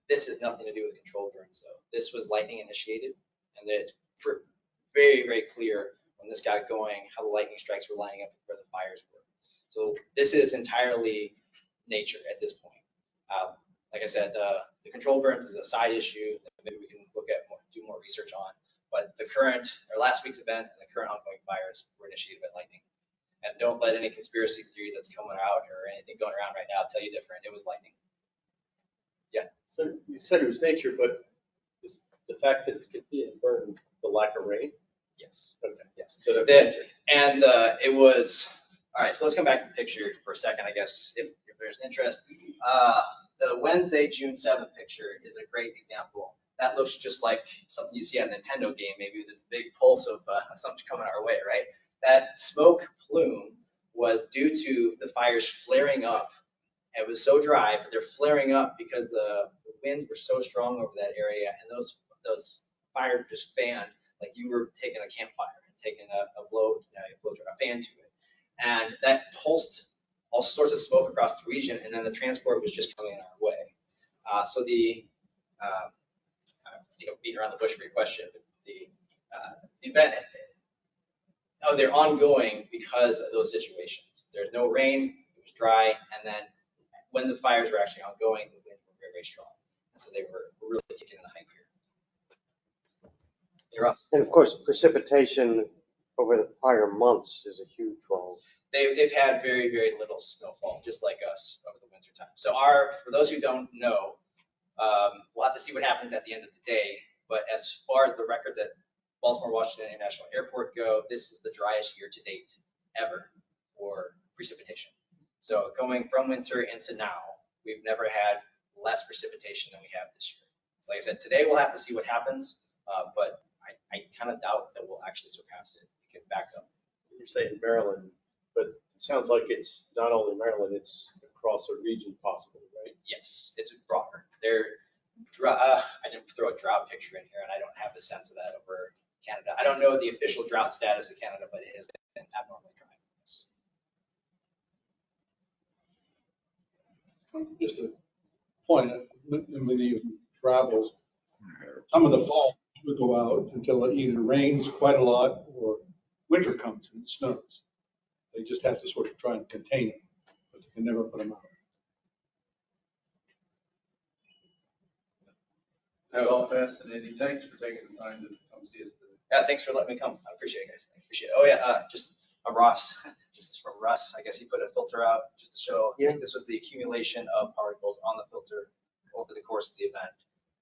This has nothing to do with controlled burns, though. This was lightning initiated, and it's very, very clear when this got going how the lightning strikes were lining up with where the fires were. So this is entirely nature at this point. Like I said, the controlled burns is a side issue that maybe we can look at do more research on. But the current, or last week's event and the current ongoing fires were initiated by lightning. And don't let any conspiracy theory that's coming out or anything going around right now tell you different. It was lightning. Yeah. So you said it was nature, but is the fact that it's getting burned the lack of rain? Yes. Okay. Yes. So that's nature. And it was, all right, so let's come back to the picture for a second, I guess, if there's interest. The Wednesday, June 7th picture is a great example. That looks just like something you see at a Nintendo game, maybe there's a big pulse of something coming our way, right? That smoke plume was due to the fires flaring up. It was so dry, but they're flaring up because the winds were so strong over that area, and those fires just fanned like you were taking a campfire and taking a fan to it. And that pulsed all sorts of smoke across the region, and then the transport was just coming our way. So I think I'm beating around the bush for your question, but the event, they're ongoing because of those situations. There's no rain, it was dry, and then when the fires were actually ongoing, the winds were very, very strong. And so they were really kicking in the high gear. You're up. And of course, precipitation over the prior months is a huge role. They've had very, very little snowfall, just like us over the winter time. So for those who don't know, We'll have to see what happens at the end of the day. But as far as the records at Baltimore Washington International Airport go, this is the driest year to date ever for precipitation. So going from winter into now, we've never had less precipitation than we have this year. So like I said, today we'll have to see what happens, but I kind of doubt that we'll actually surpass it, get back up. You're saying Maryland, but it sounds like it's not only Maryland, it's across a region possibly, right? Yes, it's broader. I didn't throw a drought picture in here, and I don't have the sense of that over Canada. I don't know the official drought status of Canada, but it has been abnormally dry. Just a point, when you travels, some of the fall would go out until it either rains quite a lot or winter comes and it snows. They just have to sort of try and contain it, but they can never put them out. That's all fascinating. Thanks for taking the time to come see us today. Yeah, thanks for letting me come. I appreciate it, guys. I appreciate it. Oh yeah, just Ross. This is from Russ. I guess he put a filter out just to show. I think this was the accumulation of particles on the filter over the course of the event.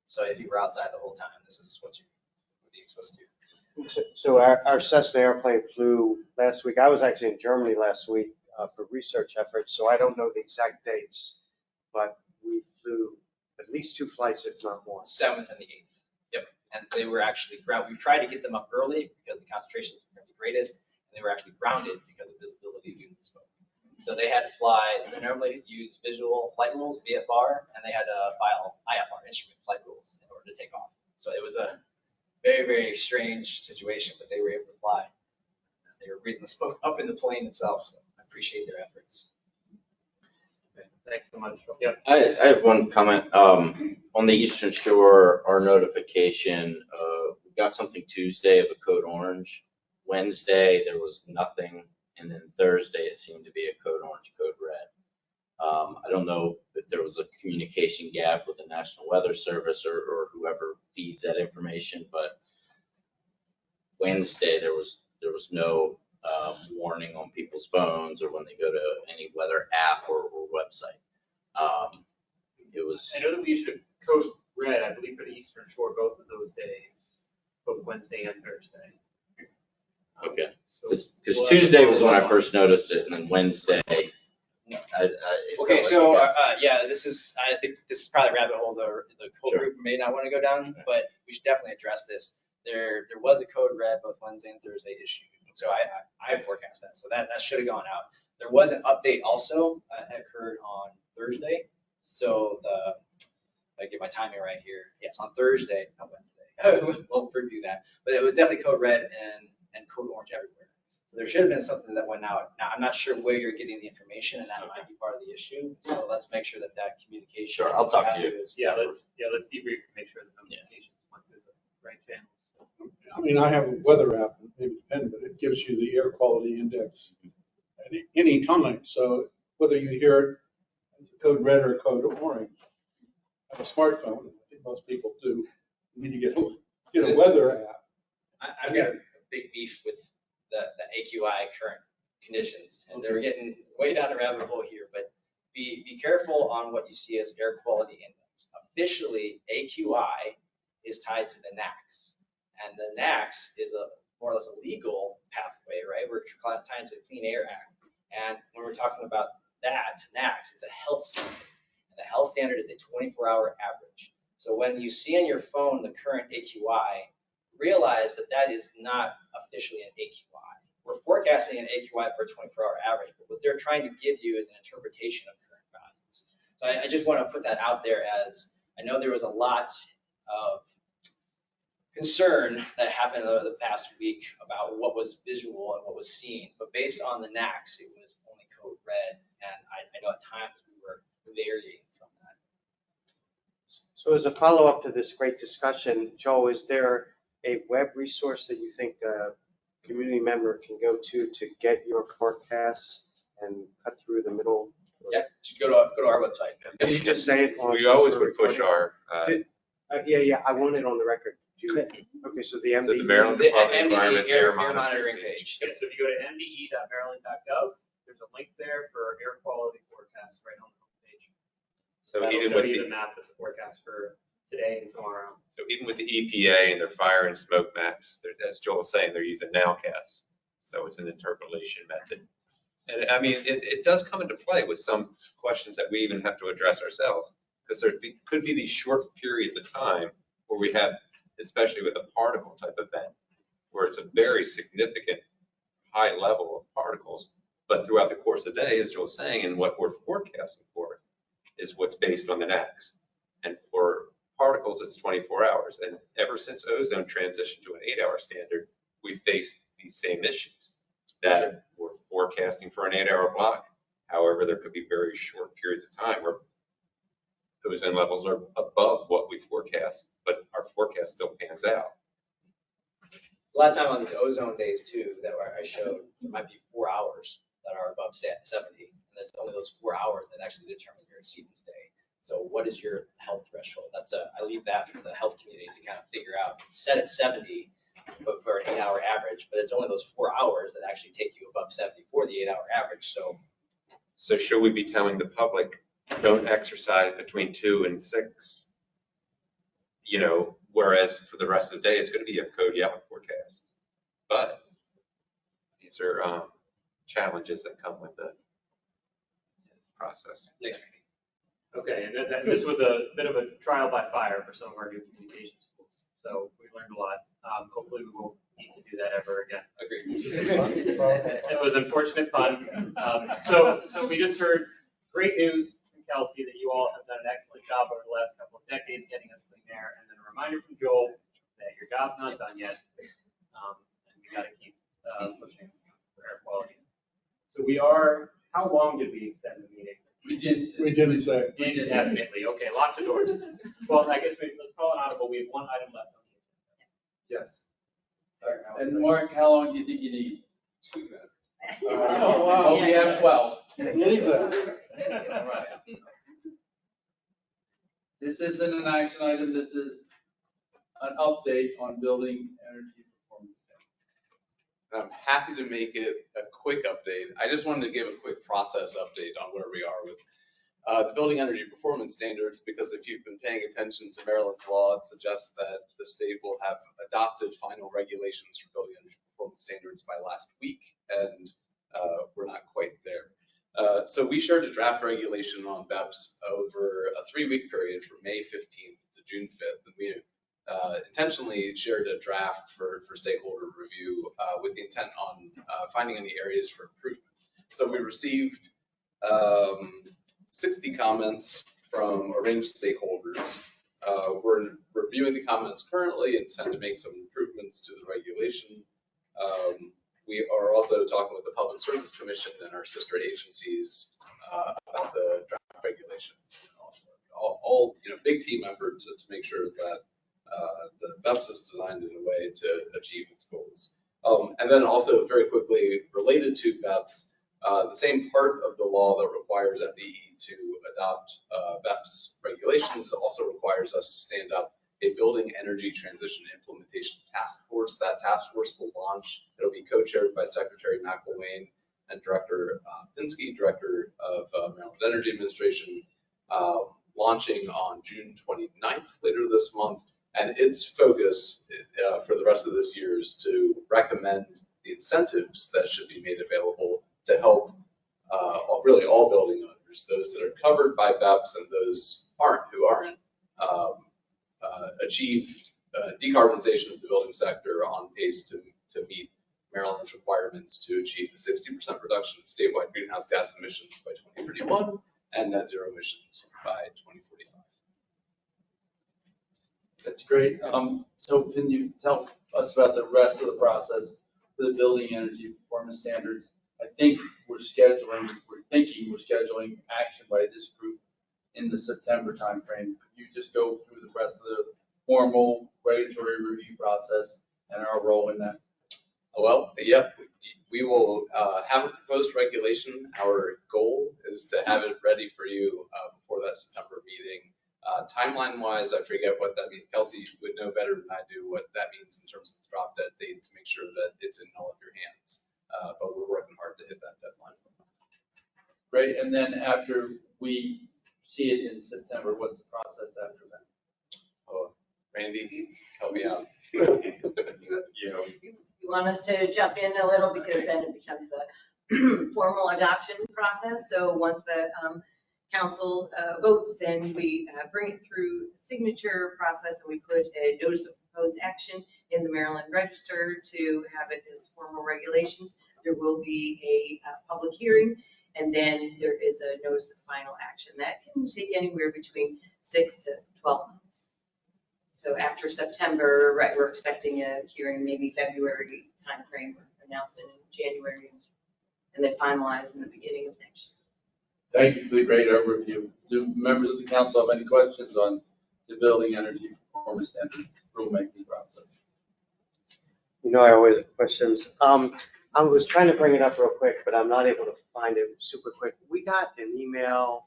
So if you were outside the whole time, this is what you would be exposed to. So our Cessna airplane flew last week. I was actually in Germany last week for research efforts, so I don't know the exact dates, but we flew at least 2 flights, if not more. 7th and the 8th. Yep. And they were actually grounded. We tried to get them up early because the concentrations were the greatest, and they were actually grounded because of visibility due to the smoke. So they had to fly. They normally use visual flight rules, VFR, and they had to file IFR, instrument flight rules, in order to take off. So it was a very, very strange situation, but they were able to fly. They were breathing the smoke up in the plane itself, so I appreciate their efforts. Thanks so much. Yep. I have one comment. On the Eastern Shore, our notification, we got something Tuesday of a code orange. Wednesday, there was nothing. And then Thursday, it seemed to be a code orange, code red. I don't know if there was a communication gap with the National Weather Service or whoever feeds that information, but Wednesday, there was no warning on people's phones or when they go to any weather app or website. It was. I know that we issued code red, I believe, for the Eastern Shore both of those days, both Wednesday and Thursday. Okay, because Tuesday was when I first noticed it, and then Wednesday. Okay, so yeah, I think this is probably a rabbit hole the whole group may not want to go down, but we should definitely address this. There was a code red both Wednesday and Thursday issued, so I forecast that, so that should have gone out. There was an update also occurred on Thursday, so I get my timing right here. Yes, on Thursday, not Wednesday. We'll preview that, but it was definitely code red and code orange everywhere. So there should have been something that went out. Now, I'm not sure where you're getting the information, and that might be part of the issue. So let's make sure that communication. Sure, I'll talk to you. Let's debrief to make sure the notifications went through the right channels. I mean, I have a weather app, maybe depend, but it gives you the air quality index at any time. So whether you hear it as code red or code orange, have a smartphone. I think most people do. You need to get a weather app. I've got a big beef with the AQI current conditions, and they're getting way down the rabbit hole here. But be careful on what you see as air quality index. Officially, AQI is tied to the NAAQS, and the NAAQS is a more or less a legal pathway, right? We're tied to the Clean Air Act, and when we're talking about that NAAQS, it's a health standard, and the health standard is a 24-hour average. So when you see on your phone the current AQI, realize that is not officially an AQI. We're forecasting an AQI for a 24-hour average, but what they're trying to give you is an interpretation of current values. So I just want to put that out there, as I know there was a lot of concern that happened over the past week about what was visual and what was seen, but based on the NAAQS, it was only code red, and I know at times we were varying from that. So as a follow-up to this great discussion, Joe, is there a web resource that you think a community member can go to get your forecasts and cut through the middle? Yeah, just go to our website. Can you just say it? We always would push our. Yeah, I want it on the record. Okay, so the MDE. The Maryland Department of Environment's air monitoring page. Yeah, so if you go to mde.maryland.gov, there's a link there for air quality forecast right on the homepage. So That'll even show with you the, the map of the forecast for today and tomorrow. so even with the EPA and their fire and smoke maps, as Joel was saying, they're using nowcast. So it's an interpolation method. And I mean, it does come into play with some questions that we even have to address ourselves, because could be these short periods of time where we have, especially with a particle type event, where it's a very significant high level of particles, but throughout the course of the day, as Joel was saying, and what we're forecasting for is what's based on the NACS. And for particles, it's 24 hours. And ever since ozone transitioned to an 8-hour standard, we faced these same issues that we're forecasting for an 8-hour block. However, there could be very short periods of time where ozone levels are above what we forecast, but our forecast still pans out. A lot of time on these ozone days too, that I showed, there might be 4 hours that are above 70. And there's only those 4 hours that actually determine your exceedance day. So what is your health threshold? I leave that for the health community to kind of figure out. It's set at 70, but for an 8-hour average, but it's only those 4 hours that actually take you above 70 for the 8-hour average. So should we be telling the public, don't exercise between 2 and 6? You know, whereas for the rest of the day, it's going to be a code yellow forecast. But these are challenges that come with the process. Okay, and this was a bit of a trial by fire for some of our new communication schools. So we learned a lot. Hopefully we won't need to do that ever again. Agreed. It was unfortunate fun. So we just heard great news from Kelsey that you all have done an excellent job over the last couple of decades getting us clean air. And then a reminder from Joel that your job's not done yet. And we got to keep pushing for air quality. So how long did we extend the meeting? We didn't say. Indefinitely. Okay, lots of doors. Well, I guess let's call it audible. We have one item left on the agenda. Yes. And Mark, how long do you think you need? 2 minutes. Oh, wow. We have 12. Leave that. All right. This isn't an action item. This is an update on building energy performance standards. I'm happy to make it a quick update. I just wanted to give a quick process update on where we are with the building energy performance standards, because if you've been paying attention to Maryland's law, it suggests that the state will have adopted final regulations for building energy performance standards by last week, and we're not quite there. So we shared a draft regulation on BEPS over a 3-week period from May 15th to June 5th, and we intentionally shared a draft for stakeholder review with the intent on finding any areas for improvement. So we received 60 comments from a range of stakeholders. We're reviewing the comments currently and intend to make some improvements to the regulation. We are also talking with the Public Service Commission and our sister agencies about the draft regulation. All big team effort to make sure that the BEPS is designed in a way to achieve its goals. And then also very quickly related to BEPS, the same part of the law that requires FEE to adopt BEPS regulations also requires us to stand up a building energy transition implementation task force. That task force will launch. It'll be co-chaired by Secretary McElwain and Director Pinsky, Director of Maryland Energy Administration, launching on June 29th, later this month. And its focus for the rest of this year is to recommend the incentives that should be made available to help really all building owners, those that are covered by BEPS and those who aren't, achieve decarbonization of the building sector on pace to meet Maryland's requirements to achieve the 60% reduction in statewide greenhouse gas emissions by 2031 and net zero emissions by 2045. That's great. So can you tell us about the rest of the process for the building energy performance standards? I think we're thinking we're scheduling action by this group in the September timeframe. Could you just go through the rest of the formal regulatory review process and our role in that? Well, yeah, we will have a proposed regulation. Our goal is to have it ready for you before that September meeting. Timeline-wise, I forget what that means. Kelsey would know better than I do what that means in terms of the drop dead date to make sure that it's in all of your hands. But we're working hard to hit that deadline. Great, and then after we see it in September, what's the process after that? Oh, Randy, help me out. You want us to jump in a little because then it becomes a formal adoption process. So once the council votes, then we bring it through the signature process and we put a notice of proposed action in the Maryland Register to have it as formal regulations. There will be a public hearing and then there is a notice of final action. That can take anywhere between 6 to 12 months. So after September, right, we're expecting a hearing maybe February timeframe or announcement in January and then finalize in the beginning of next year. Thank you for the great overview. Do members of the council have any questions on the building energy performance standards rulemaking process? You know, I always have questions. I was trying to bring it up real quick, but I'm not able to find it super quick. We got an email.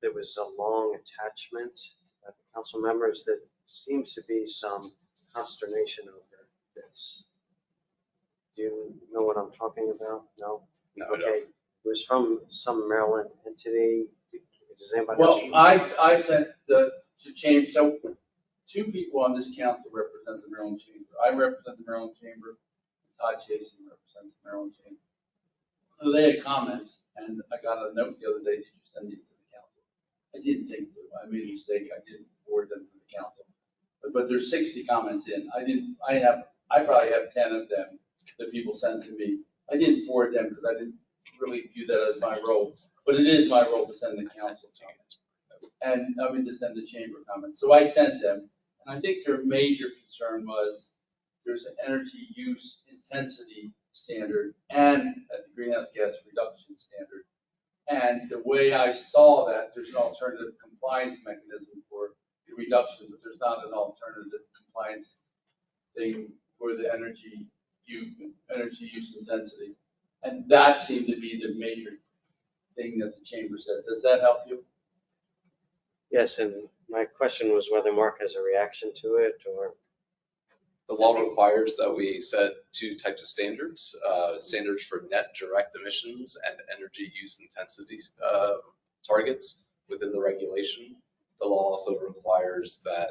There was a long attachment that the council members that seems to be some consternation over this. Do you know what I'm talking about? No? No, Okay. It was from some Maryland entity. Does anybody? Well, I sent to change, so two people on this council represent the Maryland Chamber. I represent the Maryland Chamber. Todd Jason represents the Maryland Chamber. So they had comments, and I got a note the other day, did you send these to the council? I didn't think to. I made a mistake. I didn't forward them to the council. But there's 60 comments in. I probably have 10 of them that people sent to me. I didn't forward them because I didn't really view that as my role. But it is my role to send the council comments. And I mean, to send the chamber comments. So I sent them. And I think their major concern was there's an energy use intensity standard and a greenhouse gas reduction standard. And the way I saw that, there's an alternative compliance mechanism for the reduction, but there's not an alternative compliance thing for the energy use intensity. And that seemed to be the major thing that the chamber said. Does that help you? Yes, and my question was whether Mark has a reaction to it or. The law requires that we set two types of standards, standards for net direct emissions and energy use intensity targets within the regulation. The law also requires that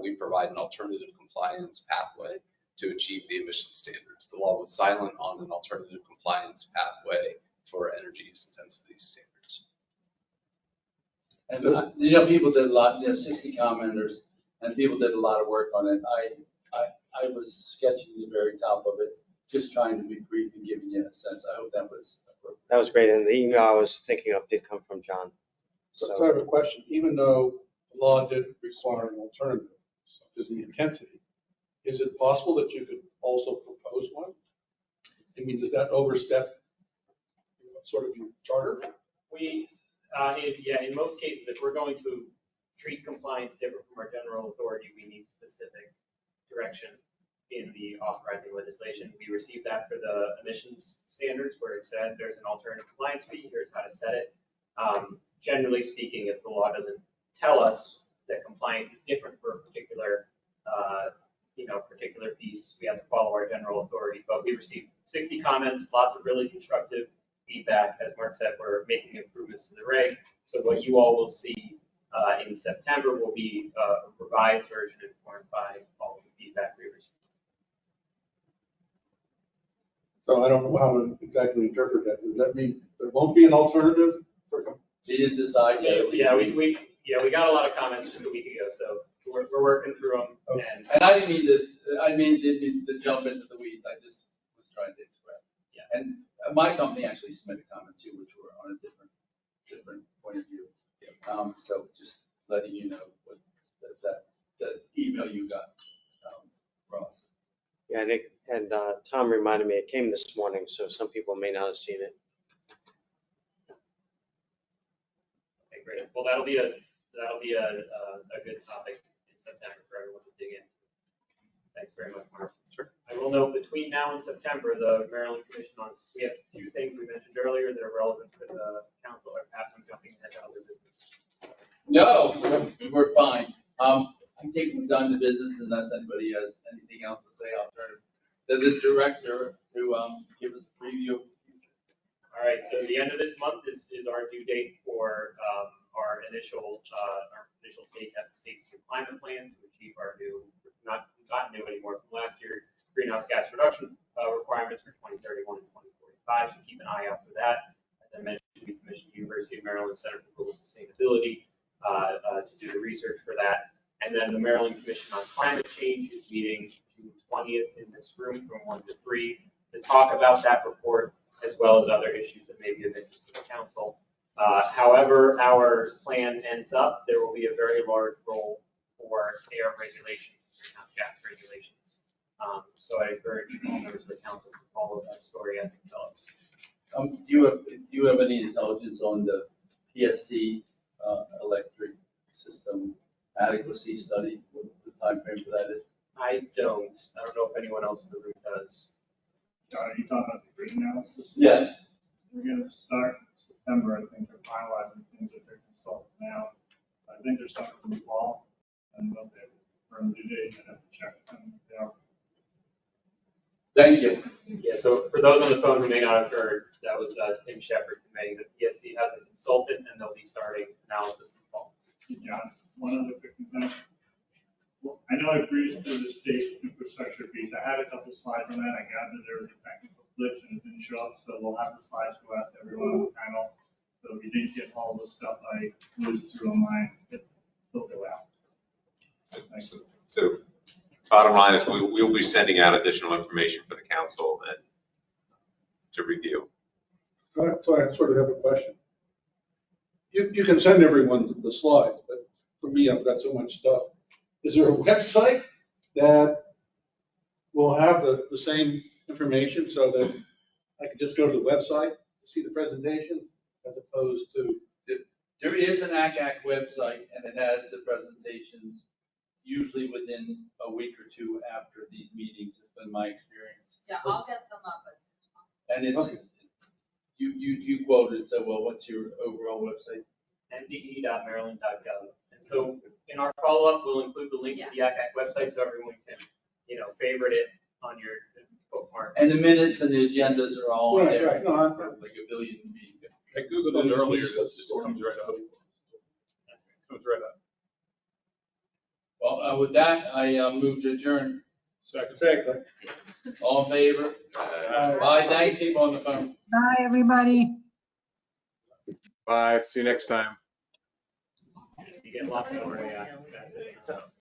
we provide an alternative compliance pathway to achieve the emission standards. The law was silent on an alternative compliance pathway for energy use intensity standards. And you know, people did a lot, 60 commenters, and people did a lot of work on it. I was sketching the very top of it, just trying to be brief and giving you a sense. I hope that was appropriate. That was great. And the email I was thinking of did come from John. So I have a question. Even though the law didn't require an alternative, such as the intensity, is it possible that you could also propose one? I mean, does that overstep sort of your charter? In most cases, if we're going to treat compliance different from our general authority, we need specific direction in the authorizing legislation. We received that for the emissions standards where it said there's an alternative compliance fee, here's how to set it. Generally speaking, if the law doesn't tell us that compliance is different for a particular piece, we have to follow our general authority. But we received 60 comments, lots of really constructive feedback. As Mark said, we're making improvements to the reg. So what you all will see in September will be a revised version informed by all of the feedback we received. So I don't know how to exactly interpret that. Does that mean there won't be an alternative? They didn't decide yet. We got a lot of comments just a week ago, so we're working through them. Okay. And I didn't mean to jump into the weeds. I just was trying to express. Yeah. And my company actually submitted comments too, which were on a different point of view. So just letting you know what that email you got, Ross. Yeah, and Tom reminded me it came this morning, so some people may not have seen it. Okay, great. Well, that'll be a good topic in September for everyone to dig in. Thanks very much, Mark. Sure. I will note between now and September, the Maryland Commission we have two things we mentioned earlier that are relevant to the council, or perhaps I'm jumping ahead to other business. No, we're fine. I think we've done the business unless anybody has anything else to say. I'll turn to the director to give us a preview of the future. All right, so the end of this month is our due date for our initial take at the state's new climate plan to achieve our new, not new anymore from last year, greenhouse gas reduction requirements for 2031 and 2045. So keep an eye out for that. As I mentioned, we commissioned the University of Maryland Center for Global Sustainability to do the research for that. And then the Maryland Commission on Climate Change is meeting June 20th in this room from 1 to 3 to talk about that report, as well as other issues that may be of interest to the council. However our plan ends up, there will be a very large role for air regulations, greenhouse gas regulations. So I encourage all members of the council to follow that story as it develops. Do you have any intelligence on the PSC electric system adequacy study? What the time frame for that is? I don't know if anyone else in the room does. Are you talking about the grid analysis? Yes. We're going to start in September. I think they're finalizing things that they're consulting now. So I think they're starting in the fall. And they'll be from due date and have to check them out. Thank you. Yeah, so for those on the phone who may not have heard, that was Tim Shepard conveying that PSC has a consultant and they'll be starting analysis in the fall. John, one other quick thing. Well, I know I breezed through the state infrastructure piece. I had a couple slides on that. I gathered there was a technical glitch and it didn't show up, so we'll have the slides go out to everyone on the panel. So if you didn't get all the stuff I whizzed through on mine, it'll go out. So bottom line is we'll be sending out additional information for the council and to review. So I sort of have a question. You can send everyone the slides, but for me, I've got so much stuff. Is there a website that will have the same information so that I can just go to the website, see the presentations, as opposed to? There is an AQCAC website and it has the presentations usually within a week or two after these meetings, has been my experience. Yeah, I'll get them up as soon as possible. And it's, Okay. you quoted, so well, what's your overall website? mde.maryland.gov. And so in our follow-up, we'll include the link to the AQCAC website so everyone can, favorite it on your bookmarks. And the minutes and the agendas are all Right, there. right. No, I'm- Like a billion meetings. I Googled it earlier, it comes right up. Comes right up. Well, with that, I move to adjourn. Second. All in favor? Bye, thanks, people on the phone. Bye, everybody. Bye, see you next time. You get lots of